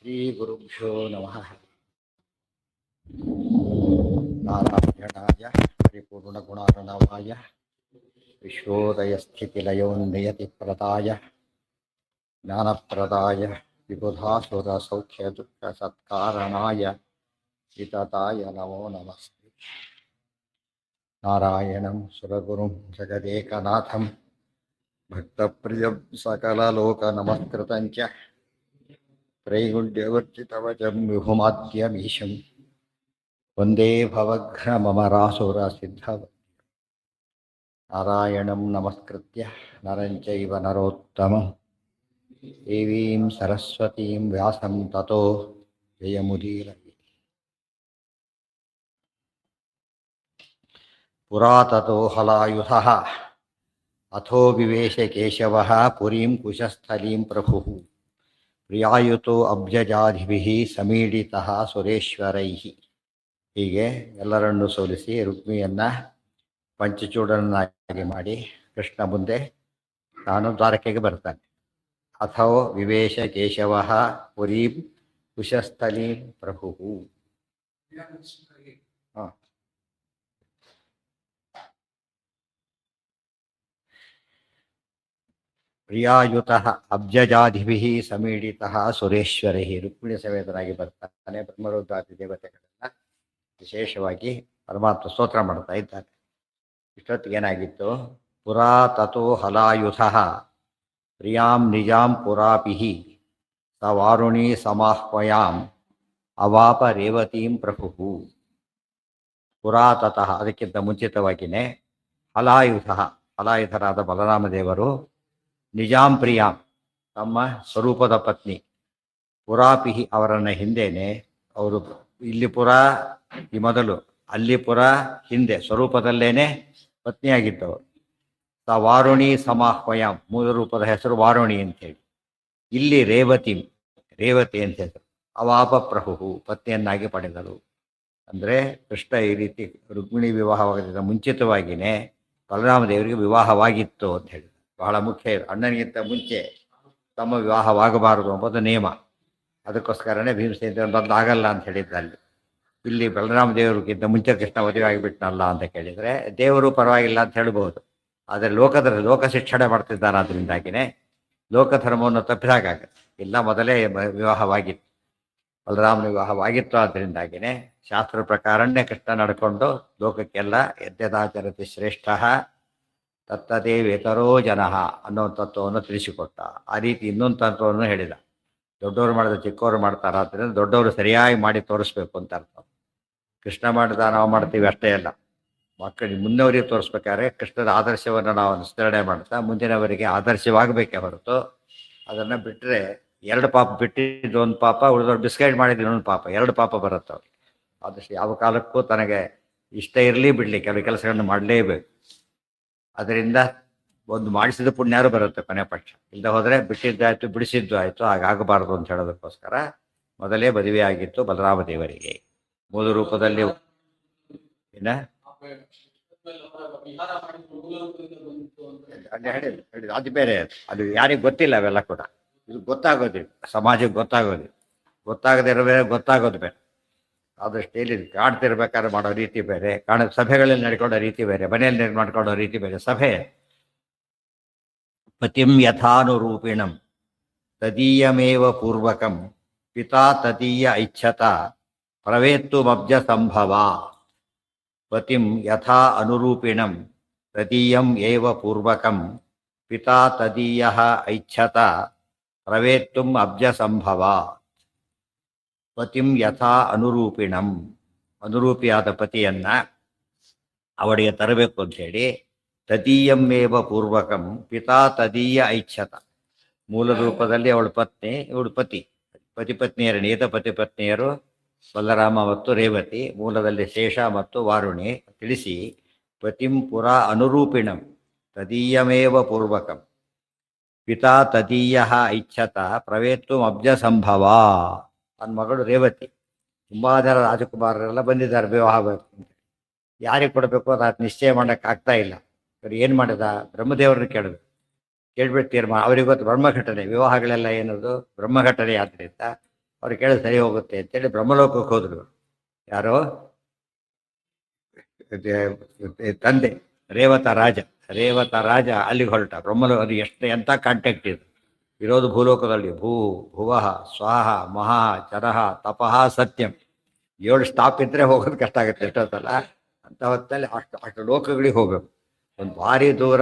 ಶ್ರೀ ಗುರುಭ್ಯೋ ನಮಃ. ನಾರಾಯಣಾಯ ಪರಿಪೂರ್ಣಗುಣಾರ್ಣವಾಯ ವಿಶ್ವೋದಯಸ್ಥಿತಿಲಯೋನ್ನಿಯತಿಪ್ರದಾಯ ಜ್ಞಾನಪ್ರದಾಯ ವಿಬುಧಾಸುರಸೌಖ್ಯದುಃಖಸತ್ಕಾರಣಾಯ ವಿತತಾಯ ನಮೋ ನಮಸ್ತೆ. ನಾರಾಯಣಂ ಸುರಗುರುಂ ಜಗದೇಕನಾಥಂ ಭಕ್ತಪ್ರಿಯಂ ಸಕಲಲೋಕನಮಸ್ಕೃತಂಚ ತ್ರೈಗುಣ್ಯವರ್ಜಿತವಚಂ ವಿಭುಮಾದ್ಯಮೀಶಂ ವಂದೇ ಭವಘ್ನಮರಾಸುರಸಿದ್ಧವ. ನಾರಾಯಣಂ ನಮಸ್ಕೃತ್ಯ ನರಂ ಚೈವ ನರೋತ್ತಮಂ ದೇವೀಂ ಸರಸ್ವತೀಂ ವ್ಯಾಸಂ ತತೋ ಜಯಮುದೀರಯೇ. ಪುರಾ ತತೋ ಹಲಾಯುಧಃ ಅಥೋ ವಿವೇಶ ಕೇಶವಃ ಪುರೀಂ ಕುಶಸ್ಥಲೀಂ ಪ್ರಭುಃ ಪ್ರಿಯಾಯುತೋ ಅಬ್ಜಜಾಧಿಭಿಃ ಸಮೀಡಿತಃ ಸುರೇಶ್ವರೈಃ. ಹೀಗೆ ಎಲ್ಲರನ್ನೂ ಸೋಲಿಸಿ ರುಕ್ಮಿಯನ್ನು ಪಂಚಚೂಡನನ್ನಾಗಿ ಮಾಡಿ ಕೃಷ್ಣ ಮುಂದೆ ತಾನು ದ್ವಾರಕೆಗೆ ಬರ್ತಾನೆ. ಅಥೋ ವಿವೇಶ ಕೇಶವಃ ಪುರೀಂ ಕುಶಸ್ಥಲೀಂ ಪ್ರಭುಃ. ಪ್ರಿಯಾಯುತಃ ಅಬ್ಜಜಾಧಿಭಿಃ ಸಮೀಡಿತಃ ಸುರೇಶ್ವರೈಃ. ರುಕ್ಮಿಣಿ ಸಮೇತನಾಗಿ ಬರ್ತಾನೆ. ಬ್ರಹ್ಮರುದ್ರಾದಿ ದೇವತೆಗಳೆಲ್ಲ ವಿಶೇಷವಾಗಿ ಪರಮಾತ್ಮ ಸ್ತೋತ್ರ ಮಾಡ್ತಾ ಇದ್ದಾರೆ. ಇಷ್ಟೊತ್ತಿಗೆ ಏನಾಗಿತ್ತು? ಪುರಾ ತಥೋ ಹಲಾಯುಧಃ ಪ್ರಿಯಾಂ ನಿಜಾಂ ಪುರಾಪಿಃ ಸ ವಾರುಣೀ ಸಮಾಹ್ವಯಾಂ ಅವಾಪ ರೇವತೀಂ ಪ್ರಭುಃ. ಪುರಾ ತತಃ, ಅದಕ್ಕಿಂತ ಮುಂಚಿತವಾಗಿಯೇ ಹಲಾಯುಧರಾದ ಬಲರಾಮದೇವರು ನಿಜಾಂ ಪ್ರಿಯಾಂ, ತಮ್ಮ ಸ್ವರೂಪದ ಪತ್ನಿ ಪುರಾಪಿಹಿ, ಅವರನ್ನು ಹಿಂದೇನೆ ಅವರು ಇಲ್ಲಿ ಪುರ ಈ ಮೊದಲು, ಅಲ್ಲಿ ಪುರ ಹಿಂದೆ ಸ್ವರೂಪದಲ್ಲೇನೆ ಪತ್ನಿಯಾಗಿದ್ದವರು. ಸ ವಾರುಣಿ ಸಮಾಹ್ವಯಾಂ, ಮೂಲ ರೂಪದ ಹೆಸರು ವಾರುಣಿ ಅಂತೇಳಿ. ಇಲ್ಲಿ ರೇವತಿ ಅಂತ ಹೆಸರು. ಅವಾಪ ಪ್ರಭು, ಪತ್ನಿಯನ್ನಾಗಿ ಪಡೆದರು. ಅಂದರೆ ಕೃಷ್ಣ ಈ ರೀತಿ ರುಕ್ಮಿಣಿ ವಿವಾಹವಾಗದ ಮುಂಚಿತವಾಗಿಯೇ ಬಲರಾಮದೇವರಿಗೆ ವಿವಾಹವಾಗಿತ್ತು ಅಂತ ಹೇಳಿದರು. ಬಹಳ ಮುಖ್ಯ. ಅಣ್ಣನಿಗಿಂತ ಮುಂಚೆ ತಮ್ಮ ವಿವಾಹವಾಗಬಾರದು ಎಂಬುದು ನಿಯಮ. ಅದಕ್ಕೋಸ್ಕರನೇ ಭೀಮಸೇನ ಬದಲಾಗಲ್ಲ ಅಂತ ಹೇಳಿದ್ರು. ಇಲ್ಲಿ ಬಲರಾಮ ದೇವರಿಗಿಂತ ಮುಂಚೆ ಕೃಷ್ಣ ಮದುವೆ ಆಗಿಬಿಟ್ನಲ್ಲ ಅಂತ ಕೇಳಿದರೆ ದೇವರು ಪರವಾಗಿಲ್ಲ ಅಂತ ಹೇಳ್ಬೋದು. ಆದರೆ ಲೋಕ ಶಿಕ್ಷಣೆ ಮಾಡ್ತಿದ್ದಾರೆ, ಅದರಿಂದಾಗಿಯೇ ಲೋಕಧರ್ಮವನ್ನು ತಪ್ಪಿದಾಗುತ್ತೆ. ಇಲ್ಲ, ಮೊದಲೇ ವಿವಾಹವಾಗಿತ್ತು, ಬಲರಾಮನ ವಿವಾಹವಾಗಿತ್ತು. ಅದರಿಂದಾಗಿಯೇ ಶಾಸ್ತ್ರ ಪ್ರಕಾರನೇ ಕೃಷ್ಣ ನಡ್ಕೊಂಡು ಲೋಕಕ್ಕೆಲ್ಲ ಯದ್ಯದಾಚರತಿ ಶ್ರೇಷ್ಠ ತತ್ತದೇವೇತರೋ ಜನಃ ಅನ್ನೋ ತತ್ವವನ್ನು ತಿಳಿಸಿಕೊಟ್ಟ. ಆ ರೀತಿ ಇನ್ನೊಂದು ತತ್ವವನ್ನು ಹೇಳಿದ. ದೊಡ್ಡವರು ಮಾಡಿದ ಚಿಕ್ಕವರು ಮಾಡ್ತಾರ, ಆದ್ದರಿಂದ ದೊಡ್ಡವರು ಸರಿಯಾಗಿ ಮಾಡಿ ತೋರಿಸ್ಬೇಕು ಅಂತ ಅರ್ಥ. ಕೃಷ್ಣ ಮಾಡಿದ ನಾವು ಮಾಡ್ತೀವಿ ಅಷ್ಟೇ ಅಲ್ಲ, ಮಕ್ಕಳಿಗೆ ಮುನ್ನವರಿಗೆ ತೋರಿಸ್ಬೇಕಾದ್ರೆ ಕೃಷ್ಣದ ಆದರ್ಶವನ್ನು ನಾವು ಅನುಸರಣೆ ಮಾಡ್ತಾ ಮುಂದಿನವರಿಗೆ ಆದರ್ಶವಾಗಬೇಕೇ ಹೊರತು ಅದನ್ನು ಬಿಟ್ಟರೆ ಎರಡು ಪಾಪ, ಬಿಟ್ಟಿದ್ದು ಒಂದು ಪಾಪ, ಉಳಿದವ್ರು ಡಿಸ್ಕೈಡ್ ಮಾಡಿದ್ದು ಇನ್ನೊಂದು ಪಾಪ, ಎರಡು ಪಾಪ ಬರುತ್ತೆ ಅವ್ರಿಗೆ. ಆದಷ್ಟು ಯಾವ ಕಾಲಕ್ಕೂ ತನಗೆ ಇಷ್ಟ ಇರಲಿ ಬಿಡಲಿ ಕೆಲವು ಕೆಲಸಗಳನ್ನು ಮಾಡಲೇಬೇಕು. ಅದರಿಂದ ಒಂದು ಮಾಡಿಸಿದ ಪುಣ್ಯಾರು ಬರುತ್ತೆ ಕೊನೆ ಪಕ್ಷ. ಇಲ್ಲದೆ ಹೋದರೆ ಬಿಟ್ಟಿದ್ದಾಯ್ತು ಬಿಡಿಸಿದ್ದು ಆಯಿತು, ಹಾಗಾಗಬಾರ್ದು ಅಂತ ಹೇಳೋದಕ್ಕೋಸ್ಕರ ಮೊದಲೇ ಮದುವೆ ಆಗಿತ್ತು ಬಲರಾಮ ದೇವರಿಗೆ. ಮೂಲ ರೂಪದಲ್ಲಿ ಏನ ಹೇಳಿದ ಅದು ಬೇರೆ, ಅದು ಯಾರಿಗೆ ಗೊತ್ತಿಲ್ಲ. ಅವೆಲ್ಲ ಕೂಡ ಇದು ಗೊತ್ತಾಗೋದಿಲ್ಲ, ಸಮಾಜಕ್ಕೆ ಗೊತ್ತಾಗದೇ ಇರೋ ಬೇರೆ, ಗೊತ್ತಾಗೋದು ಬೇರೆ. ಆದಷ್ಟು ಎಲ್ಲಿ ಕಾಣ್ತಿರ್ಬೇಕಾದ್ರೆ ಮಾಡೋ ರೀತಿ ಬೇರೆ, ಸಭೆಗಳಲ್ಲಿ ನಡ್ಕೊಳ್ಳೋ ರೀತಿ ಬೇರೆ, ಮನೆಯಲ್ಲಿ ಮಾಡ್ಕೊಳ್ಳೋ ರೀತಿ ಬೇರೆ. ಸಭೆ ಪತಿಂ ಯಥಾನುರೂಪಿಣಂ ತದೀಯಮೇವ ಪೂರ್ವಕಂ ಪಿತಾ ತದೀಯ ಐಚ್ಛತ ಪ್ರವೇತ್ತುಮಬ್ಜ ಸಂಭವ. ಪತಿಂ ಯಥಾ ಅನುರೂಪಿಣಂ ತದೀಯಂ ಏವ ಪೂರ್ವಕಂ ಪಿತಾ ತದೀಯ ಐಚ್ಛತ ಪ್ರವೇತ್ತುಂ ಅಬ್ಜ ಸಂಭವ. ಪತಿಂ ಯಥಾ ಅನುರೂಪಿಣಂ, ಅನುರೂಪಿಯಾದ ಪತಿಯನ್ನ ಅವಳಿಗೆ ತರಬೇಕು ಅಂಥೇಳಿ, ತದೀಯಮೇವ ಪೂರ್ವಕಂ ಪಿತಾ ತದೀಯ ಐಚ್ಛತ, ಮೂಲ ರೂಪದಲ್ಲಿ ಅವಳು ಪತ್ನಿ, ಇವಳು ಪತಿ. ಪತಿಪತ್ನಿಯರು, ನೇತ ಪತಿಪತ್ನಿಯರು ಬಲರಾಮ ಮತ್ತು ರೇವತಿ, ಮೂಲದಲ್ಲಿ ಶೇಷ ಮತ್ತು ವಾರುಣಿ ತಿಳಿಸಿ, ಪತಿಂ ಪುರಾ ಅನುರೂಪಿಣಂ ತದೀಯಮೇವ ಪೂರ್ವಕಂ ಪಿತಾ ತದೀಯ ಐಚ್ಛತ ಪ್ರವೇತ್ತು ಅಬ್ಜ ಸಂಭವ. ನನ್ನ ಮಗಳು ರೇವತಿ. ತುಂಬ ಜನ ರಾಜಕುಮಾರರೆಲ್ಲ ಬಂದಿದ್ದಾರೆ ವಿವಾಹ ಬೇಕು ಅಂತ. ಯಾರಿಗೆ ಕೊಡಬೇಕು ಅದು ನಿಶ್ಚಯ ಮಾಡೋಕ್ಕಾಗ್ತಾ ಇಲ್ಲ. ಇವರು ಏನು ಮಾಡಿದ? ಬ್ರಹ್ಮದೇವರನ್ನ ಕೇಳಿಬಿಟ್ಟು ತೀರ್ಮಾನ. ಅವರಿಗೊತ್ತು ಬ್ರಹ್ಮಘಟನೆ, ವಿವಾಹಗಳೆಲ್ಲ ಏನದು ಬ್ರಹ್ಮಘಟನೆ. ಆದ್ದರಿಂದ ಅವ್ರು ಕೇಳಿದ್ರೆ ಸರಿ ಹೋಗುತ್ತೆ ಅಂತೇಳಿ ಬ್ರಹ್ಮಲೋಕಕ್ಕೆ ಹೋದ್ರು. ಯಾರೋ ತಂದೆ ರೇವತ ರಾಜ ಅಲ್ಲಿಗೆ ಹೊರಟ. ಬ್ರಹ್ಮಲೋಕ ಅದು ಎಷ್ಟು ಎಂಥ ಕಾಂಟ್ಯಾಕ್ಟ್ ಇದು ಇರೋದು ಭೂಲೋಕದಲ್ಲಿ. ಭುವಃ ಸ್ವಾಹ ಮಹಾ ಚರಹ ತಪಃ ಸತ್ಯಂ 7 ಸ್ಟಾಪ್ ಇದ್ರೆ ಹೋಗೋದು ಕಷ್ಟ ಆಗುತ್ತೆ ಎಷ್ಟೊತ್ತಲ್ಲ. ಅಂತ ಹೊತ್ತಲ್ಲಿ ಅಷ್ಟು ಲೋಕಗಳಿಗೆ ಹೋಗ್ಬೇಕು. ಒಂದು ಭಾರಿ ದೂರ.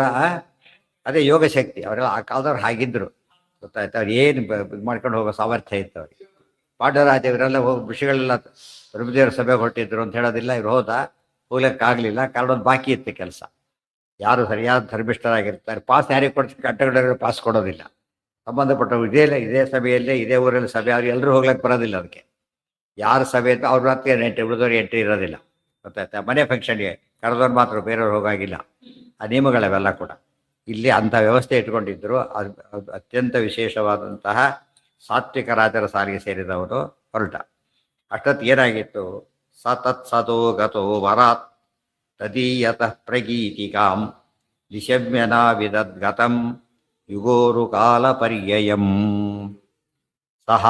ಅದೇ ಯೋಗ ಶಕ್ತಿ. ಅವರೆಲ್ಲ ಆ ಕಾಲದವ್ರು ಹಾಗಿದ್ರು ಗೊತ್ತಾಯ್ತು. ಅವ್ರು ಏನು ಇದು ಮಾಡ್ಕೊಂಡು ಹೋಗೋ ಸಾಮರ್ಥ್ಯ ಇತ್ತು ಅವ್ರಿಗೆ. ಪಾಂಡವರಾಜ ಇವರೆಲ್ಲ ಹೋಗಿ ಋಷಿಗಳೆಲ್ಲ ಬ್ರಹ್ಮದೇವರ ಸಭೆಗೆ ಹೊರಟಿದ್ರು ಅಂತ ಹೇಳೋದಿಲ್ಲ. ಇವ್ರು ಹೋಗ್ಲಿಕ್ಕಾಗಲಿಲ್ಲ. ಕಾರಣ ಒಂದು ಬಾಕಿ ಇತ್ತು ಕೆಲಸ. ಯಾರು ಸರಿಯಾದ ಧರ್ಮಿಷ್ಠರಾಗಿರ್ತಾರೆ ಪಾಸ್ ಯಾರಿಗೆ ಕೊಡ್ತಾರೆ, ಗಂಟೆಗಳ ಪಾಸ್ ಕೊಡೋದಿಲ್ಲ. ಸಂಬಂಧಪಟ್ಟವು ಇದೇ ಸಭೆಯಲ್ಲೇ ಇದೇ ಊರಲ್ಲಿ ಸಭೆ ಅವ್ರು ಎಲ್ಲರೂ ಹೋಗ್ಲಿಕ್ಕೆ ಬರೋದಿಲ್ಲ. ಅದಕ್ಕೆ ಯಾರ ಸಭೆ ಅಂತ ಅವ್ರ ಹತ್ತಿರ ಎಂಟ್ರಿ, ಉಳಿದವ್ರಿಗೆ ಎಂಟ್ರಿ ಇರೋದಿಲ್ಲ. ಗೊತ್ತಾಯ್ತಾ. ಮನೆ ಫಂಕ್ಷನ್ಗೆ ಕರೆದವ್ರು ಮಾತ್ರ, ಬೇರೆಯವ್ರು ಹೋಗಾಗಿಲ್ಲ. ಆ ನಿಯಮಗಳವೆಲ್ಲ ಕೂಡ ಇಲ್ಲಿ ಅಂಥ ವ್ಯವಸ್ಥೆ ಇಟ್ಕೊಂಡಿದ್ರು. ಅದು ಅತ್ಯಂತ ವಿಶೇಷವಾದಂತಹ ಸಾತ್ವಿಕ ರಾಜರ ಸಾಲಿಗೆ ಸೇರಿದವರು ಹೊರಟ. ಅಷ್ಟೊತ್ತು ಏನಾಗಿತ್ತು? ಸತತ್ಸದೋ ಗತೋ ವರಾತ್ ತದೀಯತಃ ಪ್ರಗೀತಿಕಾಂ ನಿಶಮ್ಯನಾ ವಿದದ್ಗತಂ ಯುಗೋರು ಕಾಲ ಪರ್ಯಯಂ ಸಹ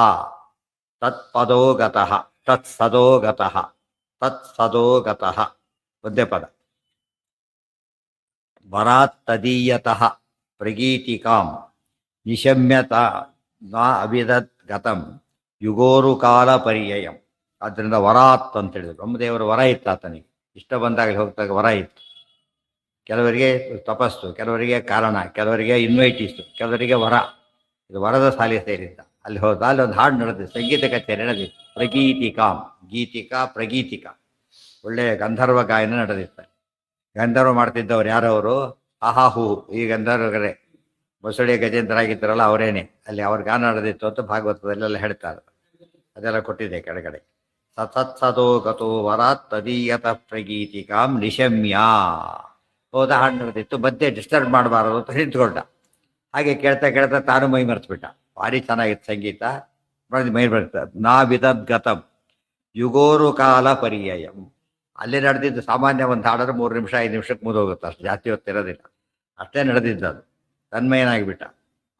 ತತ್ಪದೋ ಗತಃ ತತ್ಸದೋ ಗತಃ ಒಂದೇ ಪದ. ವರಾತ್ ತದೀಯತಃ ಪ್ರಗೀತಿಕಾಂ ನಿಶಮ್ಯತ ನ ಅವಿದತ್ ಗತಂ ಯುಗೋರು ಕಾಲ ಪರ್ಯಯಂ. ಆದ್ದರಿಂದ ವರಾತ್ ಅಂತ ಹೇಳಿದ್ರು. ಬ್ರಹ್ಮದೇವರ ವರ ಇತ್ತು ಆತನಿಗೆ. ಇಷ್ಟ ಬಂದಾಗ ಹೋಗ್ದಾಗ ವರ ಇತ್ತು. ಕೆಲವರಿಗೆ ತಪಸ್ಸು, ಕೆಲವರಿಗೆ ಕಾರಣ, ಕೆಲವರಿಗೆ ಇನ್ವೈಟಿಸು, ಕೆಲವರಿಗೆ ವರ. ಇದು ವರದ ಸಾಲಿ ಸೇರಿದ್ದ. ಅಲ್ಲಿ ಹೋದ. ಅಲ್ಲಿ ಒಂದು ಹಾಡು ನಡೆದಿತ್ತು, ಸಂಗೀತ ಕಚೇರಿ ನಡೆದಿತ್ತು. ಪ್ರಗೀತಿಕಾಂ, ಗೀತಿಕಾ ಪ್ರಗೀತಿಕಾ, ಒಳ್ಳೆಯ ಗಂಧರ್ವ ಗಾಯನ ನಡೆದಿತ್ತು. ಗಂಧರ್ವ ಮಾಡ್ತಿದ್ದವ್ರು ಯಾರವರು? ಆಹಾಹು. ಈ ಗಂಧರ್ವರೇ ಮೊಸಳೆ ಗಜೇಂದ್ರ ಆಗಿದ್ದಾರಲ್ಲ ಅವರೇನೆ. ಅಲ್ಲಿ ಅವ್ರ ಗಾನ ನಡೆದಿತ್ತು ಅಂತ ಭಾಗವತದಲ್ಲೆಲ್ಲ ಹೇಳ್ತಾರೆ. ಅದೆಲ್ಲ ಕೊಟ್ಟಿದೆ ಕೆಳಗಡೆ. ಸತತ್ಸದೋ ಗತೋ ವರಾತ್ ತದೀಯತ ಪ್ರಗೀತಿಕಾಂ ನಿಶಮ್ಯ. ಹೋದ, ಹಾಡು ನಡೆದಿತ್ತು. ಮಧ್ಯೆ ಡಿಸ್ಟರ್ಬ್ ಮಾಡಬಾರದು ಅಂತ ನಿಂತ್ಕೊಂಡ. ಹಾಗೆ ಕೇಳ್ತಾ ಕೇಳ್ತಾ ತಾನು ಮೈ ಮರೆತುಬಿಟ್ಟ. ಭಾರಿ ಚೆನ್ನಾಗಿತ್ತು ಸಂಗೀತ. ಮೈ ಬರ್ತದೆ. ನಾ ವಿದದ್ಗತಂ ಯುಗೋರು ಕಾಲ ಪರ್ಯಯಂ. ಅಲ್ಲಿ ನಡೆದಿದ್ದು ಸಾಮಾನ್ಯ ಒಂದು ಹಾಡೋದು 3 ನಿಮಿಷ 5 ನಿಮಿಷಕ್ಕೆ ಮುಗಿದೋಗುತ್ತೆ. ಅಷ್ಟು ಜಾಸ್ತಿ ಹೊತ್ತಿರೋದಿಲ್ಲ. ಅಷ್ಟೇ ನಡೆದಿದ್ದು. ಅದು ತನ್ಮಯನಾಗಿಬಿಟ್ಟ.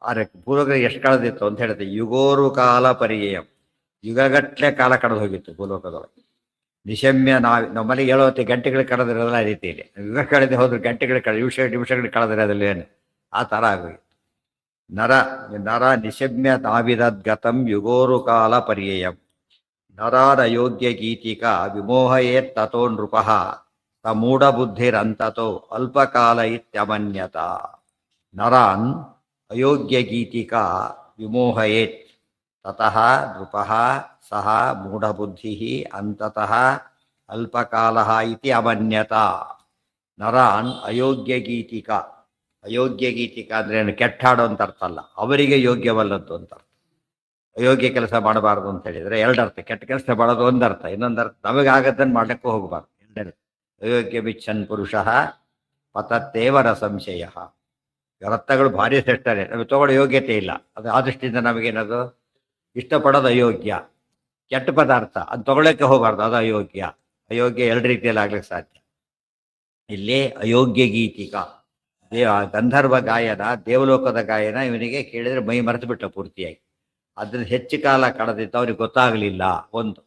ಆದರೆ ಭೂಲೋಕ ಎಷ್ಟು ಕಳೆದಿತ್ತು ಅಂತ ಹೇಳಿದೆ. ಯುಗೋರು ಕಾಲ ಪರ್ಯಯಂ, ಯುಗಗಟ್ಟಲೆ ಕಾಲ ಕಳೆದು ಹೋಗಿತ್ತು ಭೂಲೋಕದೊಳಗೆ. ನಿಶಮ್ಯ ನಮ್ಮಲ್ಲಿ ಹೇಳೋತ್ತೆ ಗಂಟೆಗಳು ಕಳೆದಿರೋಲ್ಲ. ಆ ರೀತಿಯಲ್ಲಿ ಯುಗ ಕಳೆದು ಹೋದ್ರೆ ಗಂಟೆಗಳು ನಿಮಿಷಗಳು ಕಳೆದಿರೋದಿಲ್ಲ ಏನು. ಆ ಥರ ಆಗೋಗಿತ್ತು. ನರ ನಿಶಮ್ಯ ನಾವಿದದ್ಗತಂ ಯುಗೋರು ಕಾಲ ಪರ್ಯಯಂ ನರಾನ ಯೋಗ್ಯ ಗೀತಿಕಾ ವಿಮೋಹಯೇತ್ ತಥೋ ನೃಪಃ ಸ ಮೂಢಬುದ್ಧಿರಂತತೋ ಅಲ್ಪಕಾಲ ಇತ್ಯಮನ್ಯತ. ನರಾನ್ ಅಯೋಗ್ಯ ಗೀತಿಕಾ ವಿಮೋಹಯೇತ್ ತತಃ ನೃಪಃ ಸಹ ಮೂಢಬುದ್ಧಿಃ ಅಂತತಃ ಅಲ್ಪಕಾಲಃ ಇತಿ ಅಮನ್ಯತ. ನರಾನ್ ಅಯೋಗ್ಯ ಗೀತಿಕಾ. ಅಯೋಗ್ಯ ಗೀತಿಕಾ ಅಂದ್ರೆ ಏನು? ಕೆಟ್ಟ ಹಾಡು ಅಂತ ಅರ್ಥ ಅಲ್ಲ, ಅವರಿಗೆ ಯೋಗ್ಯವಲ್ಲದ್ದು ಅಂತ ಅರ್ಥ. ಅಯೋಗ್ಯ ಕೆಲಸ ಮಾಡಬಾರ್ದು ಅಂತ ಹೇಳಿದ್ರೆ 2 ಅರ್ಥ. ಕೆಟ್ಟ ಕೆಲಸ ಮಾಡೋದು ಒಂದರ್ಥ, ಇನ್ನೊಂದರ್ಥ ನಮಗಾಗದ್ದನ್ನು ಮಾಡ್ಲಿಕ್ಕೂ ಹೋಗಬಾರ್ದು. ಎರಡನೇ ಅಯೋಗ್ಯ ಬಿಚ್ಚನ್ ಪುರುಷಃ ಪತತ್ತೇವರ ಸಂಶಯ. ರತ್ನಗಳು ಭಾರಿ ಶ್ರೇಷ್ಠರೇ, ನಮಗೆ ತಗೊಳ್ಳೋ ಯೋಗ್ಯತೆ ಇಲ್ಲ. ಅದು ಆ ದೃಷ್ಟಿಯಿಂದ ನಮಗೇನದು ಇಷ್ಟಪಡೋದು ಅಯೋಗ್ಯ. ಕೆಟ್ಟ ಪದಾರ್ಥ ಅದು ತಗೊಳ್ಳೋಕ್ಕೆ ಹೋಗಬಾರ್ದು, ಅದು ಅಯೋಗ್ಯ. ಅಯೋಗ್ಯ 2 ರೀತಿಯಲ್ಲಿ ಆಗ್ಲಿಕ್ಕೆ ಸಾಧ್ಯ. ಇಲ್ಲಿ ಅಯೋಗ್ಯ ಗೀತಿಕ ಗಂಧರ್ವ ಗಾಯನ, ದೇವಲೋಕದ ಗಾಯನ ಇವನಿಗೆ ಕೇಳಿದ್ರೆ ಮೈ ಮರೆತು ಬಿಟ್ಟ ಪೂರ್ತಿಯಾಗಿ. ಅದ್ರಲ್ಲಿ ಹೆಚ್ಚು ಕಾಲ ಕಳೆದಿತ್ತು, ಅವ್ರಿಗೆ ಗೊತ್ತಾಗಲಿಲ್ಲ. ಒಂದು.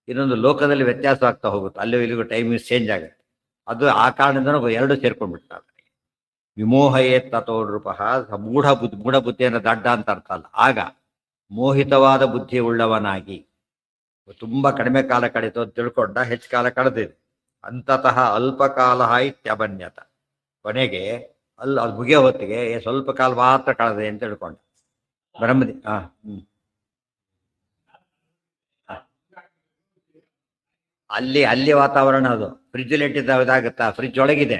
ಇನ್ನೊಂದು, ಲೋಕದಲ್ಲಿ ವ್ಯತ್ಯಾಸ ಆಗ್ತಾ ಹೋಗುತ್ತೆ. ಅಲ್ಲೂ ಇಲ್ಲಿಗೂ ಟೈಮಿಂಗ್ ಚೇಂಜ್ ಆಗುತ್ತೆ. ಅದು ಆ ಕಾರಣದಿಂದ 2 ಸೇರ್ಕೊಂಡ್ಬಿಡ್ತಾರೆ. ವಿಮೋಹಯೇ ತಥೋ ನೃಪಃ. ಮೂಢ ಬುದ್ಧಿಯನ್ನು ದಡ್ಡ ಅಂತ ಅರ್ಥ ಅಲ್ಲ. ಆಗ ಮೋಹಿತವಾದ ಬುದ್ಧಿ ಉಳ್ಳವನಾಗಿ ತುಂಬ ಕಡಿಮೆ ಕಾಲ ಕಳೀತು ಅಂತ ತಿಳ್ಕೊಂಡ, ಹೆಚ್ಚು ಕಾಲ ಕಳೆದಿದೆ. ಅಂತತಃ ಅಲ್ಪಕಾಲ ಇತ್ಯಮನ್ಯತ. ಕೊನೆಗೆ ಅದು ಮುಗಿಯೋ ಹೊತ್ತಿಗೆ ಸ್ವಲ್ಪ ಕಾಲ ಮಾತ್ರ ಕಳೆದೆ ಅಂತ ತಿಳ್ಕೊಂಡ. ಬ್ರಹ್ಮದಿ ಅಲ್ಲಿ ವಾತಾವರಣ ಅದು. ಫ್ರಿಜ್ಜಲ್ಲಿ ಇಟ್ಟಿದ್ದ ಇದಾಗುತ್ತಾ? ಫ್ರಿಜ್ ಒಳಗಿದೆ.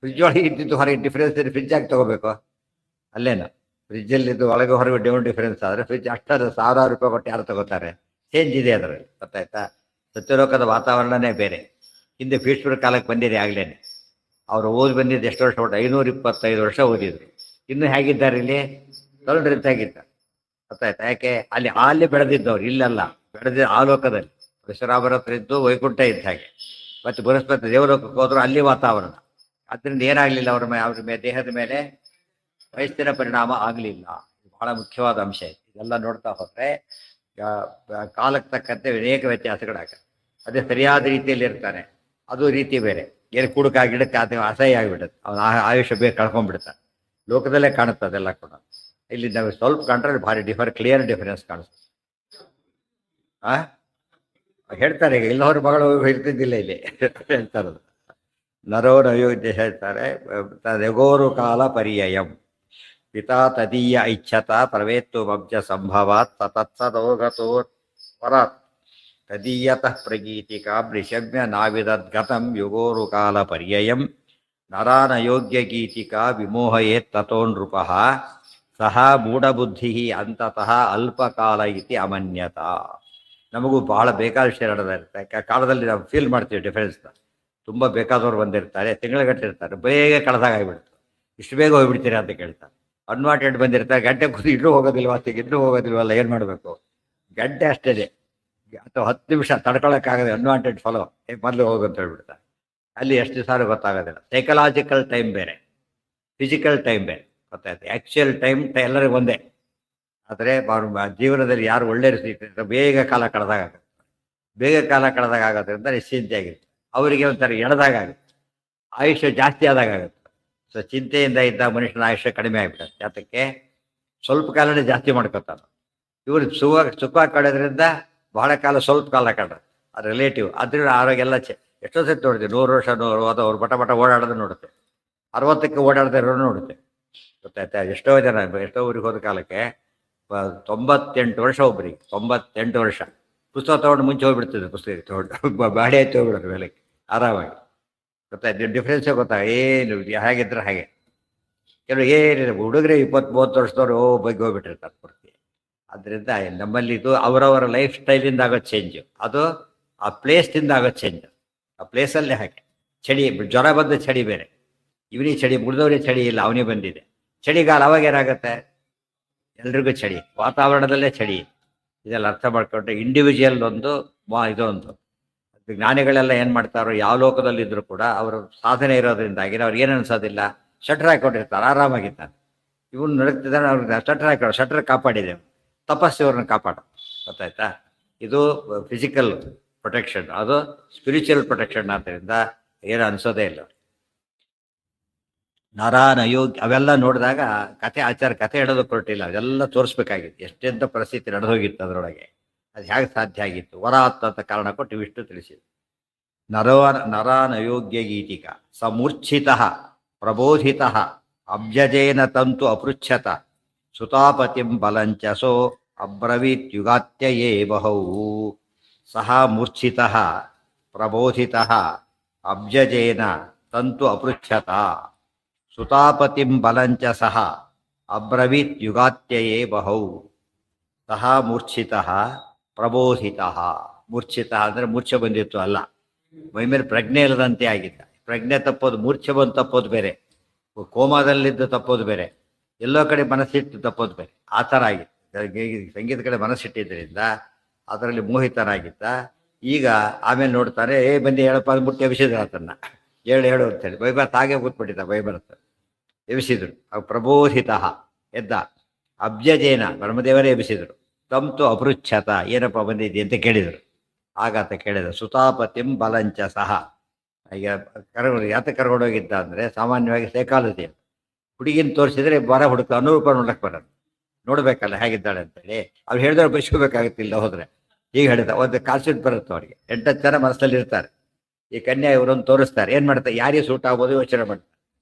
ಫ್ರಿಜ್ ಒಳಗೆ ಇದ್ದಿದ್ದು ಹೊರಗೆ ಡಿಫ್ರೆನ್ಸ್ ಇದೆ. ಫ್ರಿಜ್ ಆಗಿ ತಗೋಬೇಕು ಅಲ್ಲೇನು? ಫ್ರಿಜ್ಜಲ್ಲಿದ್ದು ಒಳಗೆ ಹೊರಗೆ ಡಿಫ್ರೆನ್ಸ್ ಆದರೆ ಫ್ರಿಜ್ ಅಷ್ಟಾದ್ರೆ ₹1000 ಕೊಟ್ಟು ಯಾರು ತಗೋತಾರೆ? ಚೇಂಜ್ ಇದೆ ಅದರಲ್ಲಿ. ಗೊತ್ತಾಯ್ತಾ? ಸತ್ಯಲೋಕದ ವಾತಾವರಣನೇ ಬೇರೆ. ಹಿಂದೆ ಭೀಷ್ಮರ ಕಾಲಕ್ಕೆ ಬಂದಿದೆ ಆಗ್ಲೇನೆ. ಅವರು ಓದಿ ಬಂದಿದ್ದು ಎಷ್ಟು ವರ್ಷ? 525 ವರ್ಷ ಓದಿದ್ರು. ಇನ್ನೂ ಹೇಗಿದ್ದಾರೆ ಇಲ್ಲಿ? ತಗೊಂಡ್ರಿಂದ ಹೇಗಿದ್ದಾರೆ? ಗೊತ್ತಾಯ್ತಾ? ಯಾಕೆ? ಅಲ್ಲಿ ಬೆಳೆದಿದ್ದವ್ರು, ಇಲ್ಲೆಲ್ಲ ಬೆಳೆದಿದ್ದ ಆ ಲೋಕದಲ್ಲಿ. ಪರಶುರಾಮರ ಹತ್ರ ಇದ್ದು ವೈಕುಂಠ ಇದ್ದ ಹಾಗೆ. ಮತ್ತು ಬೃಹಸ್ಪತಿ ದೇವಲೋಕಕ್ಕೆ ಹೋದ್ರು, ಅಲ್ಲಿ ವಾತಾವರಣ. ಅದರಿಂದ ಏನಾಗಲಿಲ್ಲ, ಅವ್ರ ಮೇಲೆ ದೇಹದ ಮೇಲೆ ವಯಸ್ಸಿನ ಪರಿಣಾಮ ಆಗಲಿಲ್ಲ. ಬಹಳ ಮುಖ್ಯವಾದ ಅಂಶ ಇದೆ. ಇದೆಲ್ಲ ನೋಡ್ತಾ ಹೋದರೆ ಕಾಲಕ್ಕೆ ತಕ್ಕಂತೆ ಅನೇಕ ವ್ಯತ್ಯಾಸಗಳಾಗ ಅದೇ ಸರಿಯಾದ ರೀತಿಯಲ್ಲಿ ಇರ್ತಾನೆ, ಅದು ರೀತಿ ಬೇರೆ. ಏನು ಕುಡುಕ ಗಿಡಕ್ಕೆ ಅದು ಅಸಹ್ಯ ಆಗಿಬಿಡುತ್ತೆ, ಅವನ ಆಯುಷ್ಯ ಬೇಗ ಕಳ್ಕೊಂಡ್ಬಿಡ್ತಾನೆ. ಲೋಕದಲ್ಲೇ ಕಾಣುತ್ತೆ ಅದೆಲ್ಲ ಕೂಡ. ಇಲ್ಲಿ ನಾವು ಸ್ವಲ್ಪ ಕಂಡ್ರೆ ಭಾರಿ ಕ್ಲಿಯರ್ ಡಿಫರೆನ್ಸ್ ಕಾಣಿಸ್ತದೆ. ಆ ಹೇಳ್ತಾರೆ ಈಗ ಇಲ್ಲವ್ರ ಮಗಳು ಇರ್ತಿದ್ದಿಲ್ಲ ಇಲ್ಲಿ ಹೇಳ್ತಾರದು. ನರೋ ನಯೋಗ್ಯ ಹೇಳ್ತಾರೆ, ಯಗೋರು ಕಾಲ ಪರ್ಯಯಂ ಪಿತಾ ತದೀಯ ಇಚ್ಛತ ಪ್ರವೇತ್ತು ಮಬ್ಜ ಸಂಭವಾತ್ ತತ್ಸದೋಗತೋ ಪರಾತ್ ತದೀಯತಃ ಪ್ರಗೀತಿಕಾ ವೃಷಭ್ಯ ನಾವಿದದ್ಗತಂ ಯುಗೋರು ಕಾಲ ಪರ್ಯಯಂ ನರಾನ ಯೋಗ್ಯ ಗೀತಿಕಾ ವಿಮೋಹಯೇತ್ ತಥೋ ನೃಪಃ ಸಹ ಮೂಢಬುದ್ಧಿ ಅಂತತಃ ಅಲ್ಪಕಾಲ ಇತಿ ಅಮನ್ಯತ. ನಮಗೂ ಬಹಳ ಬೇಕಾದ ವಿಷಯ ನಡೆದಿರುತ್ತೆ ಕಾಲದಲ್ಲಿ. ನಾವು ಫೀಲ್ ಮಾಡ್ತೀವಿ ಡಿಫರೆನ್ಸ್ನ. ತುಂಬ ಬೇಕಾದವ್ರು ಬಂದಿರ್ತಾರೆ, ತಿಂಗಳಗಟ್ಟಲೆ ಇರ್ತಾರೆ, ಬೇಗ ಕಳೆದಾಗ ಆಗಿಬಿಡುತ್ತೆ. ಇಷ್ಟು ಬೇಗ ಹೋಗ್ಬಿಡ್ತೀರಾ ಅಂತ ಕೇಳ್ತಾರೆ. ಅನ್ವಾಂಟೆಡ್ ಬಂದಿರ್ತಾರೆ, ಗಂಟೆ ಕೂತು ಇನ್ನೂ ಹೋಗೋದಿಲ್ವ ಅತ್ತಿಗೆ, ಇನ್ನೂ ಹೋಗೋದಿಲ್ವಲ್ಲ, ಏನು ಮಾಡಬೇಕು? ಗಂಟೆ ಅಷ್ಟೇ ಅಥವಾ 10 ನಿಮಿಷ ತಡ್ಕೊಳಕ್ಕಾಗದೆ ಅನ್ವಾಂಟೆಡ್ ಫಾಲೋ ಮೊದಲು ಹೋಗು ಅಂತ ಹೇಳ್ಬಿಡ್ತಾರೆ. ಅಲ್ಲಿ ಎಷ್ಟು ಸಾರು ಗೊತ್ತಾಗೋದಿಲ್ಲ. ಸೈಕಲಾಜಿಕಲ್ ಟೈಮ್ ಬೇರೆ, ಫಿಸಿಕಲ್ ಟೈಮ್ ಬೇರೆ, ಗೊತ್ತಾಯ್ತು. ಆ್ಯಕ್ಚುಯಲ್ ಟೈಮ್ ಎಲ್ಲರಿಗೂ ಒಂದೇ. ಆದರೆ ಜೀವನದಲ್ಲಿ ಯಾರು ಒಳ್ಳೆ ರೀತಿ ಬೇಗ ಕಾಲ ಕಳೆದಾಗುತ್ತೆ. ಬೇಗ ಕಾಲ ಕಳೆದಾಗ ಆಗೋದ್ರಿಂದ ನಿಶ್ಚಿಂತೆಯಾಗಿರುತ್ತೆ. ಅವರಿಗೆ ಒಂಥರ ಎಳೆದಾಗ ಆಗುತ್ತೆ, ಆಯುಷ್ಯ ಜಾಸ್ತಿ ಆದಾಗ ಆಗುತ್ತೆ. ಸೊ ಚಿಂತೆಯಿಂದ ಇದ್ದ ಮನುಷ್ಯನ ಆಯುಷ್ಯ ಕಡಿಮೆ ಆಗಿಬಿಡುತ್ತೆ. ಯಾತಕ್ಕೆ? ಸ್ವಲ್ಪ ಕಾಲನೇ ಜಾಸ್ತಿ ಮಾಡ್ಕೊತಾನೆ. ಇವರು ಸುಖ ಕಳೆದ್ರಿಂದ ಬಹಳ ಕಾಲ ಸ್ವಲ್ಪ ಕಾಲ ಕಳ್ರೆ ಅದು ರಿಲೇಟಿವ್. ಅದ್ರಿಂದ ಆರೋಗ್ಯ ಎಲ್ಲ ಎಷ್ಟೋ ಸತಿ ನೋಡ್ತೀವಿ, 100 ವರ್ಷ 100 ಅವ್ರು ಬಟ ಓಡಾಡೋದು ನೋಡುತ್ತೆ, 60ಕ್ಕೆ ಓಡಾಡದೇ ಇರೋರು ನೋಡುತ್ತೆ, ಗೊತ್ತಾಯ್ತಾ? ಎಷ್ಟೋ ಜನ ಎಷ್ಟೋ ಊರಿಗೆ ಹೋದ ಕಾಲಕ್ಕೆ 98 ವರ್ಷ, ಒಬ್ಬರಿಗೆ 98 ವರ್ಷ ಪುಸ್ತಕ ತೊಗೊಂಡು ಮುಂಚೆ ಹೋಗ್ಬಿಡ್ತಿದ್ರು. ಪುಸ್ತಕ ತೊಗೊಂಡು ಬಾಡಿ ಆಯ್ತು ಹೋಗ್ಬಿಡೋದು ಮೇಲಕ್ಕೆ ಆರಾಮಾಗಿ, ಗೊತ್ತಾಯ್ತು. ಡಿಫ್ರೆನ್ಸೇ ಏನು ಹೇಗಿದ್ರೆ ಹಾಗೆ. ಕೆಲವು ಏನಿಲ್ಲ, ಹುಡುಗರೇ 20-30 ವರ್ಷದವರು ಬಗ್ಗೆ ಹೋಗ್ಬಿಟ್ಟಿರ್ತಾರೆ ಪೂರ್ತಿ. ಅದರಿಂದ ನಮ್ಮಲ್ಲಿ ಇದು ಅವರವರ ಲೈಫ್ ಸ್ಟೈಲಿಂದ ಆಗೋ ಚೇಂಜು, ಅದು ಆ ಪ್ಲೇಸ್ದಿಂದ ಆಗೋ ಚೇಂಜ್. ಆ ಪ್ಲೇಸಲ್ಲೇ ಹಾಗೆ. ಚಳಿ, ಜ್ವರ ಬಂದ ಚಳಿ ಬೇರೆ, ಇವನಿಗೆ ಚಳಿ, ಮುಗಿದವ್ರಿಗೆ ಚಳಿ ಇಲ್ಲ, ಅವನಿಗೆ ಬಂದಿದೆ ಚಳಿಗಾಲ. ಅವಾಗ ಏನಾಗುತ್ತೆ? ಎಲ್ರಿಗೂ ಚಳಿ, ವಾತಾವರಣದಲ್ಲೇ ಚಳಿ. ಇದೆಲ್ಲ ಅರ್ಥ ಮಾಡ್ಕೊಂಡ್ರೆ ಇಂಡಿವಿಜುವಲ್ ಒಂದು ಇದೊಂದು. ಜ್ಞಾನಿಗಳೆಲ್ಲ ಏನು ಮಾಡ್ತಾರೋ, ಯಾವ ಲೋಕದಲ್ಲಿದ್ದರೂ ಕೂಡ ಅವರು ಸಾಧನೆ ಇರೋದ್ರಿಂದಾಗಿ ಅವ್ರಿಗೆ ಏನು ಅನ್ಸೋದಿಲ್ಲ, ಶಟ್ರ್ ಹಾಕೊಂಡಿರ್ತಾರೆ, ಆರಾಮಾಗಿರ್ತಾರೆ. ಇವನು ನಡುತ್ತಿದ್ದಾನೆ, ಅವ್ರಿಗೆ ಶಟ್ರ್ ಹಾಕೊಂಡು ಶಟ್ರ್ ಕಾಪಾಡಿದೆ, ತಪಸ್ಸು ಇವ್ರನ್ನ ಕಾಪಾಡ, ಗೊತ್ತಾಯ್ತಾ? ಇದು ಫಿಸಿಕಲ್ ಪ್ರೊಟೆಕ್ಷನ್, ಅದು ಸ್ಪಿರಿಚುವಲ್ ಪ್ರೊಟೆಕ್ಷನ್. ಆದ್ದರಿಂದ ಏನು ಅನ್ಸೋದೇ ಇಲ್ಲ. ನರಾನ ಯೋಗ್ಯ ಅವೆಲ್ಲ ನೋಡಿದಾಗ ಕತೆ ಹೇಳೋದು ಹೊರಟಿಲ್ಲ, ಅದೆಲ್ಲ ತೋರಿಸ್ಬೇಕಾಗಿತ್ತು. ಎಷ್ಟೆಂಥ ಪರಿಸ್ಥಿತಿ ನಡೆದೋಗಿತ್ತು ಅದರೊಳಗೆ, ಅದು ಹೇಗೆ ಸಾಧ್ಯ ಆಗಿತ್ತು. ವರ ಅಂತ ಕಾರಣ ಕೊಟ್ಟು ಇವಿಷ್ಟು ತಿಳಿಸಿದ್ರು. ನರಾನ ಯೋಗ್ಯ ಗೀತಿಕ ಸಮೂರ್ಛಿತ ಪ್ರಬೋಧಿತ ಅಬ್ಜಜೇನ ತಂತು ಅಪೃಚ್ಛತ ಸುತಾಪತಿಂ ಬಲಂಚಸೋ ಅಬ್ರವೀತ್ಯುಗಾತ್ಯಯೇ ಬಹೌ. ಸಹ ಮೂರ್ಛಿತ ಪ್ರಬೋಧಿತ ಅಬ್ಜಜೇನ ತಂತು ಅಪೃಚ್ಛತ ಸುತಾಪತಿಂ ಬಲಂಚ ಸಹ ಅಬ್ರವೀತ್ ಯುಗಾತ್ಯಯೇ ಬಹೌ. ಸಹ ಮೂರ್ಛಿತ ಪ್ರಬೋಧಿತ. ಮೂರ್ಛಿತ ಅಂದರೆ ಮೂರ್ಛೆ ಬಂದಿತ್ತು ಅಲ್ಲ, ಮೈಮೇಲೆ ಪ್ರಜ್ಞೆ ಇಲ್ಲದಂತೆ ಆಗಿದ್ದ. ಪ್ರಜ್ಞೆ ತಪ್ಪೋದು, ಮೂರ್ಛೆ ಬಂದು ತಪ್ಪೋದು ಬೇರೆ, ಕೋಮಾದಲ್ಲಿದ್ದು ತಪ್ಪೋದು ಬೇರೆ, ಎಲ್ಲೋ ಕಡೆ ಮನಸ್ಸಿಟ್ಟು ತಪ್ಪೋದು ಬೇರೆ. ಆ ಥರ ಆಗಿತ್ತು. ಸಂಗೀತ ಕಡೆ ಮನಸ್ಸಿಟ್ಟಿದ್ದರಿಂದ ಅದರಲ್ಲಿ ಮೋಹಿತನಾಗಿದ್ದ. ಈಗ ಆಮೇಲೆ ನೋಡ್ತಾರೆ, ಬಂದು ಹೇಳಪ್ಪ ಅಂದ್ಬಿಟ್ಟು ಎಬ್ಸಿದ್ರು ಆತನ್ನ. ಹೇಳು ಅಂತೇಳಿ ಬೈಬರ್ತ್ ಹಾಗೆ ಕೂತ್ಬಿಟ್ಟಿದ್ದ. ಬೈಬರ್ತ್ ಎಬ್ಸಿದ್ರು. ಪ್ರಬೋಧಿತ ಎದ್ದ. ಅಬ್ಜಜೇನ ಬ್ರಹ್ಮದೇವರೇ ಎಬ್ಸಿದ್ರು. ತಂತು ಅಪೃಚ್ಛತ, ಏನಪ್ಪ ಬಂದಿದ್ದೆ ಅಂತ ಕೇಳಿದರು. ಆಗಾತ ಕೇಳಿದ, ಸುತಾಪತಿಂ ಬಲಂಚ ಸಹ. ಈಗ ಯಾತ ಕರ್ಕೊಂಡೋಗಿದ್ದ ಅಂದರೆ, ಸಾಮಾನ್ಯವಾಗಿ ಸೈಕಾಲಜಿ ಹುಡುಗಿನ ತೋರಿಸಿದ್ರೆ ಬರ ಹುಡುಕ ಅನುರೂಪ ನೋಡಕ್ಕೆ ಬರೋದು, ನೋಡ್ಬೇಕಲ್ಲ ಹೇಗಿದ್ದಾಳೆ ಅಂತೇಳಿ. ಅವ್ರು ಹೇಳಿದ್ರೆ ಬಯಸ್ಕೋಬೇಕಾಗುತ್ತಿಲ್ಲ ಹೋದ್ರೆ. ಈಗ ಹೇಳಿದ ಒಂದು ಕಾನ್ಸೆಪ್ಟ್ ಬರುತ್ತೆ ಅವ್ರಿಗೆ. 8 ಜನ ಮನಸ್ಸಲ್ಲಿ ಇರ್ತಾರೆ. ಈ ಕನ್ಯಾ ಇವರನ್ನು ತೋರಿಸ್ತಾರೆ, ಏನು ಮಾಡ್ತಾರೆ, ಯಾರಿಗೆ ಸೂಟ್ ಆಗ್ಬೋದು ಯೋಚನೆ ಮಾಡ್ತಾರೆ,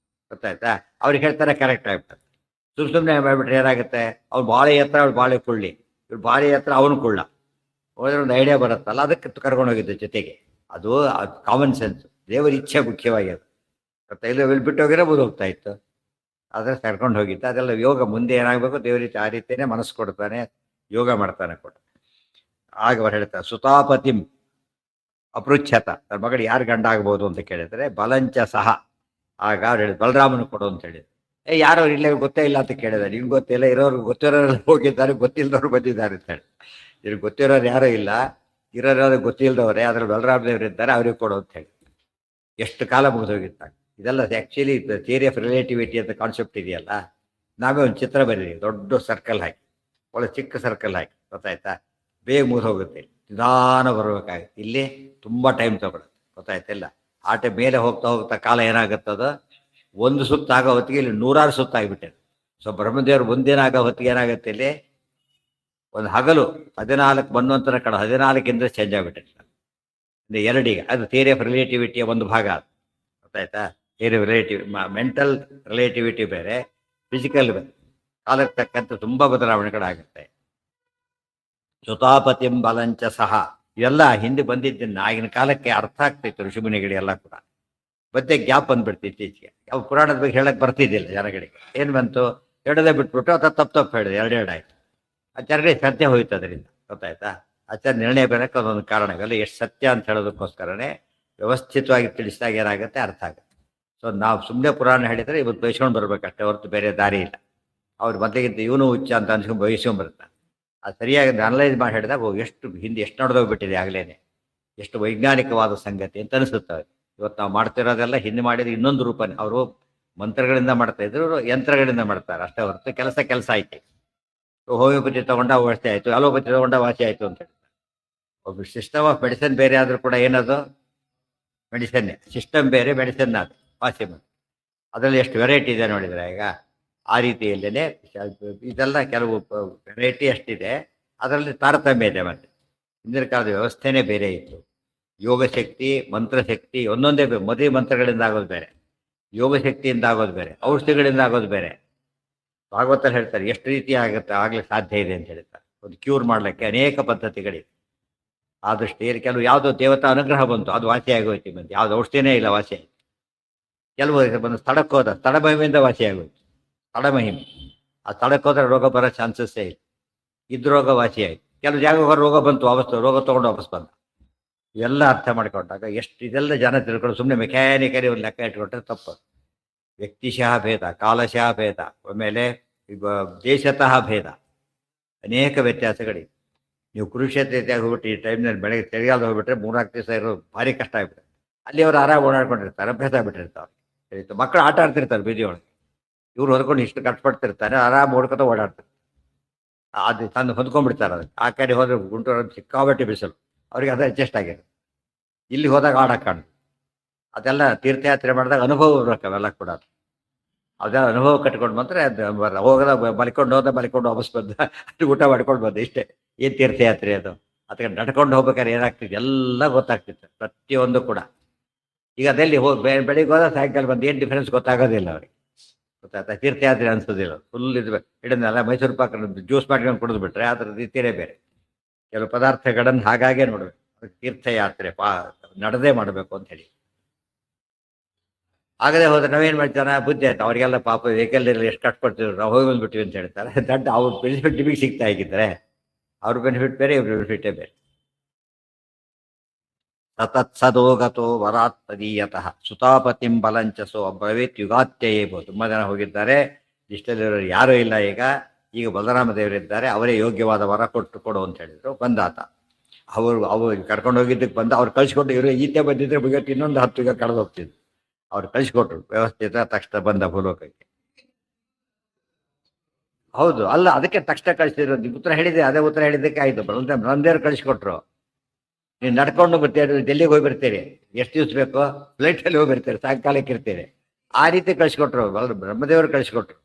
ಗೊತ್ತಾಯ್ತಾ? ಅವ್ರಿಗೆ ಹೇಳ್ತಾರೆ, ಕರೆಕ್ಟ್ ಆಗ್ಬಿಡ್ತಾರೆ. ಸುಮ್ಮನೆ ಮಾಡ್ಬಿಟ್ರೆ ಏನಾಗುತ್ತೆ, ಅವ್ರು ಬಾಳೆ ಎತ್ತರ, ಅವ್ಳು ಬಾಳೆ ಕುಳ್ಳಿ, ಇವ್ರು ಬಾಳೆ ಎತ್ತರ, ಅವನು ಕುಳ್ಳ. ಹೋದ್ರೆ ಒಂದು ಐಡಿಯಾ ಬರುತ್ತಲ್ಲ, ಅದಕ್ಕೆ ಕರ್ಕೊಂಡೋಗಿದ್ದು ಜೊತೆಗೆ. ಅದು ಕಾಮನ್ ಸೆನ್ಸ್, ದೇವರ ಇಚ್ಛೆ ಮುಖ್ಯವಾಗಿ ಅದು, ಗೊತ್ತಾ? ಇಲ್ಲ ಬಿಟ್ಟು ಹೋಗಿರೋ ಹೋಗ್ತಾ ಇತ್ತು, ಆದರೆ ಕರ್ಕೊಂಡು ಹೋಗಿತ್ತು. ಅದೆಲ್ಲ ಯೋಗ. ಮುಂದೆ ಏನಾಗಬೇಕು, ದೇವರ ಆ ರೀತಿಯೇ ಮನಸ್ಸು ಕೊಡ್ತಾನೆ, ಯೋಗ ಮಾಡ್ತಾನೆ ಕೊಟ್ಟು. ಆಗ ಅವ್ರು ಹೇಳ್ತಾರೆ, ಸುತಾಪತಿಂ ಅಪೃಚ್ಛತ, ನನ್ನ ಮಗಳು ಯಾರು ಗಂಡ ಆಗ್ಬೋದು ಅಂತ ಕೇಳಿದರೆ ಬಲಂಚ ಸಹ. ಆಗ ಅವ್ರು ಹೇಳಿದ್ರು, ಬಲರಾಮನು ಕೊಡು ಅಂತ ಹೇಳಿದ್ರು. ಯಾರೋ ಇಲ್ಲೇ ಗೊತ್ತೇ ಇಲ್ಲ ಅಂತ ಕೇಳಿದ. ನಿಮ್ಗೆ ಗೊತ್ತಿಲ್ಲ, ಇರೋರು ಗೊತ್ತಿರೋರು ಹೋಗಿದ್ದಾರೆ, ಗೊತ್ತಿಲ್ಲದವ್ರು ಬಂದಿದ್ದಾರೆ ಅಂತ ಹೇಳಿ. ಇವ್ರಿಗೆ ಗೊತ್ತಿರೋರು ಯಾರೂ ಇಲ್ಲ, ಇರೋರು ಗೊತ್ತಿಲ್ಲದವ್ರೆ, ಅದ್ರಲ್ಲಿ ಬಲರಾಮದೇವರು ಇದ್ದಾರೆ, ಅವ್ರಿಗೆ ಕೊಡು ಅಂತ ಹೇಳಿ. ಎಷ್ಟು ಕಾಲ ಮುಗಿದೋಗಿತ್ತ. ಇದೆಲ್ಲ ಆ್ಯಕ್ಚುಲಿ ಥಿಯರಿ ಆಫ್ ರಿಲೇಟಿವಿಟಿ ಅಂತ ಕಾನ್ಸೆಪ್ಟ್ ಇದೆಯಲ್ಲ, ನಾವೇ ಒಂದು ಚಿತ್ರ ಬರೀರಿ, ದೊಡ್ಡ ಸರ್ಕಲ್ ಹಾಕಿ, ಒಳ್ಳೆ ಚಿಕ್ಕ ಸರ್ಕಲ್ ಹಾಕಿ, ಗೊತ್ತಾಯ್ತಾ? ಬೇಗ ಮುಗಿದು ಹೋಗುತ್ತೆ. ನಿಧಾನ ಬರಬೇಕಾಗುತ್ತೆ. ಇಲ್ಲಿ ತುಂಬ ಟೈಮ್ ತಗೊಳುತ್ತೆ, ಗೊತ್ತಾಯ್ತಿಲ್ಲ? ಆಟ ಮೇಲೆ ಹೋಗ್ತಾ ಹೋಗ್ತಾ ಕಾಲ ಏನಾಗುತ್ತದ, ಒಂದು ಸುತ್ತಾಗೋ ಹೊತ್ತಿಗೆ ಇಲ್ಲಿ 100 ಸುತ್ತಾಗಿಬಿಟ್ಟೆ. ಸೊ ಬ್ರಹ್ಮದೇವರು ಒಂದಿನ ಆಗೋ ಹೊತ್ತಿಗೆ ಏನಾಗುತ್ತೆ, ಇಲ್ಲಿ ಒಂದು ಹಗಲು 14 ಬನ್ವಂತರ ಕಡ 14 ಚೇಂಜ್ ಆಗಿಬಿಟ್ಟೆ. ಎರಡೀಗ ಅದು ಥಿಯರಿ ಆಫ್ ರಿಲೇಟಿವಿಟಿಯ ಒಂದು ಭಾಗ ಅದು, ಗೊತ್ತಾಯ್ತಾ? ಥಿಯರಿ ಆಫ್ ಮೆಂಟಲ್ ರಿಲೇಟಿವಿಟಿ ಬೇರೆ, ಫಿಸಿಕಲ್ ಬೇರೆ. ಕಾಲಕ್ಕೆ ತಕ್ಕಂತೆ ತುಂಬ ಬದಲಾವಣೆಗಳಾಗುತ್ತೆ. ಸುತಾಪತಿಂ ಬಲಂಚ ಸಹ, ಇವೆಲ್ಲ ಹಿಂದೆ ಬಂದಿದ್ದನ್ನು ಆಗಿನ ಕಾಲಕ್ಕೆ ಅರ್ಥ ಆಗ್ತಿತ್ತು ಋಷಿಮುನಿಗಳಿಗೆಲ್ಲ ಕೂಡ. ಮತ್ತೆ ಗ್ಯಾಪ್ ಬಂದ್ಬಿಡ್ತು ಇತ್ತೀಚೆಗೆ. ಯಾವ ಪುರಾಣದ ಬಗ್ಗೆ ಹೇಳಕ್ ಬರ್ತಿದ್ದಿಲ್ಲ ಜನಗಳಿಗೆ. ಏನು ಬಂತು, ಹೇಳೋದೇ ಬಿಟ್ಬಿಟ್ಟು ಅಥವಾ ತಪ್ಪು ಹೇಳಿದೆ, ಎರಡಾಯ್ತು. ಆಚಾರ್ಯಗಳಿಗೆ ಶ್ರದ್ಧೆ ಹೋಯ್ತು ಅದರಿಂದ, ಗೊತ್ತಾಯ್ತಾ? ಆಚಾರ್ಯ ನಿರ್ಣಯ ಬರೋಕ್ಕೆ ಅದೊಂದು ಕಾರಣಗಳು. ಎಷ್ಟು ಸತ್ಯ ಅಂತ ಹೇಳೋದಕ್ಕೋಸ್ಕರನೇ ವ್ಯವಸ್ಥಿತವಾಗಿ ತಿಳಿಸಿದಾಗ ಏನಾಗುತ್ತೆ, ಅರ್ಥ ಆಗುತ್ತೆ. ಸೊ ನಾವು ಸುಮ್ಮನೆ ಪುರಾಣ ಹೇಳಿದರೆ ಇವತ್ತು ಬಯಸ್ಕೊಂಡು ಬರ್ಬೇಕಷ್ಟೇ ಹೊರತು ಬೇರೆ ದಾರಿ ಇಲ್ಲ. ಅವ್ರು ಮೊದಲಿಗಿಂತ ಇವನು ಹುಚ್ಚ ಅಂತ ಅನ್ಸ್ಕೊಂಡು ಬಯಸ್ಕೊಂಡ್ಬರ್ತಾರೆ. ಅದು ಸರಿಯಾಗಿ ಅನಲೈಸ್ ಮಾಡಿ ಹೇಳಿದಾಗ ಎಷ್ಟು ಹಿಂದೆ ಎಷ್ಟು ನಡೆದೋಗ್ಬಿಟ್ಟಿದೆ ಆಗಲೇನೆ, ಎಷ್ಟು ವೈಜ್ಞಾನಿಕವಾದ ಸಂಗತಿ ಅಂತ ಅನಿಸುತ್ತೆ. ಇವತ್ತು ನಾವು ಮಾಡ್ತಿರೋದೆಲ್ಲ ಹಿಂದೆ ಮಾಡಿದ ಇನ್ನೊಂದು ರೂಪನೇ. ಅವರು ಮಂತ್ರಗಳಿಂದ ಮಾಡ್ತಾ ಇದ್ರು, ಯಂತ್ರಗಳಿಂದ ಮಾಡ್ತಾರೆ ಅಷ್ಟೇ ಹೊರತು ಕೆಲಸ ಆಯ್ತು. ಹೋಮಿಯೋಪತಿ ತಗೊಂಡ ವಾಸಿ ಆಯಿತು, ಅಲೋಪತಿ ತಗೊಂಡ ವಾಸಿ ಆಯಿತು ಅಂತ ಹೇಳ್ತಾರೆ. ಒಬ್ಬ ಸಿಸ್ಟಮ್ ಆಫ್ ಮೆಡಿಸಿನ್ ಬೇರೆ ಆದರೂ ಕೂಡ ಏನದು ಮೆಡಿಸನ್ನೇ, ಸಿಸ್ಟಮ್ ಬೇರೆ, ಮೆಡಿಸಿನ್ ಅದು ವಾಸಿ ಮಾಡಿ. ಅದರಲ್ಲಿ ಎಷ್ಟು ವೆರೈಟಿ ಇದೆ ನೋಡಿದರೆ ಈಗ. ಆ ರೀತಿಯಲ್ಲೇ ಇದೆಲ್ಲ ಕೆಲವು ವೆರೈಟಿ ಅಷ್ಟಿದೆ, ಅದರಲ್ಲಿ ತಾರತಮ್ಯ ಇದೆ. ಮತ್ತೆ ಹಿಂದಿನ ಕಾಲದ ವ್ಯವಸ್ಥೆನೇ ಬೇರೆ ಇತ್ತು. ಯೋಗ ಶಕ್ತಿ, ಮಂತ್ರಶಕ್ತಿ ಒಂದೊಂದೇ ಬೇರೆ. ಮದುವೆ ಮಂತ್ರಗಳಿಂದ ಆಗೋದು ಬೇರೆ, ಯೋಗ ಶಕ್ತಿಯಿಂದ ಆಗೋದು ಬೇರೆ, ಔಷಧಿಗಳಿಂದ ಆಗೋದು ಬೇರೆ. ಭಾಗವತಲ್ಲಿ ಹೇಳ್ತಾರೆ ಎಷ್ಟು ರೀತಿ ಆಗುತ್ತೆ ಆಗ್ಲಿಕ್ಕೆ ಸಾಧ್ಯ ಇದೆ ಅಂತ ಹೇಳ್ತಾರೆ. ಒಂದು ಕ್ಯೂರ್ ಮಾಡಲಿಕ್ಕೆ ಅನೇಕ ಪದ್ಧತಿಗಳಿವೆ. ಆ ದೃಷ್ಟಿಯಲ್ಲಿ ಕೆಲವು ಯಾವುದೋ ದೇವತಾ ಅನುಗ್ರಹ ಬಂತು, ಅದು ವಾಸಿ ಆಗೋಯ್ತು. ಬಂತು ಯಾವ್ದು ಔಷಧಿನೇ ಇಲ್ಲ, ವಾಸಿ ಆಯ್ತು. ಕೆಲವು ಬಂದು ಸ್ಥಳಕ್ಕೆ ಹೋದ, ಸ್ಥಳ ಮಹಿಮೆಯಿಂದ ವಾಸಿ ಆಗೋಯ್ತು. ಸ್ಥಳ ಮಹಿಮೆ, ಆ ಸ್ಥಳಕ್ಕೆ ಹೋದ್ರೆ ರೋಗ ಬರೋ ಚಾನ್ಸಸ್ಸೇ ಇಲ್ಲ. ಇದ್ದ ರೋಗ ವಾಸಿ ಆಯ್ತು. ಕೆಲವು ಜಾಗ ರೋಗ ಬಂತು, ರೋಗ ತೊಗೊಂಡು ವಾಪಸ್ ಬಂದ. ಇವೆಲ್ಲ ಅರ್ಥ ಮಾಡಿಕೊಂಡಾಗ ಎಷ್ಟು ಇದೆಲ್ಲ ಜನ ತಿಳ್ಕೊಂಡು ಸುಮ್ಮನೆ ಮೆಕ್ಯಾನಿಕಲಿ ಒಂದು ಲೆಕ್ಕ ಇಟ್ಕೊಂಡ್ರೆ ತಪ್ಪು. ವ್ಯಕ್ತಿಶಃ ಭೇದ, ಕಾಲಶಃ ಭೇದ, ಆಮೇಲೆ ಈಗ ದೇಶತಃ ಭೇದ, ಅನೇಕ ವ್ಯತ್ಯಾಸಗಳಿವೆ. ನೀವು ಕುರುಕ್ಷೇತ್ರ ಹೋಗ್ಬಿಟ್ಟು ಈ ಟೈಮ್ನಲ್ಲಿ ಬೆಳಗ್ಗೆ ಚಳಿಗಾಲ ಹೋಗ್ಬಿಟ್ರೆ 3-4 ದಿವಸ ಇರೋದು ಭಾರಿ ಕಷ್ಟ ಆಗ್ಬಿಡುತ್ತೆ. ಅಲ್ಲಿ ಅವರು ಆರಾಮ ಓಡಾಡ್ಕೊಂಡಿರ್ತಾರೆ, ಅಭ್ಯಾಸ ಆಗ್ಬಿಟ್ಟಿರ್ತಾರೆ. ಸರಿತು, ಮಕ್ಕಳು ಆಟ ಆಡ್ತಿರ್ತಾರೆ ಬೀದಿ ಒಳಗೆ, ಇವ್ರು ಹೊದ್ಕೊಂಡು ಇಷ್ಟು ಕಷ್ಟಪಡ್ತಿರ್ತಾರೆ, ಆರಾಮ ಓಡ್ಕೊತ ಓಡಾಡ್ತಾರೆ. ಅದು ತಂದು ಹೊಂದ್ಕೊಂಡ್ಬಿಡ್ತಾರೆ. ಅದಕ್ಕೆ ಆ ಕಡೆ ಹೋದ್ರೆ ಗುಂಟೂರು ಸಿಕ್ಕಾಬಟ್ಟೆ ಬಿಸಿಲು, ಅವ್ರಿಗೆ ಅದು ಅಡ್ಜಸ್ಟ್ ಆಗಿರುತ್ತೆ. ಇಲ್ಲಿ ಹೋದಾಗ ಆಡಕ್ಕೆ ಕಾಣು. ಅದೆಲ್ಲ ತೀರ್ಥಯಾತ್ರೆ ಮಾಡಿದಾಗ ಅನುಭವ ಇರ್ಬೇಕು ಅವೆಲ್ಲ ಕೂಡ. ಅದೆಲ್ಲ ಅನುಭವ ಕಟ್ಕೊಂಡು ಬಂದರೆ ಅದು ಹೋಗದ ಮಲ್ಕೊಂಡು ವಾಪಸ್ ಬಂದ, ಅಷ್ಟು ಊಟ ಮಾಡ್ಕೊಂಡು ಬಂದ. ಇಷ್ಟೇ ಏನು ತೀರ್ಥಯಾತ್ರೆ ಅದು. ಅದಕ್ಕೆ ನಡ್ಕೊಂಡು ಹೋಗ್ಬೇಕಾದ್ರೆ ಏನಾಗ್ತಿತ್ತು ಎಲ್ಲ ಗೊತ್ತಾಗ್ತಿತ್ತು, ಪ್ರತಿಯೊಂದು ಕೂಡ. ಈಗ ಅದೆಲ್ಲಿ ಬೆಳಿಗ್ಗೆ ಹೋದ ಸಾಯಂಕಾಲ ಬಂದು ಏನು ಡಿಫ್ರೆನ್ಸ್ ಗೊತ್ತಾಗೋದಿಲ್ಲ ಅವ್ರಿಗೆ, ಗೊತ್ತಾಗ್ತಾ? ತೀರ್ಥಯಾತ್ರೆ ಅನ್ಸೋದಿಲ್ಲ. ಫುಲ್ ಇದು ಹಿಡಿದ್ನೆಲ್ಲ ಮೈಸೂರು ಪಾಕ ಜ್ಯೂಸ್ ಮಾಡ್ಕೊಂಡು ಕುಡಿದು ಬಿಟ್ರೆ ಅದರ ರೀತಿಯೇ ಬೇರೆ. ಕೆಲವು ಪದಾರ್ಥಗಳನ್ನು ಹಾಗಾಗೇ ನೋಡ್ಬೇಕು. ಅದಕ್ಕೆ ತೀರ್ಥಯಾತ್ರೆ ನಡೆದೇ ಮಾಡಬೇಕು ಅಂತ ಹೇಳಿ. ಆಗದೆ ಹೋದ್ರೆ ನಾವೇನು ಮಾಡ್ತಾನೆ, ಬುದ್ಧಿ ಆಯ್ತು ಅವರಿಗೆಲ್ಲ ಪಾಪ ವೆಹಿಕಲ್ ಎಷ್ಟು ಕಟ್ಕೊಡ್ತಿದ್ರು, ನಾವು ಹೋಗಿ ಬಂದ್ಬಿಟ್ಟಿವಿ ಅಂತ ಹೇಳ್ತಾರೆ. ದಡ್ಡ ಅವ್ರ ಬೆನಿಫಿಟ್ ನಿಮಗೆ ಸಿಗ್ತಾ ಆಗಿದ್ರೆ ಅವ್ರ ಬೆನಿಫಿಟ್ ಬೇರೆ, ಇವ್ರ ಬೆನಿಫಿಟೇ ಬೇರೆ. ಸತತ್ಸದೋಗತೋ ವರಾತ್ ತದೀಯತಃ ಸುತಾಪತಿಂ ಬಲಂಚಸೋ ಅಬ್ರವೀತ್ ಯುಗಾತ್ಯಯೇಬಹುದು. ತುಂಬ ಜನ ಹೋಗಿದ್ದಾರೆ, ಲಿಸ್ಟಲ್ಲಿರೋರು ಯಾರೂ ಇಲ್ಲ. ಈಗ ಬಲರಾಮ ದೇವರಿದ್ದಾರೆ, ಅವರೇ ಯೋಗ್ಯವಾದ ವರ ಕೊಡು ಅಂತ ಹೇಳಿದ್ರು. ಬಂದಾತ ಅವರು ಕರ್ಕೊಂಡು ಹೋಗಿದ್ದಕ್ಕೆ ಬಂದ, ಅವ್ರು ಕಳಿಸ್ಕೊಟ್ಟು ಇವರು ಈತೆ ಬಂದಿದ್ರೆ ಮುಗಿಯತ್ತು ಇನ್ನೊಂದು 10 ಈಗ ಕಳೆದು ಹೋಗ್ತಿದ್ರು. ಅವ್ರು ಕಳಿಸ್ಕೊಟ್ರು ವ್ಯವಸ್ಥಿತ ತಕ್ಷಣ ಬಂದ ಭೂಲೋಕಕ್ಕೆ. ಹೌದು, ಅಲ್ಲ ಅದಕ್ಕೆ ತಕ್ಷಣ ಕಳಿಸಿದ್ರು. ಉತ್ತರ ಹೇಳಿದೆ, ಅದೇ ಉತ್ತರ ಹೇಳಿದ್ದಕ್ಕೆ ಆಯ್ತು. ಬ್ರಹ್ಮದೇವ್ರು ಕಳಿಸ್ಕೊಟ್ರು. ನೀವು ನಡ್ಕೊಂಡು ಬರ್ತೀರಿ, ಡೆಲ್ಲಿಗೆ ಹೋಗಿ ಬರ್ತೀರಿ, ಎಷ್ಟು ದಿವಸ ಬೇಕು, ಫ್ಲೈಟಲ್ಲಿ ಹೋಗಿ ಬರ್ತೀರಿ, ಸಾಯಂಕಾಲಕ್ಕೆ ಇರ್ತೀರಿ. ಆ ರೀತಿ ಕಳಿಸ್ಕೊಟ್ರು, ಬ್ರಹ್ಮದೇವರು ಕಳಿಸ್ಕೊಟ್ರು.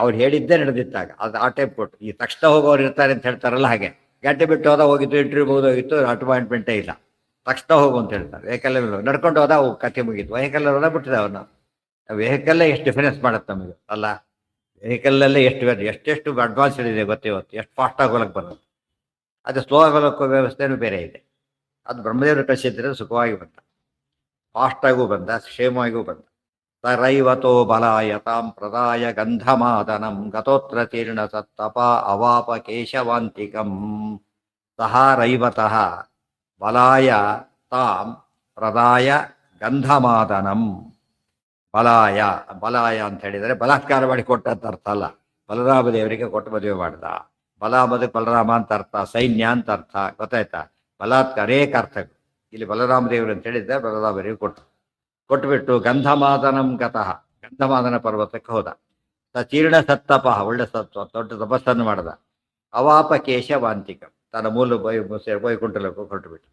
ಅವ್ರು ಹೇಳಿದ್ದೇ ನಡೆದಿತ್ತಾಗ, ಅದು ಆ ಟೈಪ್ ಕೊಟ್ಟು. ಈ ತಕ್ಷಣ ಹೋಗೋರು ಇರ್ತಾರೆ ಅಂತ ಹೇಳ್ತಾರಲ್ಲ, ಹಾಗೆ ಗಂಟೆ ಬಿಟ್ಟು ಹೋದ ಹೋಗಿತ್ತು, ಇಂಟರ್ವ್ಯೂ ಮುಗಿದೋಗಿತ್ತು, ಅಪಾಯಿಂಟ್ಮೆಂಟೇ ಇಲ್ಲ, ತಕ್ಷಣ ಹೋಗು ಅಂತ ಹೇಳ್ತಾರೆ. ವೆಹಿಕಲ್ ನಡ್ಕೊಂಡು ಹೋದ ಕತೆ ಮುಗೀತು. ವೆಹಿಕಲ್ ಹೋದ ಬಿಟ್ಟಿದೆ ಅವನು. ವೆಹಿಕಲ್ಲೇ ಎಷ್ಟು ಡಿಫರೆನ್ಸ್ ಮಾಡುತ್ತೆ ನಮಗೆ ಅಲ್ಲ. ವೆಹಿಕಲ್ಲಲ್ಲೇ ಎಷ್ಟೆಷ್ಟು ಅಡ್ವಾನ್ಸ್ ಇದೆ ಗೊತ್ತಿವತ್ತು, ಎಷ್ಟು ಫಾಸ್ಟಾಗಿ ಹೋಗಕ್ಕೆ ಬರುತ್ತೆ. ಅದು ಸ್ಲೋ ಆಗೋದಕ್ಕೂ ವ್ಯವಸ್ಥೆನೂ ಬೇರೆ ಇದೆ. ಅದು ಬ್ರಹ್ಮದೇವರು ಕಳಿಸಿದ್ರೆ ಸುಖವಾಗಿ ಬಂದ, ಫಾಸ್ಟಾಗೂ ಬಂದ, ಕ್ಷೇಮವಾಗಿಯೂ ಬಂದ. ತರೈವತೋ ಬಲಾಯತಾಂ ಪ್ರದಾಯ ಗಂಧಮಾದನಂ ಗತೋತ್ರ ತೀರ್ಣ ಸತ್ತಪ ಅವಾಪ ಕೇಶವಾಂತಿಕಂ. ಸಹ ರೈವತಃ ಬಲಾಯ ತಾಂ ಪ್ರದಾಯ ಗಂಧಮಾದನಂ. ಬಲಾಯ ಅಂತ ಹೇಳಿದರೆ ಬಲಾತ್ಕಾರ ಮಾಡಿ ಕೊಟ್ಟಂತ ಅರ್ಥ ಅಲ್ಲ, ಬಲರಾಮ ದೇವರಿಗೆ ಕೊಟ್ಟು ಮದುವೆ ಮಾಡ್ದ. ಬಲರಾಮ ಅಂತ ಅರ್ಥ, ಸೈನ್ಯ ಅಂತ ಅರ್ಥ, ಗೊತ್ತಾಯ್ತಾ? ಬಲಾತ್ಕಾರ ಅನೇಕ ಅರ್ಥಗಳು. ಇಲ್ಲಿ ಬಲರಾಮ ದೇವರು ಅಂತ ಹೇಳಿದ್ದೆ, ಬಲರಾಮರಿಗೆ ಕೊಟ್ಟುಬಿಟ್ಟು ಗಂಧಮಾದನಂ ಗತಃ, ಗಂಧಮಾದನ ಪರ್ವತಕ್ಕೆ ಹೋದ. ಸಚೀರ್ಣ ಸತ್ತಪ, ಒಳ್ಳೆ ಸತ್ವ, ದೊಡ್ಡ ತಪಸ್ಸನ್ನು ಮಾಡದ. ಅವಾಪ ಕೇಶವಾಂತಿಕ, ತನ್ನ ಮೂಲ ವೈಕುಂಠಲಕ್ಕೆ ಹೊರಟುಬಿಟ್ಟು.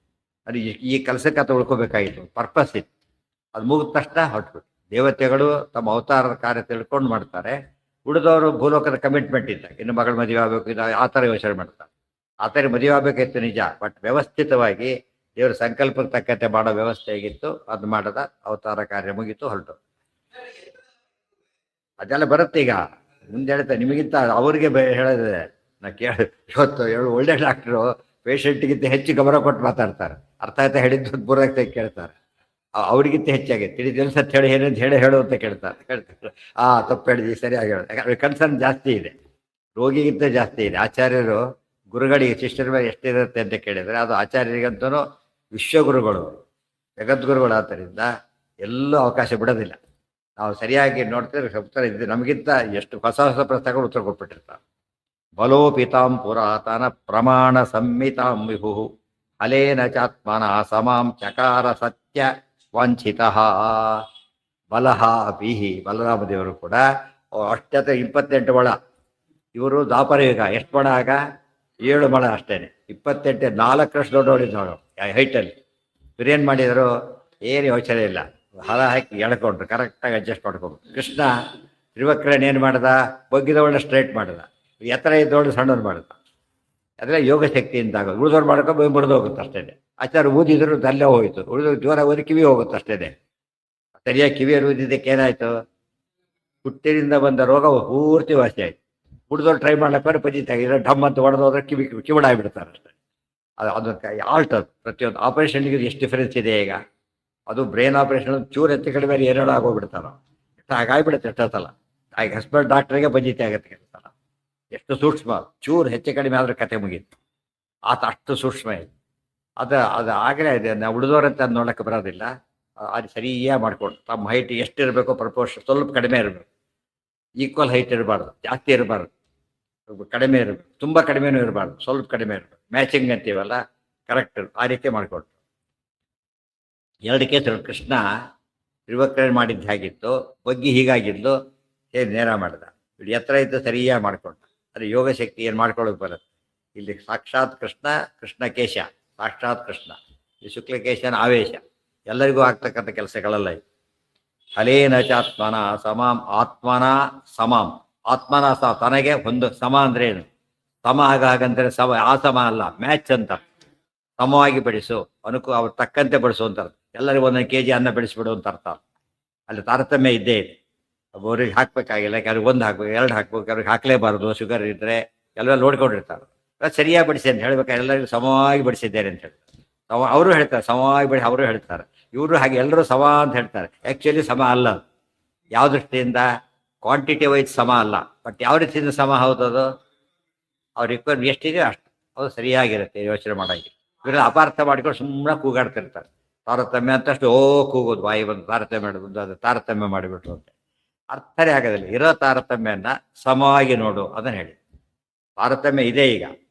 ಅದು ಈ ಕೆಲಸಕ್ಕೆ ಆತ ಉಳ್ಕೋಬೇಕಾಗಿತ್ತು, ಪರ್ಪಸ್ ಇತ್ತು. ಅದು ಮುಗಿದ ತಕ್ಷಣ ಹೊರಟುಬಿಟ್ಟು. ದೇವತೆಗಳು ತಮ್ಮ ಅವತಾರದ ಕಾರ್ಯ ತಿಳ್ಕೊಂಡು ಮಾಡ್ತಾರೆ. ಉಳಿದವರು ಭೂಲೋಕದ ಕಮಿಟ್ಮೆಂಟ್ ಇದ್ದ, ಇನ್ನು ಮಗಳ ಮದುವೆ ಆಗಬೇಕು, ಇದು ಆ ಥರ ಯೋಚನೆ ಮಾಡ್ತಾರೆ. ಆ ಥರ ಮದುವೆ ಆಗಬೇಕಿತ್ತು ನಿಜ, ಬಟ್ ವ್ಯವಸ್ಥಿತವಾಗಿ ದೇವರ ಸಂಕಲ್ಪಕ್ಕೆ ತಕ್ಕಂತೆ ಮಾಡೋ ವ್ಯವಸ್ಥೆ ಆಗಿತ್ತು. ಅದು ಮಾಡದ, ಅವತಾರ ಕಾರ್ಯ ಮುಗೀತು, ಹೊರಟು. ಅದೆಲ್ಲ ಬರುತ್ತೆ ಈಗ ಮುಂದೆ ಹೇಳ್ತಾರೆ. ನಿಮಗಿಂತ ಅವ್ರಿಗೆ ಹೇಳಿದೆ ನಾ ಇವತ್ತು ಒಳ್ಳೆ ಡಾಕ್ಟ್ರು ಪೇಷಂಟ್ಗಿಂತ ಹೆಚ್ಚು ಗಮನ ಕೊಟ್ಟು ಮಾತಾಡ್ತಾರೆ. ಅರ್ಥ ಆಯ್ತಾ ಹೇಳಿದ್ದು ಪೂರೈತ ಕೇಳ್ತಾರೆ. ಅವ್ರಿಗಿಂತ ಹೆಚ್ಚಾಗಿ ತಿಳಿದಿಲ್ಲ ಸತ್ ಹೇಳಿ ಏನಂತ ಹೇಳು ಅಂತ ಕೇಳ್ತಾರೆ. ತಪ್ಪು ಹೇಳಿದ್ವಿ, ಸರಿಯಾಗಿ ಹೇಳೋದು. ಯಾಕಂದ್ರೆ ಕನ್ಸರ್ನ್ ಜಾಸ್ತಿ ಇದೆ, ರೋಗಿಗಿಂತ ಜಾಸ್ತಿ ಇದೆ. ಆಚಾರ್ಯರು ಗುರುಗಳಿಗೆ ಶಿಷ್ಯರ ಮೇಲೆ ಎಷ್ಟಿರುತ್ತೆ ಅಂತ ಕೇಳಿದರೆ, ಅದು ಆಚಾರ್ಯರಿಗಂತೂ ವಿಶ್ವಗುರುಗಳು, ಜಗದ್ಗುರುಗಳು. ಆದ್ದರಿಂದ ಎಲ್ಲೂ ಅವಕಾಶ ಬಿಡೋದಿಲ್ಲ. ನಾವು ಸರಿಯಾಗಿ ನೋಡ್ತಿದ್ರೆ ಉತ್ತರ ಇದೆ. ನಮಗಿಂತ ಎಷ್ಟು ಹೊಸ ಹೊಸ ಪ್ರಶ್ನೆಗಳು ಉತ್ತರ ಕೊಟ್ಬಿಟ್ಟಿರ್ತಾರೆ. ಬಲೋಪಿತಾಂ ಪುರಾತನ ಪ್ರಮಾಣ ಸಂಹಿತಾಂ ವಿಭು ಹಲೇನ ಚಾತ್ಮನ ಸಮಾಂ ಚಕಾರ ಸತ್ಯ ವಂಚಿತ ಬಲಹ ಬಿಹಿ. ಬಲರಾಮದೇವರು ಕೂಡ ಅಷ್ಟೇ 28 ಮೊಳ. ಇವರು ದ್ವಾಪರ ಯುಗ ಎಷ್ಟು ಮೊಳ ಆಗ? 7 ಮೊಳ ಅಷ್ಟೇನೆ. 28 4 ದೊಡ್ಡವಳಿದ್ದವಳು ಹೈಟಲ್ಲಿ. ಇವ್ರೇನು ಮಾಡಿದರು? ಏನು ಯೋಚನೆ ಇಲ್ಲ, ಹಲ ಹಾಕಿ ಎಳ್ಕೊಂಡ್ರು, ಕರೆಕ್ಟಾಗಿ ಅಡ್ಜಸ್ಟ್ ಮಾಡ್ಕೊಂಡು. ಕೃಷ್ಣ ತ್ರಿವಕ್ರನ್ ಏನು ಮಾಡ್ದ? ಬಗ್ಗಿದವಳನ್ನ ಸ್ಟ್ರೈಟ್ ಮಾಡ್ದ, ಎತ್ತರ ಇದ್ದವಳು ಸಣ್ಣವ್ರು ಮಾಡ್ದ. ಅದೆಲ್ಲ ಯೋಗ ಶಕ್ತಿಯಿಂದ ಆಗೋದು. ಉಳಿದವ್ರು ಮಾಡ್ಕೊಂಡು ಮುರಿದು ಹೋಗುತ್ತೆ ಅಷ್ಟೇ. ಆಚಾರ ಊದಿದ್ರು ಅಲ್ಲೇ ಹೋಯಿತು, ಉಳಿದು ಜೋರ ಓದಿ ಕಿವಿ ಹೋಗುತ್ತೆ ಅಷ್ಟೇ. ಸರಿಯಾಗಿ ಕಿವಿಯಲ್ಲಿ ಊದಿದ್ದಕ್ಕೆ ಏನಾಯಿತು? ಹುಟ್ಟಿನಿಂದ ಬಂದ ರೋಗ ಪೂರ್ತಿ ವಾಸಿ ಆಯಿತು. ಉಳಿದವ್ರು ಟ್ರೈ ಮಾಡ್ಲಿಕ್ಕೆ ಪಜಿತಾಗಿರೋ ಢಮ್ ಅಂತ ಹೊಡೆದೋದ್ರೆ ಕಿವಿಡಾಗ್ಬಿಡ್ತಾರೆ ಅಷ್ಟೇ. ಅದಕ್ಕೆ ಆಲ್ಟ್. ಅದು ಪ್ರತಿಯೊಂದು ಆಪರೇಷನ್ಗೆ ಎಷ್ಟು ಡಿಫರೆನ್ಸ್ ಇದೆ ಈಗ. ಅದು ಬ್ರೈನ್ ಆಪರೇಷನ್ ಚೂರು ಹೆಚ್ಚು ಕಡಿಮೆ ಏನೇಳೋ ಆಗೋಗ್ಬಿಡ್ತಾರೋ, ಹಾಗಾಗಿಬಿಡುತ್ತೆ ಎಷ್ಟೊತ್ತಲ್ಲ. ಈಗ ಹಸ್ಬೆಂಡ್ ಡಾಕ್ಟ್ರಿಗೆ ಬಜಿತೆ ಆಗುತ್ತೆ ಕೆಲಸಲ್ಲ. ಎಷ್ಟು ಸೂಕ್ಷ್ಮ, ಚೂರು ಹೆಚ್ಚು ಕಡಿಮೆ ಆದ್ರೆ ಕತೆ ಮುಗೀತು. ಆತ ಅಷ್ಟು ಸೂಕ್ಷ್ಮ ಇದೆ. ಅದು ಆಗಲೇ ಇದೆ. ನಾವು ಉಳಿದವರಂತ ನೋಡೋಕ್ಕೆ ಬರೋದಿಲ್ಲ. ಅದು ಸರಿಯಾಗಿ ಮಾಡ್ಕೊಂಡು ತಮ್ಮ ಹೈಟ್ ಎಷ್ಟಿರಬೇಕು ಪ್ರಪೋರ್ಷನ್, ಸ್ವಲ್ಪ ಕಡಿಮೆ ಇರಬೇಕು. ಈಕ್ವಲ್ ಹೈಟ್ ಇರಬಾರ್ದು, ಜಾಸ್ತಿ ಇರಬಾರ್ದು, ಕಡಿಮೆ ಇರಬೇಕು, ತುಂಬ ಕಡಿಮೆನೂ ಇರಬಾರ್ದು, ಸ್ವಲ್ಪ ಕಡಿಮೆ ಇರಬೇಕು. ಮ್ಯಾಚಿಂಗ್ ಅಂತೀವಲ್ಲ, ಕರೆಕ್ಟ್ ಆ ರೀತಿ ಮಾಡಿಕೊಟ್ಟು. 2 ಕೇಸರು. ಕೃಷ್ಣ ತ್ರಿವಕ್ರನ್ ಮಾಡಿದ್ದು ಹೇಗಿತ್ತು, ಬಗ್ಗಿ ಹೀಗಾಗಿದ್ದು, ನೇರ ಮಾಡಿದ. ಇಲ್ಲಿ ಎತ್ತರ ಇದ್ದು ಸರಿಯಾಗಿ ಮಾಡ್ಕೊಂಡ. ಅದು ಯೋಗ ಶಕ್ತಿ ಏನು ಮಾಡ್ಕೊಳ್ಳೋಕೆ ಬರುತ್ತೆ. ಇಲ್ಲಿ ಸಾಕ್ಷಾತ್ ಕೃಷ್ಣ, ಕೃಷ್ಣ ಕೇಶ, ಸಾಕ್ಷಾತ್ ಕೃಷ್ಣ. ಈ ಶುಕ್ಲಕೇಶನ ಆವೇಶ ಎಲ್ಲರಿಗೂ ಆಗ್ತಕ್ಕಂಥ ಕೆಲಸಗಳೆಲ್ಲ ಇವೆ. ಹಲೇನ ಚಾತ್ಮನ ಸಮಾಂ, ಆತ್ಮನ ಸಮಾಂ, ಆತ್ಮನ ತನಗೆ ಒಂದು ಸಮ ಅಂದ್ರೆ ಏನು? ಸಮ ಹಾಗಂದ್ರೆ ಸಮ, ಆ ಸಮ ಅಲ್ಲ, ಮ್ಯಾಚ್ ಅಂತ. ಸಮವಾಗಿ ಬೆಳೆಸು, ಅವ್ರು ತಕ್ಕಂತೆ ಬೆಳೆಸು ಅಂತ. ಎಲ್ಲರಿಗೂ 1 kg ಅನ್ನ ಬೆಳೆಸ್ಬಿಡು ಅಂತ ಅರ್ಥ. ಅಲ್ಲಿ ತಾರತಮ್ಯ ಇದ್ದೇ ಇದೆ. ಒಬ್ಬರಿಗೆ ಹಾಕ್ಬೇಕಾಗಿಲ್ಲ, ಕೆಲವ್ರಿಗೆ 1 ಹಾಕ್ಬೇಕು, 2 ಹಾಕ್ಬೇಕು, ಕೆಲವ್ರಿಗೆ ಹಾಕ್ಲೇಬಾರ್ದು. ಶುಗರ್ ಇದ್ದರೆ ಎಲ್ಲ ನೋಡ್ಕೊಂಡಿರ್ತಾರೆ. ಸರಿಯಾಗಿ ಬಡಿಸಿ ಅಂತ ಹೇಳ್ಬೇಕಾದ್ರೆ ಎಲ್ಲರಿಗೂ ಸಮವಾಗಿ ಬಡಿಸಿದ್ದೇನೆ ಅಂತ ಹೇಳ್ತಾರೆ. ಅವರು ಹೇಳ್ತಾರೆ ಸಮವಾಗಿ ಬಡಿ, ಅವರು ಹೇಳ್ತಾರೆ. ಇವರು ಹಾಗೆ ಎಲ್ಲರೂ ಸಮ ಅಂತ ಹೇಳ್ತಾರೆ. ಆ್ಯಕ್ಚುಲಿ ಸಮ ಅಲ್ಲ. ಯಾವ ದೃಷ್ಟಿಯಿಂದ? ಕ್ವಾಂಟಿಟಿ ವೈಸ್ ಸಮ ಅಲ್ಲ, ಬಟ್ ಯಾವ ರೀತಿಯಿಂದ ಸಮ ಹೌದದು? ಅವ್ರ ರಿಕ್ವೈರ್ ಎಷ್ಟಿದೆ ಅಷ್ಟು ಅದು ಸರಿಯಾಗಿರುತ್ತೆ. ಯೋಚನೆ ಮಾಡೋಂಗಿಲ್ಲ. ಇವರೆಲ್ಲ ಅಪಾರ್ಥ ಮಾಡ್ಕೊಂಡು ಸುಮ್ಮನೆ ಕೂಗಾಡ್ತಿರ್ತಾರೆ. ತಾರತಮ್ಯ ಅಂತಷ್ಟು ಕೂಗೋದು, ಬಾಯಿ ಬಂದು ತಾರತಮ್ಯ ಮಾಡೋದು, ಅದು ತಾರತಮ್ಯ ಮಾಡಿಬಿಟ್ರು ಅಂತ ಅರ್ಥನೇ ಆಗೋದಿಲ್ಲ. ಇರೋ ತಾರತಮ್ಯನ ಸಮವಾಗಿ ನೋಡು ಅದನ್ನು ಹೇಳಿ. ತಾರತಮ್ಯ ಇದೆ ಈಗ.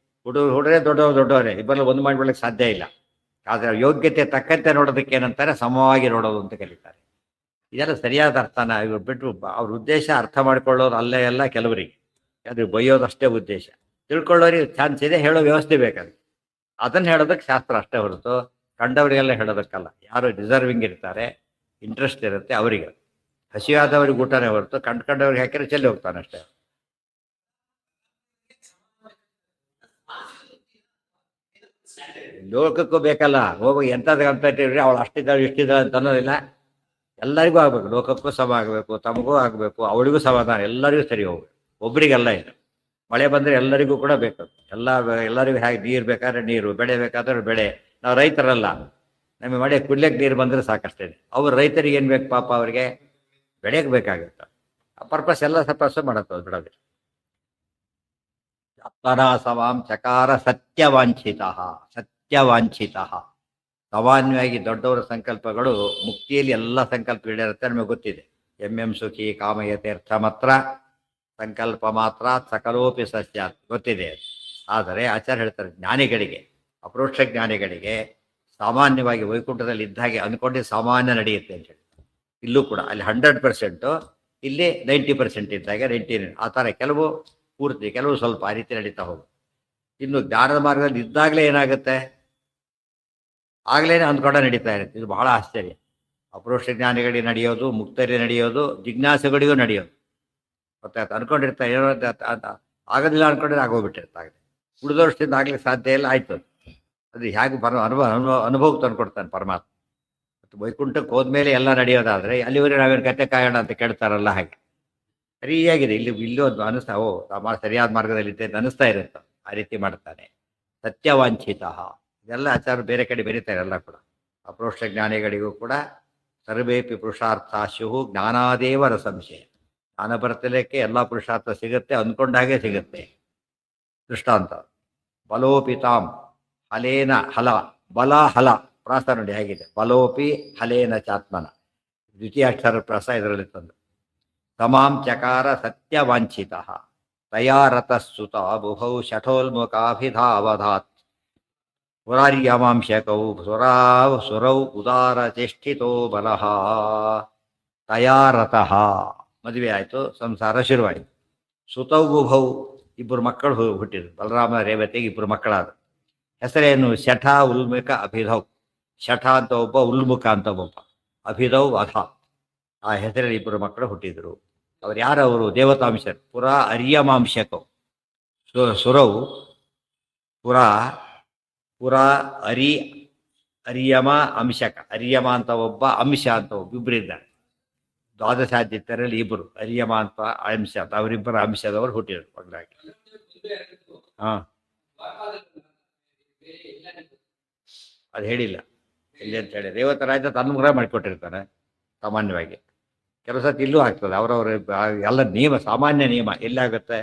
ಹುಡುಗರೇ ದೊಡ್ಡವರೇ ಇಬ್ಬರಲ್ಲಿ ಒಂದು ಮಾಡಿಬಿಡ್ಲಿಕ್ಕೆ ಸಾಧ್ಯ ಇಲ್ಲ. ಆದರೆ ಯೋಗ್ಯತೆ ತಕ್ಕಂತೆ ನೋಡೋದಕ್ಕೆ ಏನಂತಾರೆ? ಸಮವಾಗಿ ನೋಡೋದು ಅಂತ ಕರೀತಾರೆ. ಇದೆಲ್ಲ ಸರಿಯಾದ ಅರ್ಥನ ಇವ್ರು ಬಿಟ್ಟು ಅವ್ರ ಉದ್ದೇಶ ಅರ್ಥ ಮಾಡ್ಕೊಳ್ಳೋದು ಅಲ್ಲೇ ಎಲ್ಲ ಕೆಲವರಿಗೆ. ಅದು ಬೈಯೋದಷ್ಟೇ ಉದ್ದೇಶ. ತಿಳ್ಕೊಳ್ಳೋರಿಗೆ ಚಾನ್ಸ್ ಇದೆ, ಹೇಳೋ ವ್ಯವಸ್ಥೆ ಬೇಕಾದ್ರೆ ಅದನ್ನು ಹೇಳೋದಕ್ಕೆ ಶಾಸ್ತ್ರ ಅಷ್ಟೇ ಹೊರತು ಕಂಡವರಿಗೆಲ್ಲ ಹೇಳೋದಕ್ಕಲ್ಲ. ಯಾರು ಡಿಸರ್ವಿಂಗ್ ಇರ್ತಾರೆ, ಇಂಟ್ರೆಸ್ಟ್ ಇರುತ್ತೆ ಅವರಿಗೆ. ಹಸಿವಾದವ್ರಿಗೆ ಊಟನೇ ಹೊರತು ಕಂಡ್ಕೊಂಡವ್ರಿಗೆ ಹಾಕಿದ್ರೆ ಚೆಲ್ಲಿ ಹೋಗ್ತಾನೆ ಅಷ್ಟೇ. ಲೋಕಕ್ಕೂ ಬೇಕಲ್ಲ, ಹೋಗೋ ಎಂಥದ್ದು ಕಂಪೇಟಿವ್ರಿ ಅವಳು ಅಷ್ಟಿದ್ದಾಳೆ ಇಷ್ಟಿದ್ದಾಳೆ ಅಂತ ಅನ್ನೋದಿಲ್ಲ. ಎಲ್ಲರಿಗೂ ಆಗ್ಬೇಕು, ಲೋಕಕ್ಕೂ ಸಮ ಆಗಬೇಕು, ತಮಗೂ ಆಗಬೇಕು, ಅವಳಿಗೂ ಸಮಾಧಾನ, ಎಲ್ಲರಿಗೂ ಸರಿ ಹೋಗ್ಬೇಕು. ಒಬ್ರಿಗೆಲ್ಲ ಇಲ್ಲ. ಮಳೆ ಬಂದರೆ ಎಲ್ಲರಿಗೂ ಕೂಡ ಬೇಕು. ಎಲ್ಲರಿಗೂ ಹೇಗೆ ನೀರು ಬೇಕಾದ್ರೆ ನೀರು, ಬೆಳೆ ಬೇಕಾದ್ರೆ ಬೆಳೆ. ನಾವು ರೈತರಲ್ಲ, ನಮಗೆ ಮಳೆ ಕುಡ್ಲಿಕ್ಕೆ ನೀರು ಬಂದರೆ ಸಾಕಷ್ಟೇ. ಅವ್ರು ರೈತರಿಗೆ ಏನು ಬೇಕು ಪಾಪ, ಅವ್ರಿಗೆ ಬೆಳೆಯಕ್ಕೆ ಬೇಕಾಗುತ್ತೆ. ಆ ಪರ್ಪಸ್ ಎಲ್ಲ ಸಪರ್ಸ ಮಾಡತ್ತದು ಬಿಡೋದು. ಸಮಾಂ ಚಕಾರ ಸತ್ಯವಾಂಛಿತ, ಸತ್ಯವಾಂಛಿತ. ಸಾಮಾನ್ಯವಾಗಿ ದೊಡ್ಡವರ ಸಂಕಲ್ಪಗಳು ಮುಕ್ತಿಯಲ್ಲಿ ಎಲ್ಲ ಸಂಕಲ್ಪ ಈಡೇರುತ್ತೆ, ನಮಗೆ ಗೊತ್ತಿದೆ. ಎಂ ಸುಖಿ ಕಾಮಯತೆ ಅರ್ಥ ಮಾತ್ರ ಸಂಕಲ್ಪ ಮಾತ್ರ ಸಕಲೋಪಿ ಸತ್ಯ ಗೊತ್ತಿದೆ. ಆದರೆ ಆಚಾರ್ಯ ಹೇಳ್ತಾರೆ, ಜ್ಞಾನಿಗಳಿಗೆ, ಅಪರೋಕ್ಷ ಜ್ಞಾನಿಗಳಿಗೆ ಸಾಮಾನ್ಯವಾಗಿ ವೈಕುಂಠದಲ್ಲಿ ಇದ್ದಾಗೆ ಅಂದ್ಕೊಂಡು ಸಾಮಾನ್ಯ ನಡೆಯುತ್ತೆ ಅಂತ ಹೇಳಿ. ಇಲ್ಲೂ ಕೂಡ ಅಲ್ಲಿ 100% ಇಲ್ಲಿ 90% ಇದ್ದಾಗ 90 ಆ ಥರ ಕೆಲವು ಪೂರ್ತಿ ಕೆಲವು ಸ್ವಲ್ಪ ಆ ರೀತಿ ನಡೀತಾ ಹೋಗು. ಇನ್ನು ಜ್ಞಾನದ ಮಾರ್ಗದಲ್ಲಿ ಇದ್ದಾಗಲೇ ಏನಾಗುತ್ತೆ, ಆಗ್ಲೇ ಅಂದ್ಕೊಂಡ ನಡೀತಾ ಇರುತ್ತೆ. ಇದು ಬಹಳ ಆಶ್ಚರ್ಯ. ಅಪರೋಕ್ಷ ಜ್ಞಾನಿಗಳಿಗೆ ನಡೆಯೋದು, ಮುಕ್ತರಿಗೆ ನಡೆಯೋದು, ಜಿಜ್ಞಾಸುಗಳಿಗೂ ನಡೆಯೋದು. ಗೊತ್ತಾಯ್ತು, ಅನ್ಕೊಂಡಿರ್ತಾರೆ ಏನೋ ಆಗೋದಿಲ್ಲ ಅನ್ಕೊಂಡಿದ್ರೆ ಆಗೋಗ್ಬಿಟ್ಟಿರ್ತಾಗಲಿ. ಉಳಿದ ವರ್ಷದಿಂದ ಆಗ್ಲಿಕ್ಕೆ ಸಾಧ್ಯ ಇಲ್ಲ, ಆಯ್ತು. ಅದು ಹೇಗೆ ಅನುಭವಕ್ಕೆ ತಂದ್ಕೊಡ್ತಾನೆ ಪರಮಾತ್ಮ. ಮತ್ತು ವೈಕುಂಠಕ್ಕೆ ಹೋದ್ಮೇಲೆ ಎಲ್ಲ ನಡೆಯೋದಾದ್ರೆ ಅಲ್ಲಿವರೆಗೆ ನಾವೇನು ಕತೆ ಕಾಯೋಣ ಅಂತ ಕೇಳ್ತಾರಲ್ಲ, ಹಾಗೆ ಸರಿಯಾಗಿದೆ. ಇಲ್ಲೂ ಒಂದು ಅನಿಸ್ತಾ ಸರಿಯಾದ ಮಾರ್ಗದಲ್ಲಿದ್ದೆ ಅಂತ ಅನಿಸ್ತಾ ಇರುತ್ತೆ. ಆ ರೀತಿ ಮಾಡ್ತಾನೆ. ಸತ್ಯವಾಂಛಿತ ಇದೆಲ್ಲ ಆಚಾರ ಬೇರೆ ಕಡೆ ಬೆರೀತಾರೆ ಎಲ್ಲ ಕೂಡ. ಅಪರೋಕ್ಷ ಜ್ಞಾನಿಗಳಿಗೂ ಕೂಡ ಸರ್ವೇಪಿ ಪುರುಷಾರ್ಥಾಶು ಜ್ಞಾನಾದೇವರ ಸಂಶಯ. ಜ್ಞಾನ ಬರ್ತಲಿಕ್ಕೆ ಎಲ್ಲ ಪುರುಷಾರ್ಥ ಸಿಗುತ್ತೆ, ಅಂದ್ಕೊಂಡಾಗೆ ಸಿಗುತ್ತೆ. ದೃಷ್ಟಾಂತ ಬಲೋಪಿತಾಂ ಹಲೇನ ಹಲ, ಬಲ ಹಲ ಪ್ರಾಸ ನೋಡಿ ಹೇಗಿದೆ. ಬಲೋಪಿ ಹಲೇನ ಚಾತ್ಮನ ದ್ವಿತೀಯಾಕ್ಷರ ಪ್ರಾಸ ಇದರಲ್ಲಿ ತಂದು. ತಮಾಂ ಚಕಾರ ಸತ್ಯವಾಂಛಿತ ತಯಾರತಃಸುತ ಬುಭೌ ಶಠೋಲ್ಮುಖಾಭಿಧಾವಧಾತ್ ಪುರಾರ್ಯಮಾಂಶಕೌ ಸುರೌ ಉದಾರ ಚೇಷ್ಟಿತೋ ಬಲಃ. ತಯಾರತಃ ಮದುವೆ ಆಯಿತು, ಸಂಸಾರ ಶುರುವಾಯಿತು. ಸುತೌ ಬುಭೌ ಇಬ್ಬರು ಮಕ್ಕಳು ಹುಟ್ಟಿದ್ರು. ಬಲರಾಮ ರೇವತಿಗೆ ಇಬ್ಬರು ಮಕ್ಕಳಾದರು. ಹೆಸರೇನು? ಶಠ ಉಲ್ಮುಖ ಅಭಿಧೌ. ಶಠ ಅಂತ ಒಬ್ಬ, ಉಲ್ಮುಖ ಅಂತ ಒಬ್ಬ, ಅಭಿಧೌ ಅಧ. ಆ ಹೆಸರಲ್ಲಿ ಇಬ್ಬರು ಮಕ್ಕಳು ಹುಟ್ಟಿದ್ರು. ಅವ್ರು ಯಾರವರು? ದೇವತಾಂಶರು. ಪುರಾ ಅರ್ಯಮಾಂಶಕವು ಸುರವು ಪುರಾ ಅರಿಯಮ ಅಂಶಕ. ಅರಿಯಮ ಅಂತ ಒಬ್ಬ, ಅಂಶ ಅಂತ ಒಬ್ಬ, ಇಬ್ಬರಿದ್ದಾರೆ. ದ್ವಾದಶಾದಿತ್ಯರಲ್ಲಿ ಇಬ್ಬರು, ಅರಿಯಮ ಅಂತ ಅಂಶ ಅಂತ, ಅವರಿಬ್ಬರ ಅಂಶದವರು ಹುಟ್ಟಿದ್ರು ಮಗಳಾಗಿ. ಹಾಂ, ಅದು ಹೇಳಿಲ್ಲ ಎಲ್ಲಿ ಅಂತ ಹೇಳಿ. ರೇವತ ರಾಜ ತನ್ಮುಖ ಮಾಡಿಕೊಟ್ಟಿರ್ತಾನೆ ಸಾಮಾನ್ಯವಾಗಿ. ಕೆಲವು ಸತಿ ಇಲ್ಲೂ ಆಗ್ತದೆ. ಅವರವ್ರ ಎಲ್ಲ ನಿಯಮ, ಸಾಮಾನ್ಯ ನಿಯಮ ಎಲ್ಲಾಗುತ್ತೆ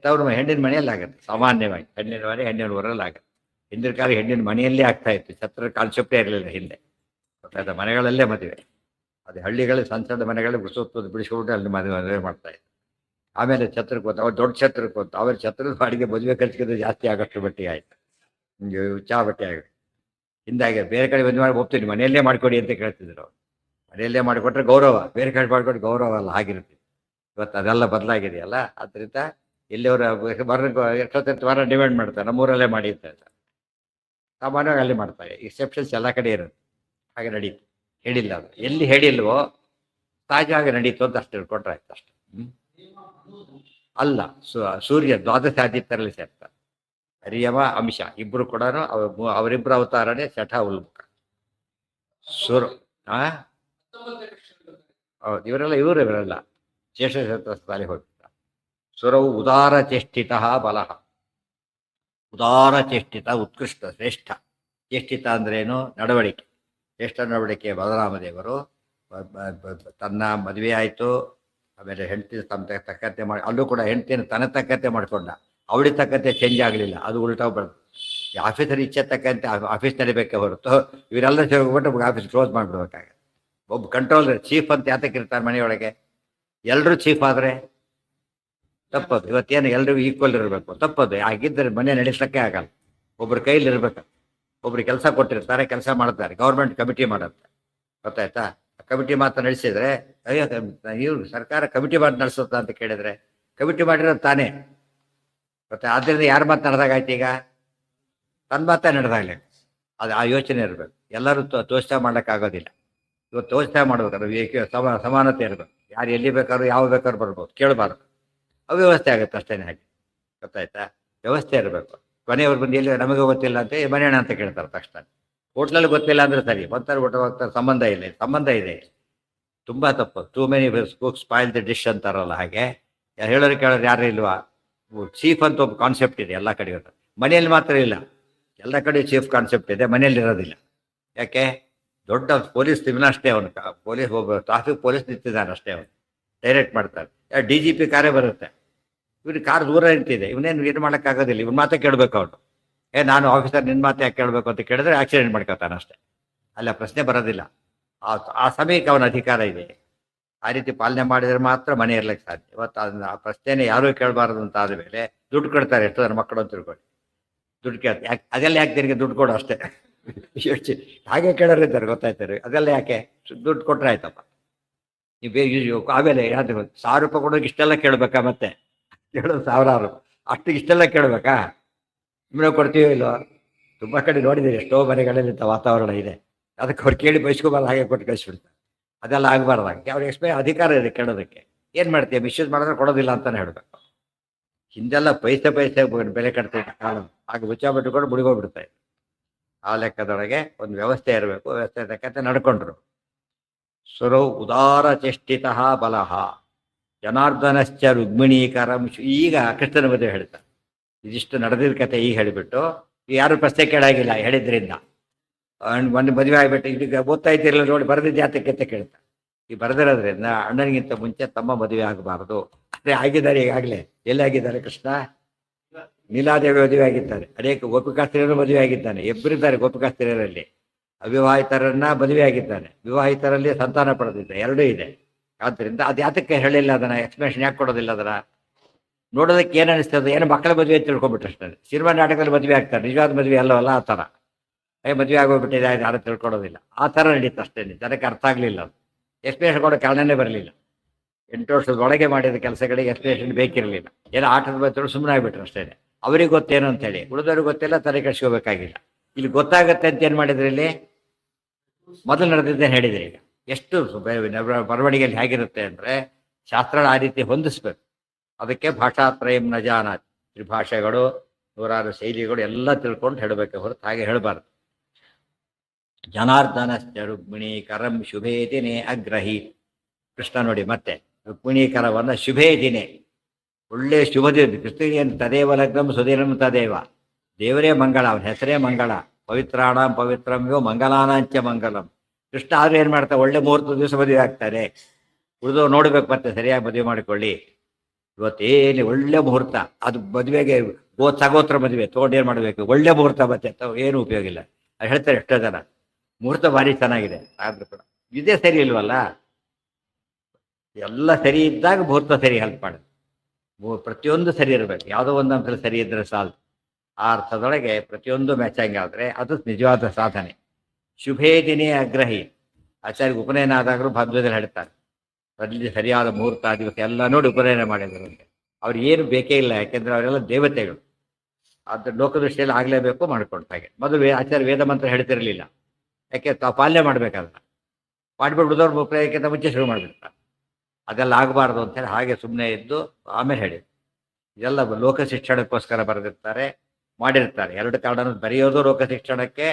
ತವ್ರ ಹೆಣ್ಣಿನ ಮನೆಯಲ್ಲಿ ಆಗುತ್ತೆ ಸಾಮಾನ್ಯವಾಗಿ. ಹೆಣ್ಣಿನ ಮನೆ ಹೆಣ್ಣಿನ ಊರಲ್ಲಿ ಆಗುತ್ತೆ. ಹಿಂದಿನ ಕಾಲ ಹೆಣ್ಣಿನ ಮನೆಯಲ್ಲೇ ಆಗ್ತಾ ಇತ್ತು. ಛತ್ರ ಕಾನ್ಸೆಪ್ಟೇ ಇರಲಿಲ್ಲ ಹಿಂದೆ. ಗೊತ್ತಾಯ್ತಾ? ಮನೆಗಳಲ್ಲೇ ಮದುವೆ. ಅದು ಹಳ್ಳಿಗಳಲ್ಲಿ ಸಣ್ಣ ಸಣ್ಣ ಮನೆಗಳಲ್ಲಿ ಸುತ್ತ ಬಿಡಿಸ್ಕೊಂಡು ಅಲ್ಲಿ ಮದುವೆ ಮಾಡ್ತಾ ಇತ್ತು. ಆಮೇಲೆ ಛತ್ರಕ್ಕೆ ಹೋದ, ಅವ್ರು ದೊಡ್ಡ ಛತ್ರಕ್ಕೆ ಹೋದ. ಅವ್ರ ಛತ್ರದ ಬಾಡಿಗೆ ಮದುವೆ ಖರ್ಚಿಗೆ ಜಾಸ್ತಿ ಆಗಷ್ಟು ಬಟ್ಟೆ ಆಯ್ತು. ನಿಮಗೆ ಚಾ ಬಟ್ಟೆ ಆಗುತ್ತೆ. ಹಿಂದಾಗೆ ಬೇರೆ ಕಡೆ ಮದುವೆ ಮಾಡಿ ಹೋಗ್ತೀನಿ, ಮನೆಯಲ್ಲೇ ಮಾಡ್ಕೊಡಿ ಅಂತ ಕೇಳ್ತಿದ್ರು ಅವ್ರು. ಮನೆಯಲ್ಲೇ ಮಾಡಿಕೊಟ್ರೆ ಗೌರವ, ಬೇರೆ ಕಡೆ ಮಾಡಿಕೊಟ್ರೆ ಗೌರವ ಅಲ್ಲ, ಆಗಿರ್ತೀವಿ. ಇವತ್ತು ಅದೆಲ್ಲ ಬದಲಾಗಿದೆಯಲ್ಲ. ಆದ್ದರಿಂದ ಎಲ್ಲಿಯವರು ಎಷ್ಟೊತ್ತು ವಾರ ಡಿಮ್ಯಾಂಡ್ ಮಾಡ್ತಾರೆ, ನಮ್ಮೂರಲ್ಲೇ ಮಾಡಿ ಅಂತ ಹೇಳ್ತಾರೆ. ಸಾಮಾನ್ಯವಾಗಿ ಅಲ್ಲಿ ಮಾಡ್ತಾರೆ. ಎಕ್ಸೆಪ್ಷನ್ಸ್ ಎಲ್ಲ ಕಡೆ ಇರುತ್ತೆ. ಹಾಗೆ ನಡೀತು. ಹೇಳಿಲ್ಲ ಅದು, ಎಲ್ಲಿ ಹೇಳಿಲ್ವೋ ಸಹಜವಾಗಿ ನಡೀತು ಅಂತ ಅಷ್ಟು ತಿಳ್ಕೊಂಡ್ರೆ ಆಯ್ತು ಅಷ್ಟೆ. ಅಲ್ಲ, ಸೂರ್ಯ ದ್ವಾದಶಾದಿತ್ಯರಲ್ಲಿ ಸೇರ್ತಾರೆ. ಅರಿಯಮ ಅಂಶ ಇಬ್ರು ಕೂಡ ಅವರಿಬ್ಬರ ಅವತಾರನೇ ಶಠ ಉಲ್ಮುಖ. ಸುರ್ ಹೌದು, ಇವರೆಲ್ಲ ಶೇಷಶತಸ್ಥಾಲಿ ಹೋಗ್ತಾರೆ. ಸುರವು ಉದಾರ ಚೇಷ್ಟಿತ ಬಲಃ. ಉದಾರ ಚೇಷ್ಟಿತ, ಉತ್ಕೃಷ್ಟ, ಶ್ರೇಷ್ಠ. ಚೇಷ್ಟಿತ ಅಂದ್ರೇನು? ನಡವಳಿಕೆ. ಶ್ರೇಷ್ಠ ನಡವಳಿಕೆ. ಬಲರಾಮದೇವರು ತನ್ನ ಮದುವೆ ಆಯಿತು, ಆಮೇಲೆ ಹೆಂಡತಿ ತಮ್ಮ ತಕ್ಕಂತೆ ಮಾಡಿ, ಅಲ್ಲೂ ಕೂಡ ಹೆಂಡತಿಯನ್ನು ತನ್ನ ತಕ್ಕಂತೆ ಮಾಡಿಕೊಂಡ. ಅವಳಿಗೆ ತಕ್ಕಂತೆ ಚೇಂಜ್ ಆಗಲಿಲ್ಲ, ಅದು ಉಲ್ಟಾ ಬರ್ತದೆ. ಈ ಆಫೀಸರ್ ಇಚ್ಛೆ ತಕ್ಕಂತೆ ಆಫೀಸ್ ನಡಿಬೇಕೆ ಹೊರತು ಇವರೆಲ್ಲ ಸೇರ್ಬಿಟ್ಟು ಆಫೀಸ್ ಕ್ಲೋಸ್ ಮಾಡಿಬಿಡ್ಬೇಕಾಗ. ಒಬ್ಬ ಕಂಟ್ರೋಲರ್, ಚೀಫ್ ಅಂತ ಯಾತಕ್ಕೆ ಇರ್ತಾರೆ ಮನೆಯೊಳಗೆ? ಎಲ್ಲರೂ ಚೀಫ್ ಆದರೆ ತಪ್ಪದು. ಇವತ್ತೇನು ಎಲ್ರಿಗೂ ಈಕ್ವಲ್ ಇರಬೇಕು, ತಪ್ಪದು. ಆಗಿದ್ದರೆ ಮನೆ ನಡೆಸೋಕ್ಕೆ ಆಗಲ್ಲ. ಒಬ್ಬರ ಕೈಲಿ ಇರ್ಬೇಕು. ಒಬ್ರು ಕೆಲಸ ಕೊಟ್ಟಿರ್ತಾರೆ, ಕೆಲಸ ಮಾಡ್ತಾರೆ, ಗೌರ್ಮೆಂಟ್ ಕಮಿಟಿ ಮಾಡುತ್ತೆ. ಗೊತ್ತಾಯ್ತಾ? ಕಮಿಟಿ ಮಾತ್ರ ನಡೆಸಿದ್ರೆ, ಅಯ್ಯೋ ಇವ್ರು ಸರ್ಕಾರ ಕಮಿಟಿ ಮಾಡಿ ನಡೆಸುತ್ತಾ ಅಂತ ಕೇಳಿದ್ರೆ, ಕಮಿಟಿ ಮಾಡಿರೋದು ತಾನೇ. ಮತ್ತೆ ಆದ್ದರಿಂದ ಯಾರು ಮಾತು ನಡೆದಾಗಾಯ್ತು? ಈಗ ತನ್ನ ಮಾತಾ ನಡೆದಾಗಲಿ. ಅದು ಆ ಯೋಚನೆ ಇರಬೇಕು. ಎಲ್ಲರೂ ತೋಷಣೆ ಮಾಡೋಕ್ಕಾಗೋದಿಲ್ಲ. ಇವತ್ತು ತೋಷಣೆ ಮಾಡ್ಬೇಕಾದ್ರೆ ಸಮಾನತೆ ಇರಬೇಕು. ಯಾರು ಎಲ್ಲಿ ಬೇಕಾದ್ರೂ ಯಾವ ಬೇಕಾದ್ರೂ ಬರ್ಬೋದು, ಕೇಳಬಾರ್ದು. ಅವ್ಯವಸ್ಥೆ ಆಗುತ್ತೆ ಅಷ್ಟೇ. ಹಾಗೆ ಗೊತ್ತಾಯ್ತಾ? ವ್ಯವಸ್ಥೆ ಇರಬೇಕು. ಕೊನೆಯವ್ರು ಬಂದು ಎಲ್ಲಿ ನಮಗೆ ಗೊತ್ತಿಲ್ಲ ಅಂತ ಮನೆಯಣ ಅಂತ ಕೇಳ್ತಾರೆ ತಕ್ಷಣ. ಹೋಟ್ಲಲ್ಲಿ ಗೊತ್ತಿಲ್ಲ ಅಂದರೆ ಸರಿ, ಬರ್ತಾರೆ, ಊಟ ಹೋಗ್ತಾರೆ, ಸಂಬಂಧ ಇದೆ. ತುಂಬ ತಪ್ಪು. Too many cooks spoil the dish ಅಂತಾರಲ್ಲ, ಹಾಗೆ ಹೇಳೋರು ಕೇಳೋರು ಯಾರು ಇಲ್ವಾ? ಚೀಫ್ ಅಂತ ಒಬ್ಬ ಕಾನ್ಸೆಪ್ಟ್ ಇದೆ ಎಲ್ಲ ಕಡೆ. ಮನೆಯಲ್ಲಿ ಮಾತ್ರ ಇಲ್ಲ, ಎಲ್ಲ ಕಡೆ ಚೀಫ್ ಕಾನ್ಸೆಪ್ಟ್ ಇದೆ, ಮನೆಯಲ್ಲಿ ಇರೋದಿಲ್ಲ. ಯಾಕೆ? ದೊಡ್ಡ ಪೊಲೀಸ್ ಅಷ್ಟೇ ಅವನು, ಪೊಲೀಸ್ ಒಬ್ಬ ಟ್ರಾಫಿಕ್ ಪೊಲೀಸ್ ನಿಂತಿದ್ದಾನೆ ಅಷ್ಟೇ. ಅವನು ಡೈರೆಕ್ಟ್ ಮಾಡ್ತಾರೆ. DGP ಕಾರೇ ಬರುತ್ತೆ. ಇವ್ರಿಗೆ ಕಾರ್ ದೂರ ನಿಂತಿದೆ, ಇವನೇನು ಏನು ಮಾಡೋಕ್ಕಾಗೋದಿಲ್ಲ. ಇವ್ನ ಮಾತೇ ಕೇಳಬೇಕು ಅವನು. ನಾನು ಆಫೀಸರ್, ನಿನ್ನ ಮಾತೆ ಯಾಕೆ ಕೇಳಬೇಕು ಅಂತ ಕೇಳಿದ್ರೆ ಆಕ್ಸಿಡೆಂಟ್ ಮಾಡ್ಕೊತಾನೆ ಅಷ್ಟೇ. ಅಲ್ಲ, ಪ್ರಶ್ನೆ ಬರೋದಿಲ್ಲ. ಆ ಸಮಯಕ್ಕೆ ಅವನ ಅಧಿಕಾರ ಇದೆ. ಆ ರೀತಿ ಪಾಲನೆ ಮಾಡಿದರೆ ಮಾತ್ರ ಮನೆ ಇರ್ಲಿಕ್ಕೆ ಸಾಧ್ಯ. ಇವತ್ತು ಅದನ್ನ ಆ ಪ್ರಶ್ನೆನೇ ಯಾರೂ ಕೇಳಬಾರ್ದು ಅಂತ ಆದಮೇಲೆ ದುಡ್ಡು ಕೊಡ್ತಾರೆ. ಎಷ್ಟು ಜನ ಮಕ್ಕಳು ಅಂತ ತಿಳ್ಕೊಳ್ಳಿ, ದುಡ್ಡು ಕೇಳ್ತಾರೆ. ಯಾಕೆ ಅದೆಲ್ಲ ಯಾಕೆ ನಿನಗೆ ದುಡ್ಡು ಕೊಡು ಅಷ್ಟೇ. ಹಾಗೆ ಕೇಳೋರಿದ್ದಾರೆ, ಗೊತ್ತಾಯ್ತಾರೆ. ಅದೆಲ್ಲ ಯಾಕೆ? ದುಡ್ಡು ಕೊಟ್ಟರೆ ಆಯ್ತಪ್ಪ. ನೀವು ಆಮೇಲೆ ಯಾವ್ದು 1000 ರೂಪಾಯಿ ಕೊಡೋಕೆ ಇಷ್ಟೆಲ್ಲ ಕೇಳಬೇಕಾ ಮತ್ತೆ ಕೇಳೋದು ಸಾವಿರಾರು, ಅಷ್ಟು ಇಷ್ಟೆಲ್ಲ ಕೇಳಬೇಕಾ? ಸುಮ್ಮನೆ ಕೊಡ್ತೀವೋ ಇಲ್ವೋ? ತುಂಬ ಕಡೆ ನೋಡಿದ್ದೀರಿ, ಎಷ್ಟೋ ಮನೆಗಳಲ್ಲಿ ಇಂಥ ವಾತಾವರಣ ಇದೆ. ಅದಕ್ಕೆ ಅವ್ರು ಕೇಳಿ ಬಯಸ್ಕೋಬಾರ್ದು, ಹಾಗೆ ಕೊಟ್ಟು ಕಳಿಸ್ಬಿಡ್ತಾರೆ. ಅದೆಲ್ಲ ಆಗಬಾರ್ದಾಗಿ ಅವ್ರಿಗೆ ಅಧಿಕಾರ ಇದೆ ಕೇಳೋದಕ್ಕೆ. ಏನು ಮಾಡ್ತೀಯ, ಮಿಸ್ಯೂಸ್ ಮಾಡಿದ್ರೆ ಕೊಡೋದಿಲ್ಲ ಅಂತಲೇ ಹೇಳಬೇಕು. ಹಿಂದೆಲ್ಲ ಪೈಸೆ ಬೆಲೆ ಕಟ್ತಿದ್ದ ಕಾಲ, ಆಗ ಮುಚ್ಚಾಬಿಟ್ಟುಕೊಂಡು ಮುಳುಗೋಗ್ಬಿಡ್ತಾರೆ. ಆ ಲೆಕ್ಕದೊಳಗೆ ಒಂದು ವ್ಯವಸ್ಥೆ ಇರಬೇಕು, ವ್ಯವಸ್ಥೆ ತಕ್ಕಂತೆ ನಡ್ಕೊಂಡ್ರು. ಸುರೌ ಉದಾರ ಚೇಷ್ಟಿತ ಬಲಹ ಜನಾರ್ದನಶ್ಚ ರುಗ್ಮಿಣೀಕರಂ. ಈಗ ಕೃಷ್ಣನ ಮದುವೆ ಹೇಳ್ತಾರೆ. ಇದಿಷ್ಟು ನಡೆದಿದ್ದ ಕತೆ ಈಗ ಹೇಳಿಬಿಟ್ಟು, ಯಾರು ಪ್ರಶ್ನೆ ಕೇಳಾಗಿಲ್ಲ ಹೇಳಿದ್ರಿಂದ. ಮೊನ್ನೆ ಮದುವೆ ಆಗಿಬಿಟ್ಟು ಇದೀಗ ಓದ್ತಾ ಇದ್ದಿರಲ್ಲ ನೋಡಿ, ಬರೆದಿದ್ದು ಯಾತಕ್ಕೆ ಅಂತ ಕೇಳ್ತಾರೆ. ಈ ಬರೆದಿರೋದ್ರಿಂದ ಅಣ್ಣನಿಗಿಂತ ಮುಂಚೆ ತಮ್ಮ ಮದುವೆ ಆಗಬಾರದು. ಅದೇ ಆಗಿದ್ದಾರೆ ಈಗಾಗಲೇ. ಎಲ್ಲಿ ಆಗಿದ್ದಾರೆ ಕೃಷ್ಣ? ನೀಲಾದೇವಿ ಮದುವೆ ಆಗಿದ್ದಾರೆ, ಅನೇಕ ಗೋಪಿಕಾಸ್ತ್ರೀಯರು ಮದುವೆ ಆಗಿದ್ದಾನೆ, ಇಬ್ಬರಿದ್ದಾರೆ ಗೋಪಿಕಾಸ್ತ್ರೀಯರಲ್ಲಿ. ಅವಿವಾಹಿತರನ್ನ ಮದುವೆ ಆಗಿದ್ದಾನೆ, ವಿವಾಹಿತರಲ್ಲಿ ಸಂತಾನ ಪಡೆದಿದ್ದ, ಎರಡೂ ಇದೆ. ಆದ್ದರಿಂದ ಅದು ಯಾತಕ್ಕೆ ಹೇಳಿಲ್ಲ, ಅದನ್ನ ಎಕ್ಸ್ಪ್ಲನೇಷನ್ ಯಾಕೆ ಕೊಡೋದಿಲ್ಲ? ಅದನ್ನ ನೋಡೋದಕ್ಕೆ ಏನು ಅನಿಸ್ತದೆ, ಏನು ಮಕ್ಕಳ ಮದುವೆ ಅಂತ ತಿಳ್ಕೊಂಬಿಟ್ಟು ಅಷ್ಟೇ. ಸಿನಿಮಾ ನಾಟಕದಲ್ಲಿ ಮದುವೆ ಆಗ್ತಾರೆ, ನಿಜವಾದ ಮದುವೆ ಅಲ್ಲವಲ್ಲ ಆ ಥರ. ಮದುವೆ ಆಗೋಗ್ಬಿಟ್ಟಿದೆ ಯಾರು ತಿಳ್ಕೊಳ್ಳೋದಿಲ್ಲ, ಆ ಥರ ನಡೀತು ಅಷ್ಟೇ. ಜನಕ್ಕೆ ಅರ್ಥ ಆಗಲಿಲ್ಲ, ಅದು ಎಕ್ಸ್ಪ್ಲೇಷನ್ ಕೊಡೋ ಕಾರಣನೇ ಬರಲಿಲ್ಲ. 8 ವರ್ಷದೊಳಗೆ ಮಾಡಿದ ಕೆಲಸಗಳಿಗೆ ಎಕ್ಸ್ಪ್ಲೇಷನ್ ಬೇಕಿರಲಿಲ್ಲ. ಏನೋ ಆಟದ ಬಗ್ಗೆ ಸುಮ್ಮನೆ ಆಗ್ಬಿಟ್ರು ಅಷ್ಟೇ. ಅವ್ರಿಗೆ ಗೊತ್ತೇನು ಅಂತೇಳಿ, ಉಳಿದವ್ರಿಗೆ ಗೊತ್ತಿಲ್ಲ, ತಲೆ ಕೆಡಿಸ್ಕೋಬೇಕಾಗಿಲ್ಲ. ಇಲ್ಲಿ ಗೊತ್ತಾಗತ್ತೆ ಅಂತ ಏನು ಮಾಡಿದ್ರಿ, ಇಲ್ಲಿ ಮೊದಲು ನಡೆದಿದ್ದೇನೆ ಹೇಳಿದ್ರಿ. ಈಗ ಎಷ್ಟು ಬರವಣಿಗೆಯಲ್ಲಿ ಹೇಗಿರುತ್ತೆ ಅಂದರೆ, ಶಾಸ್ತ್ರ ಆ ರೀತಿ ಹೊಂದಿಸ್ಬೇಕು. ಅದಕ್ಕೆ ಭಾಷಾತ್ರಯಂ ನ ಜಾನಾತಿ, ತ್ರಿಭಾಷೆಗಳು, 106 ಶೈಲಿಗಳು ಎಲ್ಲ ತಿಳ್ಕೊಂಡು ಹೇಳಬೇಕು ಹೊರತು ಹಾಗೆ ಹೇಳಬಾರ್ದು. ಜನಾರ್ದನಶ್ಚ ರುಕ್ಮಿಣೀ ಕರಂ ಶುಭೇ ದಿನೇ ಅಗ್ರಹಿ. ಕೃಷ್ಣ ನೋಡಿ ಮತ್ತೆ ರುಕ್ಮಿಣೀಕರವನ್ನು ಶುಭೇ ದಿನೇ, ಒಳ್ಳೆ ಶುಭ ದಿನ. ಕೃಷ್ಣನ್ ತದೇವ ಲಗ್ನಂ ಸುದಿನಂ ತದೇವ, ದೇವರೇ ಮಂಗಳ, ಅವನ ಹೆಸರೇ ಮಂಗಳ. ಪವಿತ್ರಾಣಂ ಪವಿತ್ರಮ್ಯೋ ಮಂಗಲಾನಾಂಚ ಮಂಗಲಂ. ಕೃಷ್ಣ ಆದ್ರೂ ಏನು ಮಾಡ್ತಾರೆ, ಒಳ್ಳೆ ಮುಹೂರ್ತ ದಿವಸ ಮದುವೆ ಆಗ್ತಾರೆ. ಉಳಿದು ನೋಡ್ಬೇಕು ಮತ್ತೆ ಸರಿಯಾಗಿ ಮದುವೆ ಮಾಡಿಕೊಳ್ಳಿ. ಇವತ್ತೇನು ಒಳ್ಳೆ ಮುಹೂರ್ತ, ಅದು ಮದುವೆಗೆ ಸಗೋತ್ರ ಮದುವೆ ತೊಗೊಂಡು ಏನು ಮಾಡಬೇಕು, ಒಳ್ಳೆ ಮುಹೂರ್ತ ಮತ್ತೆ ಏನು ಉಪಯೋಗ ಇಲ್ಲ. ಅದು ಹೇಳ್ತಾರೆ ಎಷ್ಟೋ ಜನ, ಮುಹೂರ್ತ ಭಾರಿ ಚೆನ್ನಾಗಿದೆ, ಆದ್ರೂ ಕೂಡ ಇದೇ ಸರಿ ಇಲ್ವಲ್ಲ. ಎಲ್ಲ ಸರಿ ಇದ್ದಾಗ ಮುಹೂರ್ತ ಸರಿ ಹೆಲ್ಪ್ ಮಾಡುತ್ತೆ. ಪ್ರತಿಯೊಂದು ಸರಿ ಇರಬೇಕು, ಯಾವುದೋ ಒಂದು ಅಂಶದಲ್ಲಿ ಸರಿ ಇದ್ರೆ ಸಾಲದು. ಆ ಅರ್ಥದೊಳಗೆ ಪ್ರತಿಯೊಂದು ಮ್ಯಾಚಾಂಗ್ ಆದರೆ ಅದು ನಿಜವಾದ ಸಾಧನೆ. ಶುಭೇ ದಿನೇ ಅಗ್ರಹಿ. ಆಚಾರ್ಯ ಉಪನಯನ ಆದಾಗಲೂ ಭಾಗವತದಲ್ಲಿ ಹೇಳ್ತಾರೆ, ಅಲ್ಲಿ ಸರಿಯಾದ ಮುಹೂರ್ತ ದಿವಸ ಎಲ್ಲ ನೋಡಿ ಉಪನಯನ ಮಾಡಿದರು ಅಂತ. ಅವ್ರಿಗೆ ಏನು ಬೇಕೇ ಇಲ್ಲ, ಯಾಕೆಂದ್ರೆ ಅವರೆಲ್ಲ ದೇವತೆಗಳು. ಅದು ಲೋಕದೃಷ್ಟಿಯಲ್ಲಿ ಆಗಲೇಬೇಕು, ಮಾಡ್ಕೊಂಡು ಹಾಗೆ. ಮೊದಲು ಆಚಾರ್ಯ ವೇದ ಮಂತ್ರ ಹೇಳ್ತಿರಲಿಲ್ಲ, ಯಾಕೆ ತಾವು ಪಾಲನೆ ಮಾಡ್ಬೇಕಾದ್ರೆ ಮಾಡಿಬಿಟ್ಟು ಉಳಿದವ್ರು ಪ್ರಯೋಗಕ್ಕಿಂತ ಮುಂಚೆ ಶುರು ಮಾಡಿಬಿಡ್ತಾರೆ. ಅದೆಲ್ಲ ಆಗಬಾರ್ದು ಅಂತೇಳಿ ಹಾಗೆ ಸುಮ್ಮನೆ ಇದ್ದು ಆಮೇಲೆ ಹೇಳಿ. ಇದೆಲ್ಲ ಲೋಕ ಶಿಕ್ಷಣಕ್ಕೋಸ್ಕರ ಬರೆದಿರ್ತಾರೆ, ಮಾಡಿರ್ತಾರೆ. ಎರಡು ಕಾರಣನೂ ಬರೆಯೋದು ಲೋಕ ಶಿಕ್ಷಣಕ್ಕೆ,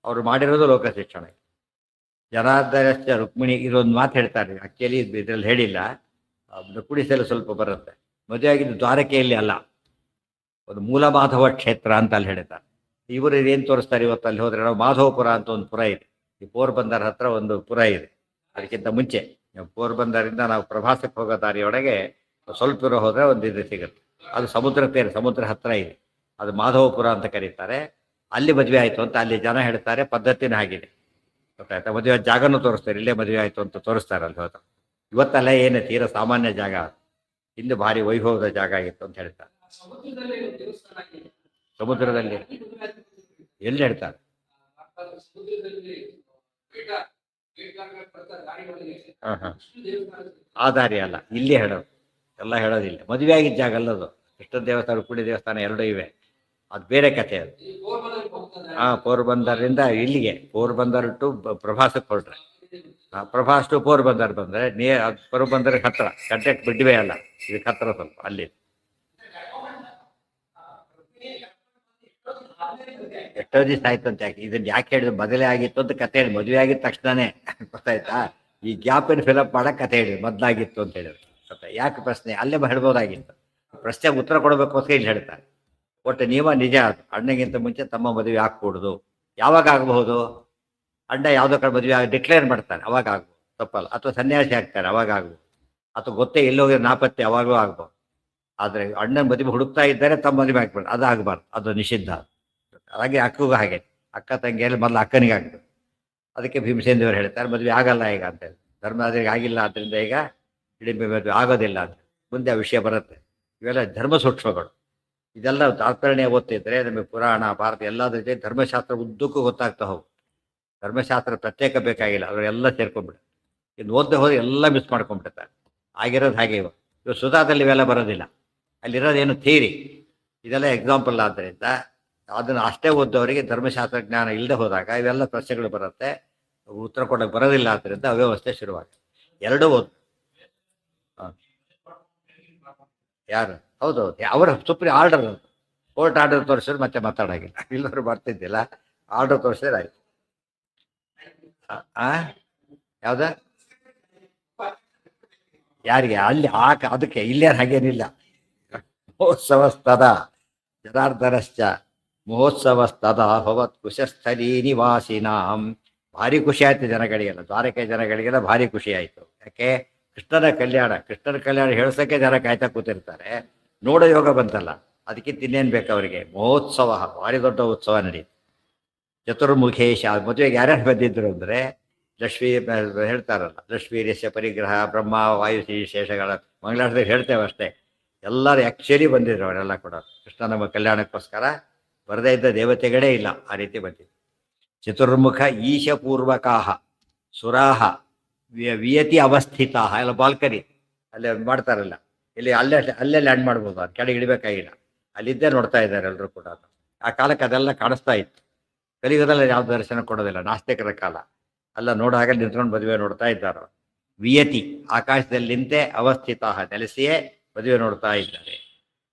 ಅವರು ಮಾಡಿರೋದು ಲೋಕ ಶಿಕ್ಷಣಕ್ಕೆ. ಜನಾರ್ದನಶ್ಚ ರುಕ್ಮಿಣಿ, ಇದೊಂದು ಮಾತು ಹೇಳ್ತಾರೆ, ಆಕ್ಚುಲಿ ಇದರಲ್ಲಿ ಹೇಳಿಲ್ಲ, ರುಕ್ಮಿಣಿಸಲು ಸ್ವಲ್ಪ ಬರುತ್ತೆ. ಮದುವೆ ಆಗಿದ್ದು ದ್ವಾರಕೆಯಲ್ಲಿ ಅಲ್ಲ, ಒಂದು ಮೂಲ ಮಾಧವ ಕ್ಷೇತ್ರ ಅಂತ ಅಲ್ಲಿ ಹೇಳ್ತಾರೆ. ಇವರು ಏನು ತೋರಿಸ್ತಾರೆ, ಇವತ್ತು ಅಲ್ಲಿ ಹೋದ್ರೆ ನಾವು ಮಾಧವಪುರ ಅಂತ ಒಂದು ಪುರ ಇದೆ, ಈ ಪೋರ್ಬಂದರ್ ಹತ್ರ ಒಂದು ಪುರ ಇದೆ. ಅದಕ್ಕಿಂತ ಮುಂಚೆ ಪೋರ್ಬಂದರಿಂದ ನಾವು ಪ್ರವಾಸಕ್ಕೆ ಹೋಗೋ ದಾರಿಯೊಳಗೆ ಸ್ವಲ್ಪ ದೂರ ಹೋದರೆ ಒಂದು ಇದು ಸಿಗುತ್ತೆ, ಅದು ಸಮುದ್ರ ತೀರ, ಸಮುದ್ರ ಹತ್ರ ಇದೆ, ಅದು ಮಾಧವಪುರ ಅಂತ ಕರೀತಾರೆ. ಅಲ್ಲಿ ಮದುವೆ ಆಯಿತು ಅಂತ ಅಲ್ಲಿ ಜನ ಹೇಳ್ತಾರೆ, ಪದ್ಧತಿನ ಆಗಿದೆ. ಗೊತ್ತಾಯ್ತಾ? ಮದುವೆ ಜಾಗನೂ ತೋರಿಸ್ತಾರೆ, ಇಲ್ಲೇ ಮದುವೆ ಆಯಿತು ಅಂತ ತೋರಿಸ್ತಾರೆ ಅಲ್ಲಿ ಹೋದ. ಇವತ್ತಲ್ಲ ಏನು ತೀರ ಸಾಮಾನ್ಯ ಜಾಗ, ಹಿಂದೆ ಭಾರಿ ವೈಭವದ ಜಾಗ ಆಗಿತ್ತು ಅಂತ ಹೇಳ್ತಾರೆ. ಸಮುದ್ರದಲ್ಲಿ ಎಲ್ಲಿ ಹೇಳ್ತಾರೆ? ಆ ದಾರಿ ಅಲ್ಲ, ಇಲ್ಲಿ ಹೇಳೋದು, ಎಲ್ಲ ಹೇಳೋದಿಲ್ಲ. ಮದುವೆ ಆಗಿದ್ದ ಜಾಗ ಅಲ್ಲದು. ಕೃಷ್ಣ ದೇವಸ್ಥಾನ, ರುಕ್ಮಿಣಿ ದೇವಸ್ಥಾನ ಎರಡೂ ಇವೆ, ಅದು ಬೇರೆ ಕಥೆ ಅದು. ಪೋರ್ಬಂದರಿಂದ ಇಲ್ಲಿಗೆ, ಪೋರ್ಬಂದರ್ ಟು ಪ್ರಭಾಸಕ್ಕೆ ಹೊರಟ್ರೆ, ಪ್ರಭಾಸ್ ಟು ಪೋರ್ಬಂದರ್ ಬಂದರೆ ಪೋರ್ಬಂದರ್ಗೆ ಹತ್ರ, ಕಂಟೆಕ್ಟ್ ಬಿಡ್ವೇ ಅಲ್ಲ, ಇದಕ್ಕೆ ಹತ್ರ ಸ್ವಲ್ಪ ಅಲ್ಲಿ. ಎಷ್ಟೋ ದಿವಸ ಆಯ್ತು ಅಂತ. ಯಾಕೆ ಇದನ್ನ ಯಾಕೆ ಹೇಳಿದ್ರು, ಮೊದಲೇ ಆಗಿತ್ತು ಅಂತ ಕತೆ ಹೇಳಿ, ಮದುವೆ ಆಗಿದ ತಕ್ಷಣನೇ ಗೊತ್ತಾಯ್ತಾ, ಈ ಗ್ಯಾಪನ್ನು ಫಿಲಪ್ ಮಾಡಕ್ಕೆ ಕತೆ ಹೇಳಿದ್ರು, ಮೊದಲಾಗಿತ್ತು ಅಂತ ಹೇಳಿದ್ರು. ಯಾಕೆ ಪ್ರಶ್ನೆ ಅಲ್ಲೇ ಹೇಳ್ಬೋದಾಗಿತ್ತು, ಪ್ರಶ್ನೆ ಉತ್ತರ ಕೊಡಬೇಕು ಅಂತ ಇಲ್ಲಿ ಹೇಳ್ತಾರೆ. ಒಟ್ಟು ನಿಯಮ ನಿಜ, ಅದು ಅಣ್ಣಗಿಂತ ಮುಂಚೆ ತಮ್ಮ ಮದುವೆ ಆಗ್ಕೂಡ್ದು. ಯಾವಾಗ ಆಗಬಹುದು? ಅಣ್ಣ ಯಾವುದೋ ಕಡೆ ಮದುವೆ ಡಿಕ್ಲೇರ್ ಮಾಡ್ತಾನೆ, ಅವಾಗ ಆಗ್ಬೋದು, ತಪ್ಪಲ್ಲ. ಅಥವಾ ಸನ್ಯಾಸಿ ಆಗ್ತಾರೆ, ಅವಾಗ ಆಗ್ಬೋದು. ಅಥವಾ ಗೊತ್ತೇ ಎಲ್ಲೋಗಿ ನಾಪತ್ತೆ, ಅವಾಗಲೂ ಆಗ್ಬೋದು. ಆದರೆ ಅಣ್ಣನ ಮದುವೆ ಹುಡುಕ್ತಾ ಇದ್ದಾರೆ, ತಮ್ಮ ಮದುವೆ ಆಗ್ಬಾರ್ದು, ಅದು ಆಗಬಾರ್ದು, ಅದು ನಿಷಿದ್ಧ. ಹಾಗೆ ಅಕ್ಕಗೂ ಹಾಗೆ, ಅಕ್ಕ ತಂಗಿಯಲ್ಲಿ ಮೊದಲು ಅಕ್ಕನಿಗೆ ಆಗ್ತದೆ. ಅದಕ್ಕೆ ಭೀಮಸೇನ ದೇವರು ಹೇಳ್ತಾರೆ, ಮದುವೆ ಆಗಲ್ಲ ಈಗ ಅಂತೇಳಿ. ಧರ್ಮರಾಜರಿಗೆ ಆಗಿಲ್ಲ, ಆದ್ದರಿಂದ ಈಗ ಹಿಡಿಮೆ ಮದುವೆ ಆಗೋದಿಲ್ಲ ಅಂತ ಮುಂದೆ ಆ ವಿಷಯ ಬರುತ್ತೆ. ಇವೆಲ್ಲ ಧರ್ಮ ಸೂಕ್ಷ್ಮಗಳು. ಇದೆಲ್ಲ ತಾತ್ಪರ್ಯ ಓದ್ತಿದ್ರೆ ನಮಗೆ ಪುರಾಣ, ಭಾರತ ಎಲ್ಲದ್ರ ಜೊತೆ ಧರ್ಮಶಾಸ್ತ್ರ ಉದ್ದಕ್ಕೂ ಗೊತ್ತಾಗ್ತಾ ಹೋಗುತ್ತೆ. ಧರ್ಮಶಾಸ್ತ್ರ ಪ್ರತ್ಯೇಕ ಬೇಕಾಗಿಲ್ಲ, ಅವರೆಲ್ಲ ಸೇರ್ಕೊಂಡ್ಬಿಡು. ಇನ್ನು ಓದದೆ ಹೋದ್ರೆ ಎಲ್ಲ ಮಿಸ್ ಮಾಡ್ಕೊಂಡ್ಬಿಡ್ತಾರೆ. ಆಗಿರೋದು ಹಾಗೆ ಇವಾಗ ಸುಧಾದಲ್ಲಿ ಇವೆಲ್ಲ ಬರೋದಿಲ್ಲ. ಅಲ್ಲಿರೋದೇನು ಥಿಯರಿ, ಇದೆಲ್ಲ ಎಕ್ಸಾಂಪಲ್. ಆದ್ದರಿಂದ ಅದನ್ನು ಅಷ್ಟೇ ಓದ್ದವರಿಗೆ ಧರ್ಮಶಾಸ್ತ್ರ ಜ್ಞಾನ ಇಲ್ಲದೆ ಹೋದಾಗ ಇವೆಲ್ಲ ಪ್ರಶ್ನೆಗಳು ಬರುತ್ತೆ, ಉತ್ತರ ಕೊಡೋಕೆ ಬರೋದಿಲ್ಲ. ಆದ್ದರಿಂದ ಅವ್ಯವಸ್ಥೆ ಶುರುವಾಗುತ್ತೆ. ಎರಡೂ ಓದ್ ಯಾರು ಹೌದೌದು, ಅವರ ಸುಪ್ರೀಂ ಆರ್ಡರ್, ಕೋರ್ಟ್ ಆರ್ಡರ್ ತೋರಿಸಿದ್ರೆ ಮತ್ತೆ ಮಾತಾಡೋಂಗಿಲ್ಲ, ಇಲ್ಲವರು ಬರ್ತಿದ್ದಿಲ್ಲ. ಆರ್ಡರ್ ತೋರಿಸಿದ್ರೆ ಆಯ್ತು. ಆ ಯಾವ್ದ ಯಾರಿಗೆ ಅಲ್ಲಿ ಅದಕ್ಕೆ ಇಲ್ಲೇ ಹಾಗೇನಿಲ್ಲ. ಮಹೋತ್ಸವಸ್ತದ ಜನಾರ್ದನಶ್ಚ ಮಹೋತ್ಸವಸ್ತದ ಭವತ್ ಕುಶಸ್ಥಳೀ ನಿವಾಸಿನಾಂ. ಭಾರಿ ಖುಷಿ ಆಯ್ತು ಜನಗಳಿಗೆಲ್ಲ, ದ್ವಾರಕೆ ಜನಗಳಿಗೆಲ್ಲ ಭಾರಿ ಖುಷಿ ಆಯ್ತು. ಯಾಕೆ? ಕೃಷ್ಣನ ಕಲ್ಯಾಣ ಹೇಳ್ಸಕ್ಕೆ ಜನ ಕಾಯ್ತಾ ಕೂತಿರ್ತಾರೆ. ನೋಡೋ ಯೋಗ ಬಂತಲ್ಲ, ಅದಕ್ಕಿಂತ ಇನ್ನೇನು ಬೇಕು ಅವರಿಗೆ? ಮಹೋತ್ಸವ, ಭಾರಿ ದೊಡ್ಡ ಉತ್ಸವ ನಡೀತು. ಚತುರ್ಮುಖೇಶ, ಮದುವೆಗೆ ಯಾರ್ಯಾರು ಬಂದಿದ್ರು ಅಂದರೆ ಲಕ್ಷ್ಮೀ ಹೇಳ್ತಾರಲ್ಲ, ಲಕ್ಷ್ಮೀರ್ಯಸ್ಯ ಪರಿಗ್ರಹ ಬ್ರಹ್ಮ ವಾಯು ಶೇಷಗಳ ಮಂಗಳಾರದಲ್ಲಿ ಹೇಳ್ತೇವೆ ಅಷ್ಟೇ. ಎಲ್ಲರೂ ಆ್ಯಕ್ಚುಲಿ ಬಂದಿದ್ರು ಅವರೆಲ್ಲ ಕೂಡ ಕೃಷ್ಣನ ಕಲ್ಯಾಣಕ್ಕೋಸ್ಕರ. ಬರದೇ ಇದ್ದ ದೇವತೆಗಳೇ ಇಲ್ಲ, ಆ ರೀತಿ ಬಂದಿದ್ರು. ಚತುರ್ಮುಖ ಈಶಪೂರ್ವಕಾಹ ಸುರಾಹ ವಿಯತಿ ಅವಸ್ಥಿತ. ಎಲ್ಲ ಬಾಲ್ಕನಿ ಅಲ್ಲೇ ಮಾಡ್ತಾರಲ್ಲ, ಇಲ್ಲಿ ಅಲ್ಲೇ ಲ್ಯಾಂಡ್ ಮಾಡ್ಬೋದು, ಅದು ಕೆಳಗೆ ಇಡಬೇಕಾಗಿಲ್ಲ, ಅಲ್ಲಿದ್ದೇ ನೋಡ್ತಾ ಇದ್ದಾರೆ ಎಲ್ಲರೂ ಕೂಡ. ಆ ಕಾಲಕ್ಕೆ ಅದೆಲ್ಲ ಕಾಣಿಸ್ತಾ ಇತ್ತು. ಕಲಿಯುಗದಲ್ಲಿ ಯಾವ ದರ್ಶನ ಕೊಡೋದಿಲ್ಲ, ನಾಸ್ತಿಕರ ಕಾಲ. ಅಲ್ಲ ನೋಡೋ ಹಾಗೆ ನಿಂತ್ಕೊಂಡು ಮದುವೆ ನೋಡ್ತಾ ಇದ್ದಾರೆ. ವಿಯತಿ ಆಕಾಶದಲ್ಲಿ ನಿಂತೆ, ಅವಸ್ಥಿತ ನೆಲೆಸಿಯೇ ಮದುವೆ ನೋಡ್ತಾ ಇದ್ದಾರೆ.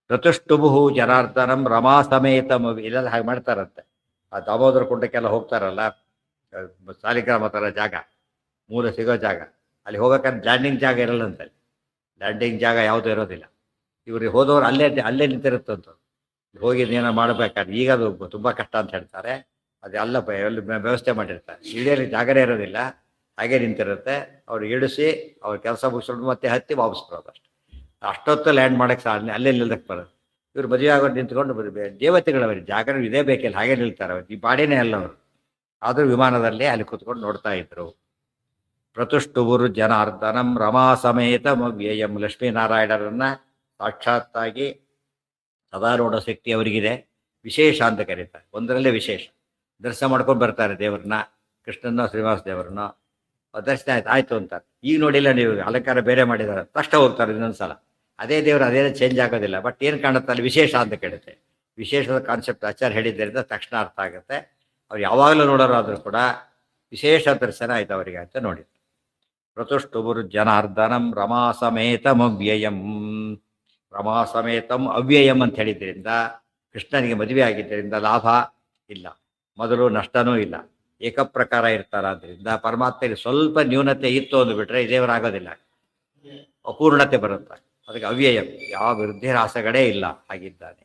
ಋತುಷ್ಟುಭು ಜನಾರ್ದನಂ ರಮಾ ಸಮೇತ ಇಲ್ಲೆಲ್ಲ ಹಾಗೆ ಮಾಡ್ತಾರಂತೆ. ಆ ದಾಮೋದರ ಕುಂಡಕ್ಕೆಲ್ಲ ಹೋಗ್ತಾರಲ್ಲ, ಸಾಲಿಗ್ರಾಮ ಥರ ಜಾಗ, ಮೂಲ ಸಿಗೋ ಜಾಗ, ಅಲ್ಲಿ ಹೋಗ್ಬೇಕಾದ್ರೆ ಲ್ಯಾಂಡಿಂಗ್ ಜಾಗ ಇರಲ್ಲಂತಲ್ಲಿ. ಲ್ಯಾಂಡಿಂಗ್ ಜಾಗ ಯಾವುದೂ ಇರೋದಿಲ್ಲ. ಇವ್ರಿಗೆ ಹೋದವ್ರು ಅಲ್ಲೇ ನಿಂತಿರುತ್ತಂತ. ಹೋಗಿ ಏನೋ ಮಾಡಬೇಕಾದ್ರೆ ಈಗ ಅದು ತುಂಬ ಕಷ್ಟ ಅಂತ ಹೇಳ್ತಾರೆ. ಅದೆಲ್ಲ ಎಲ್ಲಿ ವ್ಯವಸ್ಥೆ ಮಾಡಿರ್ತಾರೆ. ಇಳಿಯಲ್ಲಿ ಜಾಗನೇ ಇರೋದಿಲ್ಲ, ಹಾಗೆ ನಿಂತಿರುತ್ತೆ. ಅವ್ರು ಇಳಿಸಿ ಅವ್ರ ಕೆಲಸ ಮುಗಿಸ್ಕೊಂಡು ಮತ್ತೆ ಹತ್ತಿ ವಾಪಸ್ ಬರೋದು ಅಷ್ಟೆ. ಅಷ್ಟೊತ್ತು ಲ್ಯಾಂಡ್ ಮಾಡೋಕ್ಕೆ ಅಲ್ಲೇ ನಿಲ್ದಕ್ಕೆ ಬರೋದು. ಇವ್ರು ಮದುವೆ ಆಗೋದು ನಿಂತ್ಕೊಂಡು ದೇವತೆಗಳವ್ರಿಗೆ ಜಾಗನೂ ಇದೇ ಬೇಕಿಲ್ಲ, ಹಾಗೆ ನಿಲ್ತಾರೆ. ಅವ್ರು ಈ ಬಾಡಿನೇ ಅಲ್ಲ ಅವರು. ಆದರೂ ವಿಮಾನದಲ್ಲಿ ಅಲ್ಲಿ ಕೂತ್ಕೊಂಡು ನೋಡ್ತಾ ಇದ್ರು. ಪ್ರತುಷ್ಟುವರು ಜನಾರ್ದನಂ ರಮಾ ಸಮೇತ ವ್ಯಯಂ. ಲಕ್ಷ್ಮೀನಾರಾಯಣರನ್ನ ಸಾಕ್ಷಾತ್ತಾಗಿ ಸದಾ ನೋಡೋ ಶಕ್ತಿ ಅವರಿಗಿದೆ. ವಿಶೇಷ ಅಂತ ಕರೀತಾರೆ. ಒಂದರಲ್ಲೇ ವಿಶೇಷ. ದರ್ಶನ ಮಾಡ್ಕೊಂಡು ಬರ್ತಾರೆ ದೇವ್ರನ್ನ, ಕೃಷ್ಣನ ಶ್ರೀನಿವಾಸ ದೇವ್ರನ್ನ. ದರ್ಶನ ಆಯ್ತು ಅಂತಾರೆ. ಈಗ ನೋಡಿಲ್ಲ ನೀವು, ಅಲಂಕಾರ ಬೇರೆ ಮಾಡಿದ್ದಾರೆ, ತಕ್ಷಣ ಹೋಗ್ತಾರೆ ಇನ್ನೊಂದ್ಸಲ. ಅದೇ ದೇವರು ಅದೇನೇ ಚೇಂಜ್ ಆಗೋದಿಲ್ಲ. ಬಟ್ ಏನು ಕಾಣುತ್ತೆ ಅಲ್ಲಿ? ವಿಶೇಷ ಅಂತ ಕೇಳುತ್ತೆ. ವಿಶೇಷದ ಕಾನ್ಸೆಪ್ಟ್ ಆಚಾರ್ಯ ಹೇಳಿದ್ದರಿಂದ ತಕ್ಷಣ ಅರ್ಥ ಆಗುತ್ತೆ. ಅವ್ರು ಯಾವಾಗಲೂ ನೋಡೋರಾದರೂ ಕೂಡ ವಿಶೇಷ ದರ್ಶನ ಆಯ್ತು ಅವರಿಗೆ ಅಂತ ನೋಡಿ. ಪ್ರತುಷ್ಟುಭುರ್ ಜನಾರ್ದನಂ ರಮಾ ಸಮೇತಂ ಅವ್ಯಯಂ. ರಮಾ ಸಮೇತಂ ಅವ್ಯಯಂ ಅಂತ ಹೇಳಿದ್ರಿಂದ ಕೃಷ್ಣನಿಗೆ ಮದುವೆ ಆಗಿದ್ದರಿಂದ ಲಾಭ ಇಲ್ಲ, ಮೊದಲು ನಷ್ಟನೂ ಇಲ್ಲ, ಏಕಪ್ರಕಾರ ಇರ್ತಾರ. ಆದ್ದರಿಂದ ಪರಮಾತ್ಮನಿಗೆ ಸ್ವಲ್ಪ ನ್ಯೂನತೆ ಇತ್ತು ಅಂದುಬಿಟ್ರೆ ದೇವರಾಗೋದಿಲ್ಲ, ಅಪೂರ್ಣತೆ ಬರುತ್ತೆ. ಅದಕ್ಕೆ ಅವ್ಯಯಂ, ಯಾವ ವೃದ್ಧಿರಾಸಗಳೇ ಇಲ್ಲ, ಹಾಗಿದ್ದಾನೆ.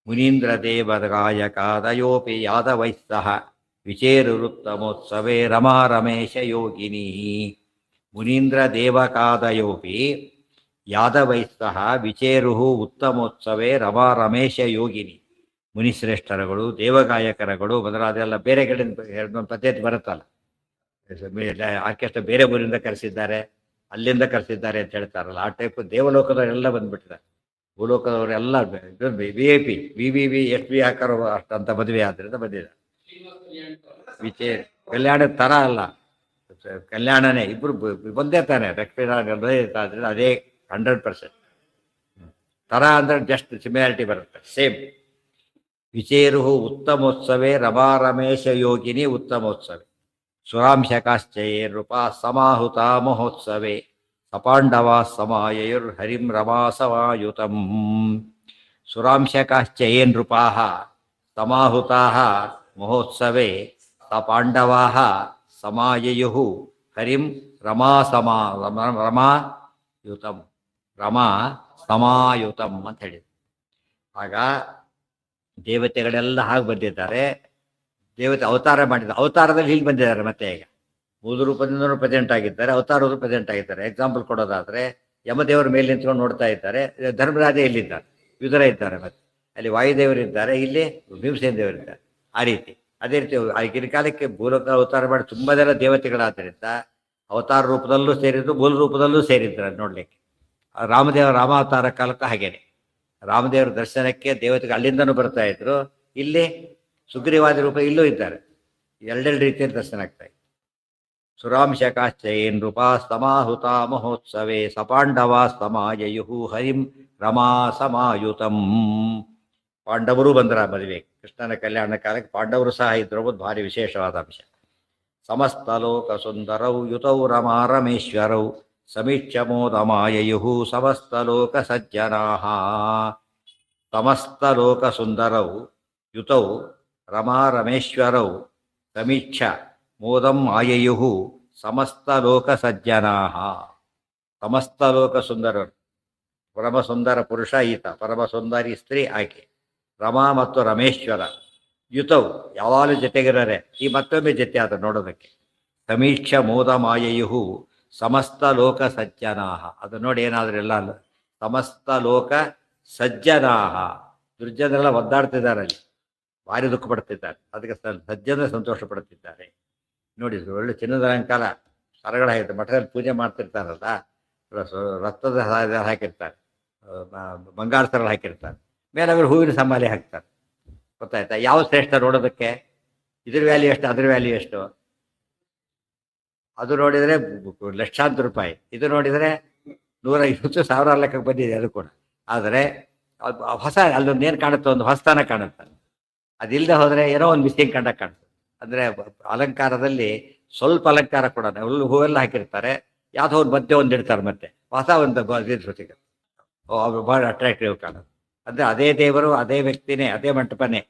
ಮುನೀಂದ್ರ ದೇವಗಾಯಕಾದಯೋಪಿ ಯಾದವೈಸ್ಸಹ ವಿಚೇರುರುತ್ತಮೋತ್ಸವೇ ರಮಾ ರಮೇಶ ಯೋಗಿನಿ. ಮುನೀಂದ್ರ ದೇವಕಾದಯೋಪಿ ಯಾದವೈಸ್ಸಹ ವಿಚೇರು ಉತ್ತಮೋತ್ಸವೇ ರಮಾ ರಮೇಶ ಯೋಗಿನಿ. ಮುನಿಶ್ರೇಷ್ಠರುಗಳು, ದೇವಗಾಯಕರುಗಳು ಮೊದಲಾದೆಲ್ಲ ಬೇರೆ ಕಡೆಯಿಂದ ಪದ್ಧತಿ ಬರುತ್ತಲ್ಲ, ಆರ್ಕೆಸ್ಟ್ರಾ ಬೇರೆ ಊರಿಂದ ಕರೆಸಿದ್ದಾರೆ, ಅಲ್ಲಿಂದ ಕರೆಸಿದ್ದಾರೆ ಅಂತ ಹೇಳ್ತಾರಲ್ಲ, ಆ ಟೈಪ್ ದೇವಲೋಕದವರೆಲ್ಲ ಬಂದ್ಬಿಟ್ಟಿದ್ದಾರೆ. ಭೂಲೋಕದವರೆಲ್ಲ VIP VVV ಎಷ್ಟು ಹಾಕಾರೋ ಅಷ್ಟಂತ ಮದುವೆ ಆದ್ದರಿಂದ ಬಂದಿದ್ದಾರೆ. ಕಲ್ಯಾಣದ ಥರ ಅಲ್ಲ, ಕಲ್ಯಾಣನೇ. ಇಬ್ಬರು ಒಂದೇ ತಾನೆ, ಲಕ್ಷ್ಮೀನಾರಾಯಣ ಅದೇ 100%. ಥರ ಅಂದರೆ ಜಸ್ಟ್ ಸಿಮಿಲಾರಿಟಿ ಬರುತ್ತೆ, ಸೇಮ್. ವಿಚೇರು ಉತ್ತಮೋತ್ಸವೇ ರಮಾ ರಮೇಶ ಯೋಗಿನಿ ಉತ್ತಮೋತ್ಸವೇ. ಸುರಾಂಶಕಾಶ್ಚಯೇ ನೃಪಾ ಸಮಾಹುತ ಮಹೋತ್ಸವೇ ಸಪಾಂಡವಾ ಸಮಾಯಯುರ್ ಹರಿಂ ರಮಾ ಸಮಾಯುತಂ. ಸುರಾಂಶಕಾಶ್ಚಯೇ ನೃಪಾಃ ಸಮಾಹುತಾಃ ಮಹೋತ್ಸವೇ ಸಪಾಂಡವಾಃ ಸಮಾಯಯುಃ ಹರಿಂ ರಮಾ ರಮಾಯುತಂ. ರಮಾ ಸಮಾಯುತಂ ಅಂತ ಹೇಳಿದ್ರು. ಆಗ ದೇವತೆಗಳೆಲ್ಲ ಹಾಗೆ ಬಂದಿದ್ದಾರೆ. ದೇವತೆ ಅವತಾರ ಮಾಡಿದ್ದಾರೆ, ಅವತಾರದಲ್ಲಿ ಹೀಗೆ ಬಂದಿದ್ದಾರೆ. ಮತ್ತೆ ಈಗ ಮೂಲ ರೂಪದಿಂದನೂ ಪ್ರೆಸೆಂಟ್ ಆಗಿದ್ದಾರೆ, ಅವತಾರರು ಪ್ರೆಸೆಂಟ್ ಆಗಿದ್ದಾರೆ. ಎಕ್ಸಾಂಪಲ್ ಕೊಡೋದಾದರೆ ಯಮದೇವರ ಮೇಲೆ ನಿಂತ್ಕೊಂಡು ನೋಡ್ತಾ ಇದ್ದಾರೆ, ಧರ್ಮರಾಜ ಇಲ್ಲಿದ್ದಾರೆ, ವಿದುರ ಇದ್ದಾರೆ, ಮತ್ತೆ ಅಲ್ಲಿ ವಾಯುದೇವರಿದ್ದಾರೆ, ಇಲ್ಲಿ ಭೀಮಸೇನ ದೇವರಿದ್ದಾರೆ. ಆ ರೀತಿ ಅದೇ ರೀತಿ ಆಗಿನ ಕಾಲಕ್ಕೆ ಭೂಲೋಕ ಅವತಾರ ಮಾಡಿ ತುಂಬ ಜನ ದೇವತೆಗಳಾದ್ದರಿಂದ ಅವತಾರ ರೂಪದಲ್ಲೂ ಸೇರಿದ್ರು, ಮೂಲ ರೂಪದಲ್ಲೂ ಸೇರಿದ್ದಾರೆ ನೋಡ್ಲಿಕ್ಕೆ. ರಾಮಾವತಾರ ಕಾಲಕ್ಕೆ ಹಾಗೇನೆ ರಾಮದೇವರ ದರ್ಶನಕ್ಕೆ ದೇವತೆಗಳು ಅಲ್ಲಿಂದನೂ ಬರ್ತಾ ಇದ್ರು. ಇಲ್ಲಿ ಸುಗ್ರೀವಾದಿ ರೂಪ ಇಲ್ಲೂ ಇದ್ದಾರೆ. ಎರಡೆರಡು ರೀತಿಯಲ್ಲಿ ದರ್ಶನ ಆಗ್ತಾ ಇತ್ತು. ಸುರಾಂಶಕಾಶ್ಚಯೇ ನೃಪಾಸ್ತಮಾಹುತಾ ಮಹೋತ್ಸವೇ ಸಪಾಂಡವಾಸ್ತಮಾಯಯು ಹರಿಂ ರಮಾ ಸಮಾಯುತಂ. ಪಾಂಡವರು ಬಂದರ ಮದುವೆ, ಕೃಷ್ಣನ ಕಲ್ಯಾಣ ಕಾಲಕ್ಕೆ ಪಾಂಡವರು ಸಹ ಇದ್ರು ಅನ್ನೋದು ಭಾರಿ ವಿಶೇಷವಾದ ಅಂಶ. ಸಮಸ್ತಲೋಕ ಸುಂದರೌ ಯುತೌ ರಮಾ ರಮೇಶ್ವರೌ ಸಮೀಕ್ಷ ಮೋದಮಾಯಯು ಸಮಸ್ತಲೋಕ ಸಜ್ಜನಾಃ. ಸಮಸ್ತಲೋಕ ಸುಂದರೌ ಯುತೌ ರಮಾ ರಮೇಶ್ವರೌ ಸಮೀಕ್ಷ ಮೋದಂ ಆಯಯು ಸಮಸ್ತಲೋಕ ಸಜ್ಜನಾಃ. ಸಮಸ್ತಲೋಕ ಸುಂದರರು, ಪರಮ ಸುಂದರ ಪುರುಷ ಈತ, ಪರಮ ಸುಂದರಿ ಸ್ತ್ರೀ ಆಕೆ. ರಮಾ ಮತ್ತು ರಮೇಶ್ವರ ಯುತವು ಯಾವಾಗಲೂ ಜೊತೆಗಿರರೆ, ಈ ಮತ್ತೊಮ್ಮೆ ಜೊತೆ ಆದ ನೋಡೋದಕ್ಕೆ. ಸಮೀಕ್ಷ ಮೋದ ಮಾಯಯು ಸಮಸ್ತ ಲೋಕ ಸಜ್ಜನಾಹ. ಅದು ನೋಡಿ ಏನಾದರೂ ಎಲ್ಲ ಅಲ್ಲ, ಸಮಸ್ತ ಲೋಕ ಸಜ್ಜನಾಹ. ದುರ್ಜನರೆಲ್ಲ ಒದ್ದಾಡ್ತಿದ್ದಾರೆ, ಅಲ್ಲಿ ಭಾರಿ ದುಃಖ ಪಡ್ತಿದ್ದಾರೆ, ಅದಕ್ಕೆ ಸಜ್ಜನ ಸಂತೋಷ ಪಡ್ತಿದ್ದಾರೆ. ನೋಡಿ ಒಳ್ಳೆ ಚಿನ್ನದ ಅಲಂಕಾರ ಸರಗಳ ಹಾಕಿರ್ತಾರೆ, ಮಠದಲ್ಲಿ ಪೂಜೆ ಮಾಡ್ತಿರ್ತಾರಲ್ಲ, ರಕ್ತದ ಹಾಕಿರ್ತಾರೆ, ಬಂಗಾರ ಸರಳ ಹಾಕಿರ್ತಾರೆ, ಮೇಲೆ ಅವರು ಹೂವಿನ ಸಂಬಾಲಿ ಹಾಕ್ತಾರೆ. ಗೊತ್ತಾಯ್ತಾ? ಯಾವ ಶ್ರೇಷ್ಠ ನೋಡೋದಕ್ಕೆ? ಇದ್ರ ವ್ಯಾಲ್ಯೂ ಎಷ್ಟು, ಅದ್ರ ವ್ಯಾಲ್ಯೂ ಎಷ್ಟು? ಅದು ನೋಡಿದರೆ ಲಕ್ಷಾಂತರ ರೂಪಾಯಿ, ಇದು ನೋಡಿದರೆ 150,000 ಲೆಕ್ಕಕ್ಕೆ ಬಂದಿದೆ ಅದು ಕೂಡ. ಆದರೆ ಹೊಸ ಅಲ್ಲೊಂದು ಏನು ಕಾಣುತ್ತೆ, ಒಂದು ಹೊಸತನ ಕಾಣುತ್ತೆ. ಅದಿಲ್ಲದೆ ಹೋದರೆ ಏನೋ ಒಂದು ಮಿಸ್ಸಿಂಗ್ ಕಂಡ ಕಾಣುತ್ತೆ. ಅಂದರೆ ಅಲಂಕಾರದಲ್ಲಿ ಸ್ವಲ್ಪ ಅಲಂಕಾರ ಕೂಡ ಹೂವೆಲ್ಲ ಹಾಕಿರ್ತಾರೆ, ಯಾವುದೋ ಒಂದು ಮಧ್ಯೆ ಒಂದು ಇಡ್ತಾರೆ, ಮತ್ತೆ ಹೊಸ ಒಂದು ಸಿಗುತ್ತೆ, ಅವರು ಭಾಳ ಅಟ್ರಾಕ್ಟಿವ್ ಕಾಣುತ್ತೆ. ಅಂದರೆ ಅದೇ ದೇವರು, ಅದೇ ವ್ಯಕ್ತಿನೇ, ಅದೇ ಮಂಟಪನೇ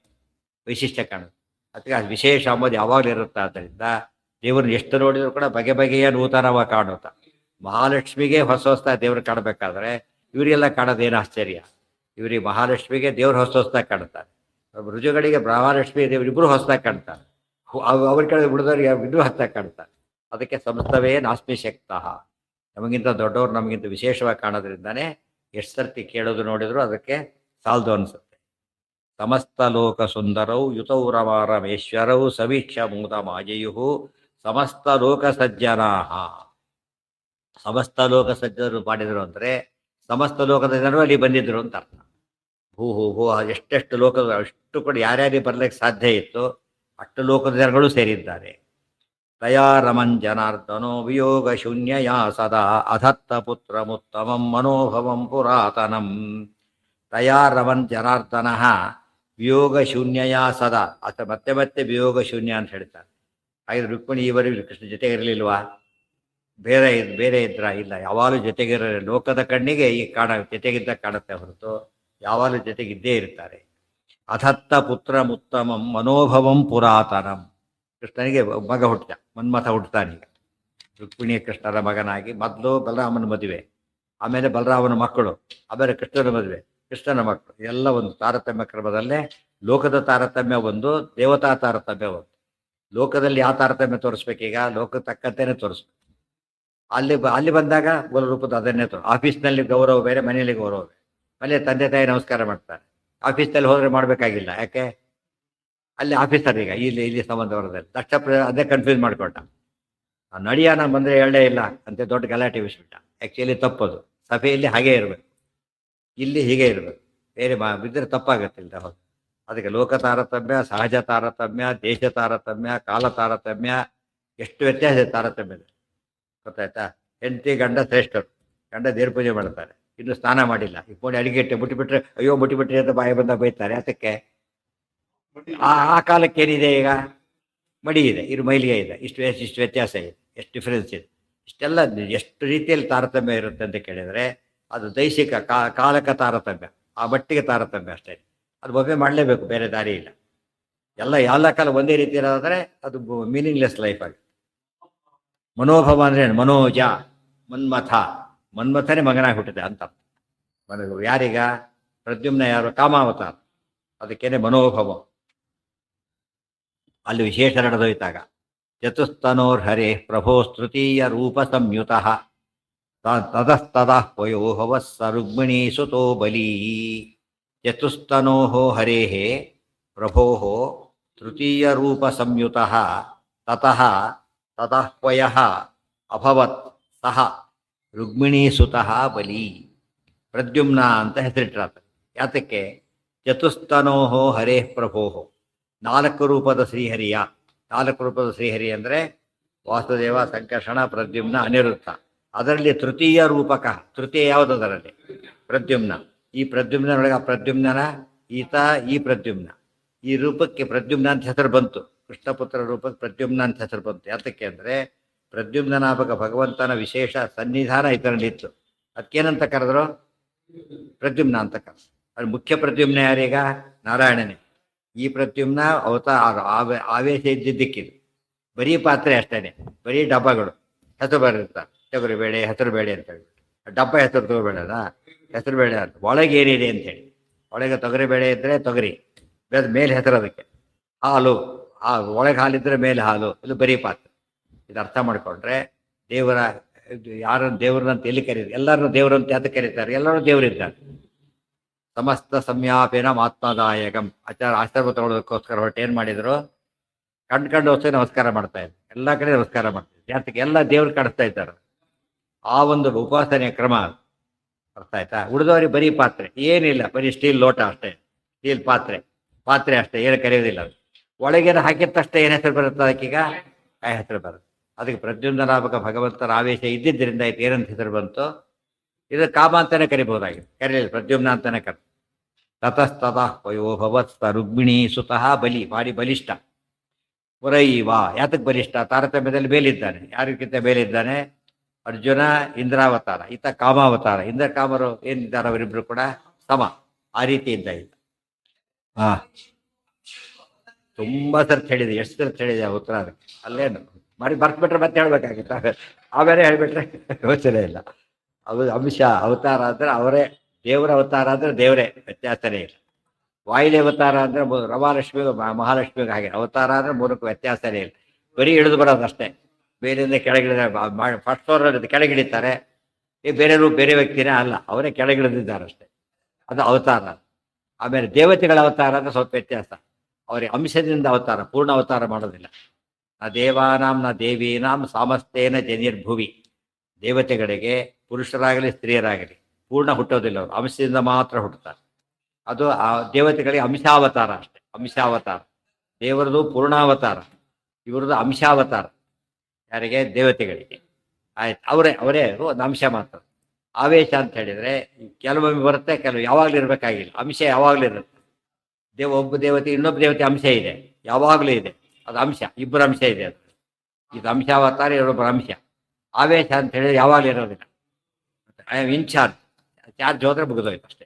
ವೈಶಿಷ್ಟ್ಯ ಕಾಣುತ್ತೆ. ಅದಕ್ಕೆ ಅದು ವಿಶೇಷ ಅಂಬೋದು ಯಾವಾಗಲೂ ಇರುತ್ತೆ. ಆದ್ದರಿಂದ ದೇವ್ರನ್ನ ಎಷ್ಟು ನೋಡಿದ್ರು ಕೂಡ ಬಗೆ ಬಗೆಯ ನೂತನವಾಗಿ ಕಾಣುತ್ತಾ. ಮಹಾಲಕ್ಷ್ಮಿಗೆ ಹೊಸ ಹೊಸ ದೇವ್ರು ಕಾಣಬೇಕಾದ್ರೆ ಇವರೆಲ್ಲ ಕಾಣೋದೇನು ಆಶ್ಚರ್ಯ. ಇವರಿಗೆ ಮಹಾಲಕ್ಷ್ಮಿಗೆ ದೇವ್ರು ಹೊಸ ಹೊಸದಾಗಿ ಕಾಣುತ್ತಾರೆ, ರುಜುಗಳಿಗೆ ಮಹಾಲಕ್ಷ್ಮಿ ದೇವರಿಬ್ಬರು ಹೊಸದಾಗಿ ಕಾಣ್ತಾರೆ, ಅವ್ರ ಕಡೆ ಉಳಿದವ್ರಿಗೆ ಇನ್ನೂ ಹೊಸದಾಗಿ ಕಾಣ್ತಾರೆ. ಅದಕ್ಕೆ ಸಮಸ್ತವೇ ನಾಸ್ಮಿ ಶಕ್ತಃ. ನಮಗಿಂತ ದೊಡ್ಡವ್ರು ನಮಗಿಂತ ವಿಶೇಷವಾಗಿ ಕಾಣೋದ್ರಿಂದಾನೇ ಎಷ್ಟು ಸರ್ತಿ ಕೇಳೋದು ನೋಡಿದ್ರು ಅದಕ್ಕೆ ಸಾಲದು ಅನಿಸುತ್ತೆ. ಸಮಸ್ತ ಲೋಕ ಸುಂದರೌ ಯುತೌ ರಮಾ ರಮೇಶ್ವರೌ ಸಮೀಕ್ಷ ಮೂತ ಮಾಜಯು ಸಮಸ್ತ ಲೋಕ ಸಜ್ಜನಾಹ. ಸಮಸ್ತ ಲೋಕ ಸಜ್ಜನರು ಮಾಡಿದರು ಅಂದರೆ ಸಮಸ್ತ ಲೋಕದ ಜನರು ಅಲ್ಲಿ ಬಂದಿದ್ರು ಅಂತ ಅರ್ಥ. ಹೂ ಎಷ್ಟೆಷ್ಟು ಲೋಕದ ಅಷ್ಟು ಕೂಡ ಯಾರ್ಯಾರಿಗೆ ಬರ್ಲಿಕ್ಕೆ ಸಾಧ್ಯ ಇತ್ತು ಅಷ್ಟು ಲೋಕದ ಜನಗಳು ಸೇರಿದ್ದಾರೆ. ತಯಾ ರಮನ್ ಜನಾರ್ದನೋ ವಿಯೋಗ ಶೂನ್ಯಯಾ ಸದಾ ಅಧತ್ತ ಪುತ್ರಮುತ್ತಮಂ ಮನೋಭವಂ ಪುರಾತನಂ. ತಯಾ ರಮನ್ ಜನಾರ್ದನ ವಿಯೋಗ ಶೂನ್ಯಯಾ ಸದಾ. ಅಥವಾ ಮತ್ತೆ ಮತ್ತೆ ವಿಯೋಗ ಶೂನ್ಯ ಅಂತ ಹೇಳ್ತಾರೆ. ಹಾಗೆ ರುಕ್ಮಿಣಿ ಇವರಿಗೆ ಕೃಷ್ಣ ಜೊತೆಗೆ ಇರಲಿಲ್ವಾ? ಬೇರೆ ಇದ್ರ? ಇಲ್ಲ, ಯಾವಾಗಲೂ ಜೊತೆಗಿರ. ಲೋಕದ ಕಣ್ಣಿಗೆ ಈ ಜೊತೆಗಿದ್ದ ಕಾಣುತ್ತೆ ಹೊರತು ಯಾವಾಗಲೂ ಜೊತೆಗಿದ್ದೇ ಇರ್ತಾರೆ. ಅಧತ್ತ ಪುತ್ರಮುತ್ತಮಂ ಮನೋಭವಂ ಪುರಾತನಂ. ಕೃಷ್ಣನಿಗೆ ಮಗ ಹುಟ್ಟಿದ, ಮನ್ಮಥ ಹುಟ್ಟುತ್ತಾನೀಗ. ರುಕ್ಮಿಣಿಯ ಕೃಷ್ಣರ ಮಗನಾಗಿ ಮೊದಲು ಬಲರಾಮನ ಮದುವೆ, ಆಮೇಲೆ ಬಲರಾಮನ ಮಕ್ಕಳು, ಆಮೇಲೆ ಕೃಷ್ಣನ ಮದುವೆ, ಕೃಷ್ಣನ ಮಕ್ಕಳು, ಎಲ್ಲ ಒಂದು ತಾರತಮ್ಯ ಕ್ರಮದಲ್ಲೇ. ಲೋಕದ ತಾರತಮ್ಯ ಒಂದು, ದೇವತಾ ತಾರತಮ್ಯ ಒಂದು. ಲೋಕದಲ್ಲಿ ಯಾವ ತಾರತಮ್ಯ ತೋರಿಸ್ಬೇಕೀಗ? ಲೋಕಕ್ಕೆ ತಕ್ಕಂತೆಯೇ ತೋರಿಸ್ಬೇಕು. ಅಲ್ಲಿ ಬಂದಾಗ ರೂಪದ ಅದನ್ನೇ ಆಫೀಸ್ನಲ್ಲಿ ಗೌರವ ಬೇರೆ, ಮನೆಯಲ್ಲಿ ಗೌರವ ಬೇರೆ. ಮನೆ ತಂದೆ ತಾಯಿ ನಮಸ್ಕಾರ ಮಾಡ್ತಾರೆ, ಆಫೀಸ್ನಲ್ಲಿ ಹೋದರೆ ಮಾಡಬೇಕಾಗಿಲ್ಲ. ಯಾಕೆ? ಅಲ್ಲಿ ಆಫೀಸರ್ ಈಗ ಇಲ್ಲಿ ಸಂಬಂಧ ಬರೋದಲ್ಲಿ ದಕ್ಷ ಅದೇ ಕನ್ಫ್ಯೂಸ್ ಮಾಡಿಕೊಟ್ಟ. ನಡಿಯಾನ ಬಂದರೆ ಹೇಳಲೇ ಇಲ್ಲ ಅಂತ ದೊಡ್ಡ ಗಲಾಟೆ ಬಿಸ್ಬಿಟ್ಟ. ಆ್ಯಕ್ಚುಲಿ ತಪ್ಪದು. ಸಭೆಯಲ್ಲಿ ಹಾಗೇ ಇರಬೇಕು, ಇಲ್ಲಿ ಹೀಗೆ ಇರಬೇಕು, ಬೇರೆ ಬಿದ್ದರೆ ತಪ್ಪಾಗತ್ತೆ ಇಲ್ಲ. ಹೌದು. ಅದಕ್ಕೆ ಲೋಕ ತಾರತಮ್ಯ, ಸಹಜ ತಾರತಮ್ಯ, ದೇಶ ತಾರತಮ್ಯ, ಕಾಲ ತಾರತಮ್ಯ, ಎಷ್ಟು ವ್ಯತ್ಯಾಸ ತಾರತಮ್ಯ ಇದೆ. ಗೊತ್ತಾಯ್ತಾ? ಹೆಂಡತಿ ಗಂಡ ಶ್ರೇಷ್ಠರು. ಗಂಡ ದೇವ್ರ ಪೂಜೆ ಮಾಡ್ತಾರೆ, ಇನ್ನು ಸ್ನಾನ ಮಾಡಿಲ್ಲ, ಈ ಪೋಣಿ ಅಡಿಗೆ ಇಟ್ಟೆ ಮುಟ್ಟಿಬಿಟ್ರೆ ಅಯ್ಯೋ ಮುಟ್ಟಿಬಿಟ್ರೆ ಅಂತ ಬಾಯಿ ಬಂದ ಬೈತಾರೆ. ಅದಕ್ಕೆ ಆ ಕಾಲಕ್ಕೆ ಏನಿದೆ ಈಗ? ಮಡಿ ಇದೆ, ಇದು ಮೈಲಿಗೆ ಇದೆ, ಇಷ್ಟು ವ್ಯತ್ಯಾಸ ಇದೆ, ಎಷ್ಟು ಡಿಫ್ರೆನ್ಸ್ ಇದೆ. ಇಷ್ಟೆಲ್ಲ ಎಷ್ಟು ರೀತಿಯಲ್ಲಿ ತಾರತಮ್ಯ ಇರುತ್ತೆ ಅಂತ ಕೇಳಿದರೆ ಅದು ದೈಹಿಕ ಕಾಲಕ ತಾರತಮ್ಯ, ಆ ಮಟ್ಟಿಗೆ ತಾರತಮ್ಯ ಅಷ್ಟೇ. ಅದು ಒಮ್ಮೆ ಮಾಡಲೇಬೇಕು, ಬೇರೆ ದಾರಿ ಇಲ್ಲ. ಎಲ್ಲ ಕಾಲ ಒಂದೇ ರೀತಿ ಇರೋದಾದರೆ ಅದು ಮೀನಿಂಗ್ಲೆಸ್ ಲೈಫ್ ಆಗುತ್ತೆ. ಮನೋಭವ ಅಂದ್ರೆ ಮನೋಜ, ಮನ್ಮಥನೇ ಮಗನಾಗಿ ಹುಟ್ಟಿದೆ ಅಂತ. ಯಾರೀಗ? ಪ್ರದ್ಯುಮ್ನ ಯಾರು? ಕಾಮಾವತಾರ. ಅದಕ್ಕೇನೆ ಮನೋಭವ. ಅಲ್ಲಿ ವಿಶೇಷ ನಡೆದೋಯ್ತಾಗ ಚತುಸ್ತನೋರ್ಹರೇ ಪ್ರಭೋ ತೃತೀಯ ರೂಪ ಸಂಯುತ ತತಸ್ತತಃ ಪಯೋಹವ ಸ ರುಕ್ಮಿಣೀ ಸುತೋ ಬಲೀ. ಚತುಸ್ತನೋ ಹರೇ ಪ್ರಭೋ ತೃತೀಯ ರೂಪ ಸಂಯುತ ತತಃ ಪಯಃ ಅಭವತ್ ಸಹ ರುಕ್ಮಿಣೀ ಸುತಃ ಬಲಿ. ಪ್ರದ್ಯುಮ್ನ ಅಂತ ಹೆಸರಿಟ್ರಾತ. ಯಾತಕ್ಕೆ? ಚತುಸ್ತನೋ ಹರೇ ಪ್ರಭೋ, 4 ರೂಪದ ಶ್ರೀಹರಿಯ. 4 ರೂಪದ ಶ್ರೀಹರಿ ಅಂದರೆ ವಾಸುದೇವ, ಸಂಕರ್ಷಣ, ಪ್ರದ್ಯುಮ್ನ, ಅನಿರುದ್ಧ. ಅದರಲ್ಲಿ ತೃತೀಯ ರೂಪಕ, ತೃತೀಯ ಯಾವುದು ಅದರಲ್ಲಿ? ಪ್ರದ್ಯುಮ್ನ. ಈ ಪ್ರದ್ಯುಮ್ನೊಳಗೆ ಆ ಪ್ರದ್ಯುಮ್ನನ ಈತ, ಈ ಪ್ರದ್ಯುಮ್ನ, ಈ ರೂಪಕ್ಕೆ ಪ್ರದ್ಯುಮ್ನ ಅಂತ ಹೆಸರು ಬಂತು. ಕೃಷ್ಣಪುತ್ರ ರೂಪಕ್ಕೆ ಪ್ರದ್ಯುಮ್ನ ಅಂತ ಹೆಸರು ಬಂತು. ಯಾತಕ್ಕೆ ಅಂದರೆ ಪ್ರದ್ಯುಮ್ನಾಮಕ ಭಗವಂತನ ವಿಶೇಷ ಸನ್ನಿಧಾನ ಇದರಲ್ಲಿತ್ತು. ಅದಕ್ಕೇನಂತ ಕರೆದ್ರು? ಪ್ರದ್ಯುಮ್ನ ಅಂತ ಕರೆದ್ರು. ಅದು ಮುಖ್ಯ ಪ್ರದ್ಯುಮ್ನ ಯಾರೀಗ? ನಾರಾಯಣನೇ. ಈ ಪ್ರದ್ಯುಮ್ನ ಅವತಾರ ಆವೇಶ ಇದ್ದಿದ್ದಕ್ಕಿದು. ಬರೀ ಪಾತ್ರೆ ಅಷ್ಟೇನೆ, ಬರೀ ಡಬ್ಬಗಳು ಹೆಸರು ಬರಿರ್ತಾರೆ. ತೊಗರಿ ಬೇಳೆ, ಹೆಸರು ಬೇಳೆ ಅಂತ ಹೇಳ್ಬಿಟ್ಟು ಡಬ್ಬ ಹೆಸರು ತಗೋಬೇಡದ, ಹೆಸರು ಬೇಳೆ ಅಂತ. ಒಳಗೆ ಏನಿದೆ ಅಂತೇಳಿ, ಒಳಗೆ ತೊಗರಿ ಬೇಳೆ ಇದ್ದರೆ ತೊಗರಿ, ಮೇಲೆ ಹೆಸರು ಅದಕ್ಕೆ. ಹಾಲು, ಒಳಗೆ ಹಾಲಿದ್ರೆ ಮೇಲೆ ಹಾಲು, ಇದು ಬರೀ ಪಾತ್ರೆ. ಇದು ಅರ್ಥ ಮಾಡ್ಕೊಂಡ್ರೆ ದೇವರ ಯಾರನ್ನು ದೇವ್ರನ್ನಂತ ಎಲ್ಲಿ ಕರೀತಾರೆ? ಎಲ್ಲರನ್ನು ದೇವರಂತ ಯಾತ ಕರೀತಾರೆ? ಎಲ್ಲರೂ ದೇವರಿದ್ದಾರೆ. ಸಮಸ್ತ ಸಂಯಾಪೇನ ಆತ್ಮದಾಯಕಂ. ಆಶ್ರಮ ತಗೊಳ್ಳೋದಕ್ಕೋಸ್ಕರ ಹೊರಟು ಏನು ಮಾಡಿದ್ರು? ಕಂಡು ಹೊಸ ನಮಸ್ಕಾರ ಮಾಡ್ತಾ ಇದ್ರು. ಎಲ್ಲ ಕಡೆ ನಮಸ್ಕಾರ ಮಾಡ್ತಿದ್ರು. ಯಾತಕ್ಕೆ? ಎಲ್ಲ ದೇವ್ರು ಕಾಣಿಸ್ತಾ ಇದ್ದಾರೆ. ಆ ಒಂದು ಉಪಾಸನೆಯ ಕ್ರಮ ಅದು. ಅರ್ಥ ಆಯ್ತಾ? ಉಳಿದವರಿಗೆ ಬರೀ ಪಾತ್ರೆ ಏನಿಲ್ಲ, ಬರೀ ಸ್ಟೀಲ್ ಲೋಟ ಅಷ್ಟೇ, ಸ್ಟೀಲ್ ಪಾತ್ರೆ ಅಷ್ಟೇ, ಏನು ಕರೆಯೋದಿಲ್ಲ. ಅದು ಒಳಗೇನು ಹಾಕಿದ ತಕ್ಷಣ ಏನು ಹೆಸರು ಬರುತ್ತೆ ಅದಕ್ಕೀಗ? ಆ ಹೆಸರು ಬರುತ್ತೆ. ಅದಕ್ಕೆ ಪ್ರದ್ಯುಮ್ನಾಮಕ ಭಗವಂತನ ಆವೇಶ ಇದ್ದಿದ್ದರಿಂದ ಆಯ್ತು ಏನಂತ ಹೆಸರು ಬಂತು? ಇದು ಕಾಮ ಅಂತಾನೆ ಕರಿಬಹುದಾಗಿದೆ, ಕರೀಲಿಲ್ಲ, ಪ್ರದ್ಯುಮ್ನ ಅಂತಾನೆ ಕರೆ. ತತಸ್ತತಃ ವಯೋಭವತ್ಸ ರುಕ್ಮಿಣಿ ಸುತಃ ಬಲಿ, ಭಾರಿ ಬಲಿಷ್ಠ. ಪುರೈವ, ಯಾತಕ್ಕೆ ಬಲಿಷ್ಠ? ತಾರತಮ್ಯದಲ್ಲಿ ಮೇಲಿದ್ದಾನೆ. ಯಾರಿಗಿಂತ ಮೇಲಿದ್ದಾನೆ? ಅರ್ಜುನ ಇಂದ್ರಾವತಾರ, ಈತ ಕಾಮಾವತಾರ. ಇಂದ್ರ ಕಾಮರು ಏನಿದ್ದಾರೆ ಅವರಿಬ್ರು ಕೂಡ ಸಮ. ಆ ರೀತಿ ಇದ್ದ ಇದ್ದ. ಹಾ, ತುಂಬಾ ಸರ್ತಿ ಹೇಳಿದೆ. ಎಷ್ಟು ಸರ್ತಿ ಹೇಳಿದೆ ಆ ಉತ್ತರ ಅದಕ್ಕೆ? ಅಲ್ಲೇನು ಮಾಡಿ ಬರ್ತ್ಬಿಟ್ರೆ ಮತ್ತೆ ಹೇಳ್ಬೇಕಾಗಿತ್ತ? ಆಮೇಲೆ ಹೇಳ್ಬಿಟ್ರೆ ಯೋಚನೆ ಇಲ್ಲ. ಅದು ಅಂಶ. ಅವತಾರ ಅಂದ್ರೆ ಅವರೇ, ದೇವರ ಅವತಾರ ಅಂದ್ರೆ ದೇವರೇ, ವ್ಯತ್ಯಾಸನೇ ಇಲ್ಲ. ವಾಯುದೇವ ಅವತಾರ ಅಂದ್ರೆ ರಮಾಲಕ್ಷ್ಮಿಗೂ ಮಹಾಲಕ್ಷ್ಮಿಗೂ ಹಾಗೆ. ಅವತಾರ ಅಂದ್ರೆ ಮೂರಕ್ಕೂ ವ್ಯತ್ಯಾಸನೇ ಇಲ್ಲ. ಬರೀ ಇಳಿದು ಬರೋದು ಅಷ್ಟೇ. ಬೇರೆಯಿಂದ ಕೆಳಗಿಳಿದ ಫಸ್ಟ್ ಫ್ಲೋರ್ ಕೆಳಗಿಳಿತಾರೆ. ಬೇರೆ ರೂಪ ಬೇರೆ ವ್ಯಕ್ತಿನೇ ಅಲ್ಲ, ಅವರೇ ಕೆಳಗಿಳಿದಿದ್ದಾರೆ ಅಷ್ಟೇ. ಅದು ಅವತಾರ. ಆಮೇಲೆ ದೇವತೆಗಳ ಅವತಾರ ಅಂದ್ರೆ ಸ್ವಲ್ಪ ವ್ಯತ್ಯಾಸ. ಅವರಿಗೆ ಅಂಶದಿಂದ ಅವತಾರ, ಪೂರ್ಣ ಅವತಾರ ಮಾಡೋದಿಲ್ಲ. ನ ದೇವಾನಾಂ ನ ದೇವೀನಾಂ ಸಾಮಸ್ತೇನ ಜನಿರ್ಭುವಿ. ದೇವತೆಗಳಿಗೆ ಪುರುಷರಾಗಲಿ ಸ್ತ್ರೀಯರಾಗಲಿ ಪೂರ್ಣ ಹುಟ್ಟೋದಿಲ್ಲ, ಅವರು ಅಂಶದಿಂದ ಮಾತ್ರ ಹುಟ್ಟುತ್ತಾರೆ. ಅದು ಆ ದೇವತೆಗಳಿಗೆ ಅಂಶಾವತಾರ ಅಷ್ಟೇ, ಅಂಶಾವತಾರ. ದೇವರದು ಪೂರ್ಣಾವತಾರ, ಇವರದು ಅಂಶಾವತಾರ. ಯಾರಿಗೆ? ದೇವತೆಗಳಿಗೆ. ಆಯ್ತು, ಅವರೇ ಒಂದು ಅಂಶ ಮಾತ್ರ. ಆವೇಶ ಅಂತ ಹೇಳಿದರೆ ಕೆಲವೊಮ್ಮೆ ಬರುತ್ತೆ, ಕೆಲವು ಯಾವಾಗಲೂ ಇರಬೇಕಾಗಿಲ್ಲ. ಅಂಶ ಯಾವಾಗಲೂ ಇರುತ್ತೆ. ಒಬ್ಬ ದೇವತೆ ಇನ್ನೊಬ್ಬ ದೇವತೆ ಅಂಶ ಇದೆ, ಯಾವಾಗಲೂ ಇದೆ. ಅದು ಅಂಶ, ಇಬ್ಬರ ಅಂಶ ಇದೆ. ಅದು ಇದು ಅಂಶಾವತಾರ, ಇನ್ನೊಬ್ಬರ ಅಂಶ. ಆವೇಶ ಅಂತ ಹೇಳಿದ್ರೆ ಯಾವಾಗಲೂ ಇರೋದಿಲ್ಲ. ಐ ಆಮ್ ಇನ್ಚಾರ್ಜ್, ಚಾರ್ಜ್ ಹೋದ್ರೆ ಮುಗಿದೋಯ್ತು ಅಷ್ಟೇ.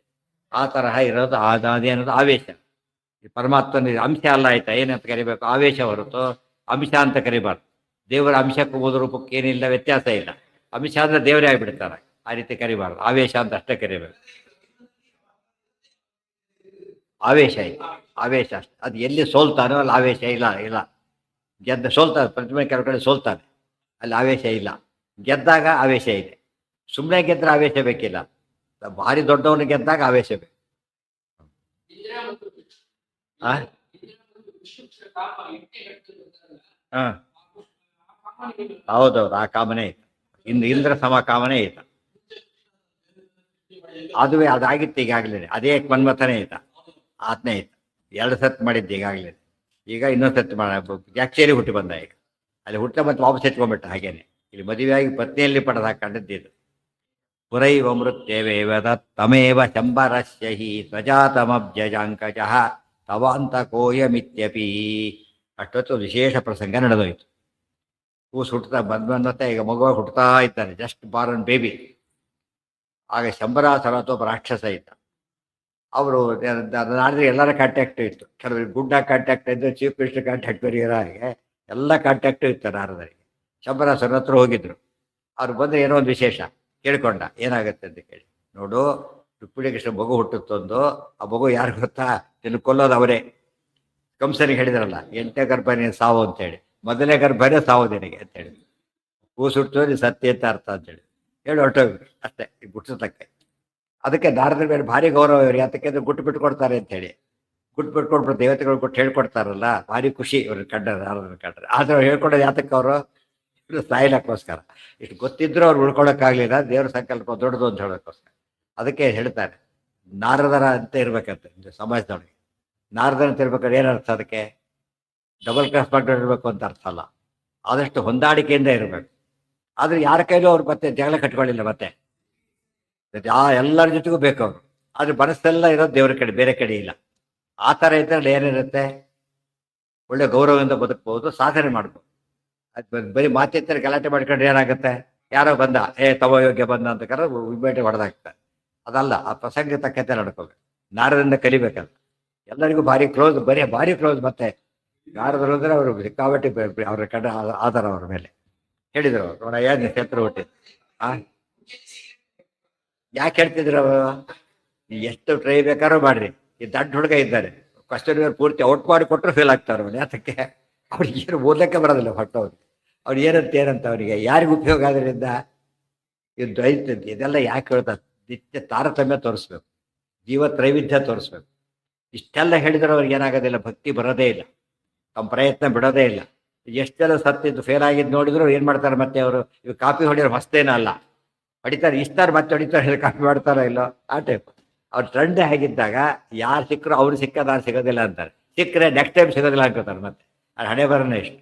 ಆ ತರಹ ಇರೋದು ಅದೇನದು ಆವೇಶ. ಈ ಪರಮಾತ್ಮನ ಅಂಶ ಅಲ್ಲ, ಆಯ್ತಾ? ಏನಂತ ಕರಿಬೇಕು? ಆವೇಶ ಹೊರತು ಅಂಶ ಅಂತ ಕರಿಬಾರ್ದು. ದೇವರ ಅಂಶಕ್ಕೂ ಹೋದ ರೂಪಕ್ಕೆ ಏನಿಲ್ಲ, ವ್ಯತ್ಯಾಸ ಇಲ್ಲ. ಅಂಶ ಅಂದ್ರೆ ದೇವರೇ ಆಗಿಬಿಡ್ತಾರೆ, ಆ ರೀತಿ ಕರಿಬಾರ್ದು. ಆವೇಶ ಅಂತ ಅಷ್ಟೇ ಕರಿಬೇಕು. ಆವೇಶ ಇಲ್ಲ, ಆವೇಶ ಅಷ್ಟೆ. ಅದು ಎಲ್ಲಿ ಸೋಲ್ತಾನೋ ಅಲ್ಲಿ ಆವೇಶ ಇಲ್ಲ. ಸೋಲ್ತಾನೆ, ಪ್ರತಿಮೆ ಕೆಲವು ಕಡೆ ಸೋಲ್ತಾನೆ, ಅಲ್ಲಿ ಆವೇಶ ಇಲ್ಲ. ಗೆದ್ದಾಗ ಆವೇಶ ಇದೆ. ಸುಮ್ಮನೆ ಗೆದ್ರೆ ಆವೇಶ ಬೇಕಿಲ್ಲ. ಭಾರಿ ದೊಡ್ಡವನು ಗೆದ್ದಾಗ ಆವೇಶ ಬೇಕು. ಹಾ, ಹೌದೌದು, ಆ ಕಾಮನೆ ಇತ್ತು. ಇಂದ್ರ ಸಮ ಕಾಮನೆ ಇತ್ತ. ಅದುವೇ ಅದಾಗಿತ್ತು ಈಗಾಗಲೇ. ಅದೇ ಮನ್ಮಥನೇ ಇತ್ತ, ಆತ್ನೇ ಇತ್ತು. 2 ಸತ್ ಮಾಡಿದ್ದು ಈಗಾಗಲೇ. ಈಗ ಇನ್ನೊಂದು ಸತ್ ಆಕ್ಚುಲಿ ಹುಟ್ಟಿ ಬಂದ. ಈಗ ಅಲ್ಲಿ ಹುಟ್ಟ ಮತ್ತೆ ವಾಪಸ್ ಎತ್ಕೊಂಡ್ಬಿಟ್ಟ. ಹಾಗೇನೆ ಇಲ್ಲಿ ಮದುವೆಯಾಗಿ ಪತ್ನಿಯಲ್ಲಿ ಪಡೆದು ಹಾಕೊಂಡಿದ್ದು. ಪುರೈವ ಮೃತ್ಯವೇವ ತಮೇವ ಶಂಬರಸ್ಯ ಹಿ ಸ್ವಜಾತಮಬ್ಜಾಂಕಜಃ ತವಾಂತಕೋಯಮಿತ್ಯಪಿ. ಅಷ್ಟೊತ್ತು ವಿಶೇಷ ಪ್ರಸಂಗ ನಡೆದೋಯ್ತು. ಕೂಸು ಹುಟ್ಟುತ್ತಾ ಬಂದ್ಬಂದತ್ತೆ. ಈಗ ಮಗುವಾಗಿ ಹುಟ್ಟುತ್ತಾ ಇದ್ದಾನೆ, ಜಸ್ಟ್ ಬಾರ್ನ್ ಬೇಬಿ. ಆಗ ಶಂಬರಾಸುರ ಅಥವಾ ಒಬ್ಬ ರಾಕ್ಷಸ ಇದ್ದ. ಅವರು ನಾಡಿದ್ರೆ ಎಲ್ಲರ ಕಾಂಟ್ಯಾಕ್ಟ್ ಇತ್ತು. ಕೆಲವರು ಗುಡ್ಡ ಕಾಂಟ್ಯಾಕ್ಟ್ ಇದ್ದು, ಚೀಫ್ ಮಿನಿಸ್ಟರ್ ಕಾಂಟ್ಯಾಕ್ಟ್ ಬರೀರೋ ಹಾಗೆ ಎಲ್ಲ ಕಾಂಟ್ಯಾಕ್ಟು ಇತ್ತು ನಾರದರಿಗೆ. ಶಂಬರಾಸುರನ ಹತ್ರ ಹೋಗಿದ್ರು. ಅವ್ರು ಬಂದರೆ ಏನೋ ಒಂದು ವಿಶೇಷ ಕೇಳ್ಕೊಂಡ, ಏನಾಗುತ್ತೆ ಅಂತ ಕೇಳಿ. ನೋಡು, ರುಕ್ಮಿಣಿಕೃಷ್ಣ ಮಗು ಹುಟ್ಟುತ್ತೊಂದು, ಆ ಮಗು ಯಾರು ಗೊತ್ತಾ? ನಿನ್ನ ಕೊಲ್ಲೋದು ಅವರೇ. ಕಂಸನಿಗೆ ಹೇಳಿದ್ರಲ್ಲ, 8ನೇ ಗರ್ಭನೇ ಸಾವು ಅಂತೇಳಿ, ಮೊದಲನೇ ಗರ್ಭನೇ ಸಾವು ನಿನಗೆ ಅಂತೇಳಿ. ಕೂಸು ಹುಟ್ಟು ನೀನು ಸತ್ಯ ಅಂತ ಅರ್ಥ ಅಂತೇಳಿ ಹೇಳಿ ಹೊರಟೋಗ್ರಿ ಅಷ್ಟೇ. ಈಗ ಗುಟ್ಟಿಸ್ತಕ್ಕೆ ಅದಕ್ಕೆ ನಾರದ್ರ ಮೇಲೆ ಭಾರಿ ಗೌರವ ಇವರು. ಯಾತಕ್ಕೆ ಅಂದ್ರೆ ಗುಟ್ಟು ಬಿಟ್ಕೊಡ್ತಾರೆ ಅಂತೇಳಿ. ಗುಟ್ಟು ಬಿಟ್ಕೊಡ್ಬಿಟ್ಟು ದೇವತೆಗಳು ಕೊಟ್ಟು ಹೇಳ್ಕೊಡ್ತಾರಲ್ಲ, ಭಾರಿ ಖುಷಿ ಇವ್ರಿಗೆ ಕಂಡ್ರೆ, ನಾರದ್ರ ಕಂಡ್ರೆ. ಆದ್ರೆ ಅವ್ರು ಹೇಳ್ಕೊಡೋದು ಯಾತಕ್ಕೆ? ಅವರು ಸಾಯ್ಲಕ್ಕೋಸ್ಕರ. ಇಷ್ಟು ಗೊತ್ತಿದ್ರು ಅವ್ರು ಉಳ್ಕೊಳಕ್ಕಾಗಲಿಲ್ಲ, ದೇವ್ರ ಸಂಕಲ್ಪ ದೊಡ್ಡದು ಅಂತ ಹೇಳೋಕ್ಕೋಸ್ಕರ. ಅದಕ್ಕೆ ಹೇಳ್ತಾರೆ ನಾರದರ ಅಂತ ಇರ್ಬೇಕಂತೆ ಸಮಾಜದೊಳಗೆ. ನಾರದರ ಅಂತ ಇರ್ಬೇಕಾದ್ರೆ ಏನರ್ಥ? ಅದಕ್ಕೆ ಡಬಲ್ ಕ್ರಾಸ್ ಮಾಡಿರ್ಬೇಕು ಅಂತ ಅರ್ಥ ಅಲ್ಲ. ಆದಷ್ಟು ಹೊಂದಾಣಿಕೆಯಿಂದ ಇರಬೇಕು. ಆದ್ರೆ ಯಾರ ಕೈಲೂ ಅವ್ರು ಮತ್ತೆ ಜಗಳ ಕಟ್ಕೊಳ್ಳಿಲ್ಲ ಮತ್ತೆ. ಎಲ್ಲರ ಜೊತೆಗೂ ಬೇಕು ಅವರು. ಆದ್ರೆ ಮನಸ್ಸೆಲ್ಲ ಇರೋದು ದೇವ್ರ ಕಡೆ, ಬೇರೆ ಕಡೆ ಇಲ್ಲ. ಆ ಥರ ಇದ್ರಲ್ಲಿ ಏನಿರುತ್ತೆ, ಒಳ್ಳೆ ಗೌರವದಿಂದ ಬದುಕ್ಬೋದು, ಸಾಧನೆ ಮಾಡ್ಬೋದು. ಅದು ಬರೀ ಮಾತಿರ್ತಾರೆ ಗಲಾಟೆ ಮಾಡ್ಕೊಂಡ್ರೆ ಏನಾಗುತ್ತೆ, ಯಾರೋ ಬಂದ ತವಯೋಗ್ಯ ಬಂದ ಅಂತ ಕರೆ ಬೇಟೆ ಹೊಡೆದಾಗ್ತಾರೆ. ಅದಲ್ಲ, ಆ ಪ್ರಸಂಗ ತಕ್ಕಂತೆ ನಡ್ಕೋಬೇಕು. ನಾರದಿಂದ ಕಲಿಬೇಕಲ್ಲ. ಎಲ್ಲರಿಗೂ ಭಾರಿ ಕ್ಲೋಸ್, ಭಾರಿ ಕ್ಲೋಸ್. ಮತ್ತೆ ನಾರದರು ಅಂದ್ರೆ ಅವರು ಸಿಕ್ಕಾಬಟ್ಟಿ ಅವ್ರ ಕಡೆ ಆಧಾರ ಅವ್ರ ಮೇಲೆ ಹೇಳಿದ್ರು ಅವ್ರು. ನೋಡ ಏನು ಶತ್ರು ಹುಟ್ಟಿ ಆ ಯಾಕೆ ಹೇಳ್ತಿದ್ರು ಅವರು, ಎಷ್ಟು ಟ್ರೈ ಬೇಕಾದ್ರೂ ಮಾಡ್ರಿ, ಈ ದಡ್ಡ ಹುಡುಗ ಇದ್ದಾರೆ, ಕ್ವಶನ್ ಪೂರ್ತಿ ಔಟ್ ಮಾಡಿ ಕೊಟ್ಟರು ಫೇಲ್ ಆಗ್ತಾರೆ ಅವ್ರು. ಯಾತಕ್ಕೆ, ಅವ್ರಿಗೆ ಏನು ಓದಲಿಕ್ಕೆ ಬರೋದಿಲ್ಲ ಹೊಟ್ಟವ್ರಿಗೆ. ಅವ್ರು ಏನಂತ ಅವರಿಗೆ ಯಾರಿಗೂ ಉಪಯೋಗ ಆದ್ರಿಂದ ಇದು ದ್ವೈತ ಇದೆಲ್ಲ ಯಾಕೆ ಹೇಳ್ತಾರೆ, ನಿತ್ಯ ತಾರತಮ್ಯ ತೋರಿಸ್ಬೇಕು, ಜೀವ ತ್ರೈವಿಧ್ಯ ತೋರಿಸ್ಬೇಕು. ಇಷ್ಟೆಲ್ಲ ಹೇಳಿದ್ರೆ ಅವ್ರಿಗೆ ಏನಾಗೋದಿಲ್ಲ, ಭಕ್ತಿ ಬರೋದೇ ಇಲ್ಲ, ತಮ್ಮ ಪ್ರಯತ್ನ ಬಿಡೋದೇ ಇಲ್ಲ. ಎಷ್ಟೆಲ್ಲ ಸತ್ತಿದ್ದು ಫೇಲ್ ಆಗಿದ್ದು ನೋಡಿದ್ರು ಏನು ಮಾಡ್ತಾರೆ ಮತ್ತೆ ಅವರು, ಇವು ಕಾಪಿ ಹೊಡಿಯೋರು ಮಸ್ತೇನ ಅಲ್ಲ, ಹೊಡಿತಾರೆ ಇಷ್ಟಾರು ಮತ್ತೆ ಹೊಡಿತಾರೆ, ಕಾಪಿ ಮಾಡ್ತಾರೋ ಇಲ್ಲೋ ಆ ಟೈಪ್. ಅವ್ರು ಟ್ರೆಂಡೇ ಆಗಿದ್ದಾಗ ಯಾರು ಸಿಕ್ಕರು ಅವ್ರು ಸಿಕ್ಕ ನಾನು ಸಿಗೋದಿಲ್ಲ ಅಂತಾರೆ, ಸಿಕ್ಕರೆ ನೆಕ್ಸ್ಟ್ ಟೈಮ್ ಸಿಗೋದಿಲ್ಲ ಅನ್ಕೋತಾರೆ. ಮತ್ತೆ ಅದು ಹಣೆ ಬರನೇ ಇಷ್ಟು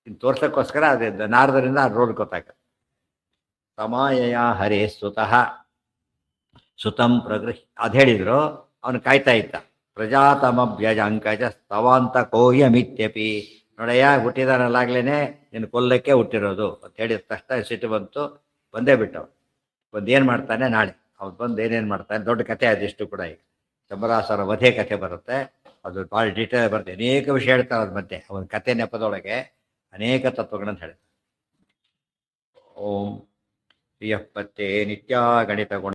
ಇನ್ನು ತೋರ್ಸೋಕ್ಕೋಸ್ಕರ ಅದು ನಾರದರಿಂದ ಅದು ರೋಡ್ ಗೊತ್ತಾಗ. ಸಮಾಯಯ ಹರೇ ಸುತಃ ಸುತಂ ಪ್ರಗೃಹಿ ಅದು ಹೇಳಿದ್ರು. ಅವನು ಕಾಯ್ತಾ ಇದ್ದ. ಪ್ರಜಾತಮಭ್ಯಜ ಅಂಕಜ ಸ್ತವಾಂತ ಕೋಯಮಿತ್ಯಪಿ. ನೋಡಯ್ಯ ಹುಟ್ಟಿದಾನಲ್ಲಾಗ್ಲೇನೆ ನಿನ್ನ ಕೊಲ್ಲಕ್ಕೆ ಹುಟ್ಟಿರೋದು ಅಂತ ಹೇಳಿದ ತಕ್ಷಣ ಸಿಟ್ಟು ಬಂತು, ಬಂದೇ ಬಿಟ್ಟವ್. ಬಂದು ಏನು ಮಾಡ್ತಾನೆ ನಾಳೆ ಅವ್ನು ಬಂದು ಏನೇನು ಮಾಡ್ತಾನೆ, ದೊಡ್ಡ ಕಥೆ ಅದಿಷ್ಟು ಕೂಡ. ಈಗ ಶಂಬರಾಸುರ ವಧೆ ಕಥೆ ಬರುತ್ತೆ, ಅದು ಭಾಳ ಡೀಟೇಲ್ ಬರುತ್ತೆ, ಅನೇಕ ವಿಷಯ ಹೇಳ್ತಾರೆ ಅದ್ರ ಮಧ್ಯೆ. ಅವನ ಕಥೆ ನೆಪದೊಳಗೆ ಅನೇಕ ತತ್ವಗಳನ್ನು ಹೇಳ್ತಾರೆ. ಓಂ ಪ್ರಿಯ ಪತ್ತೆ ನಿತ್ಯ ಗಣಿತ ಗುಣ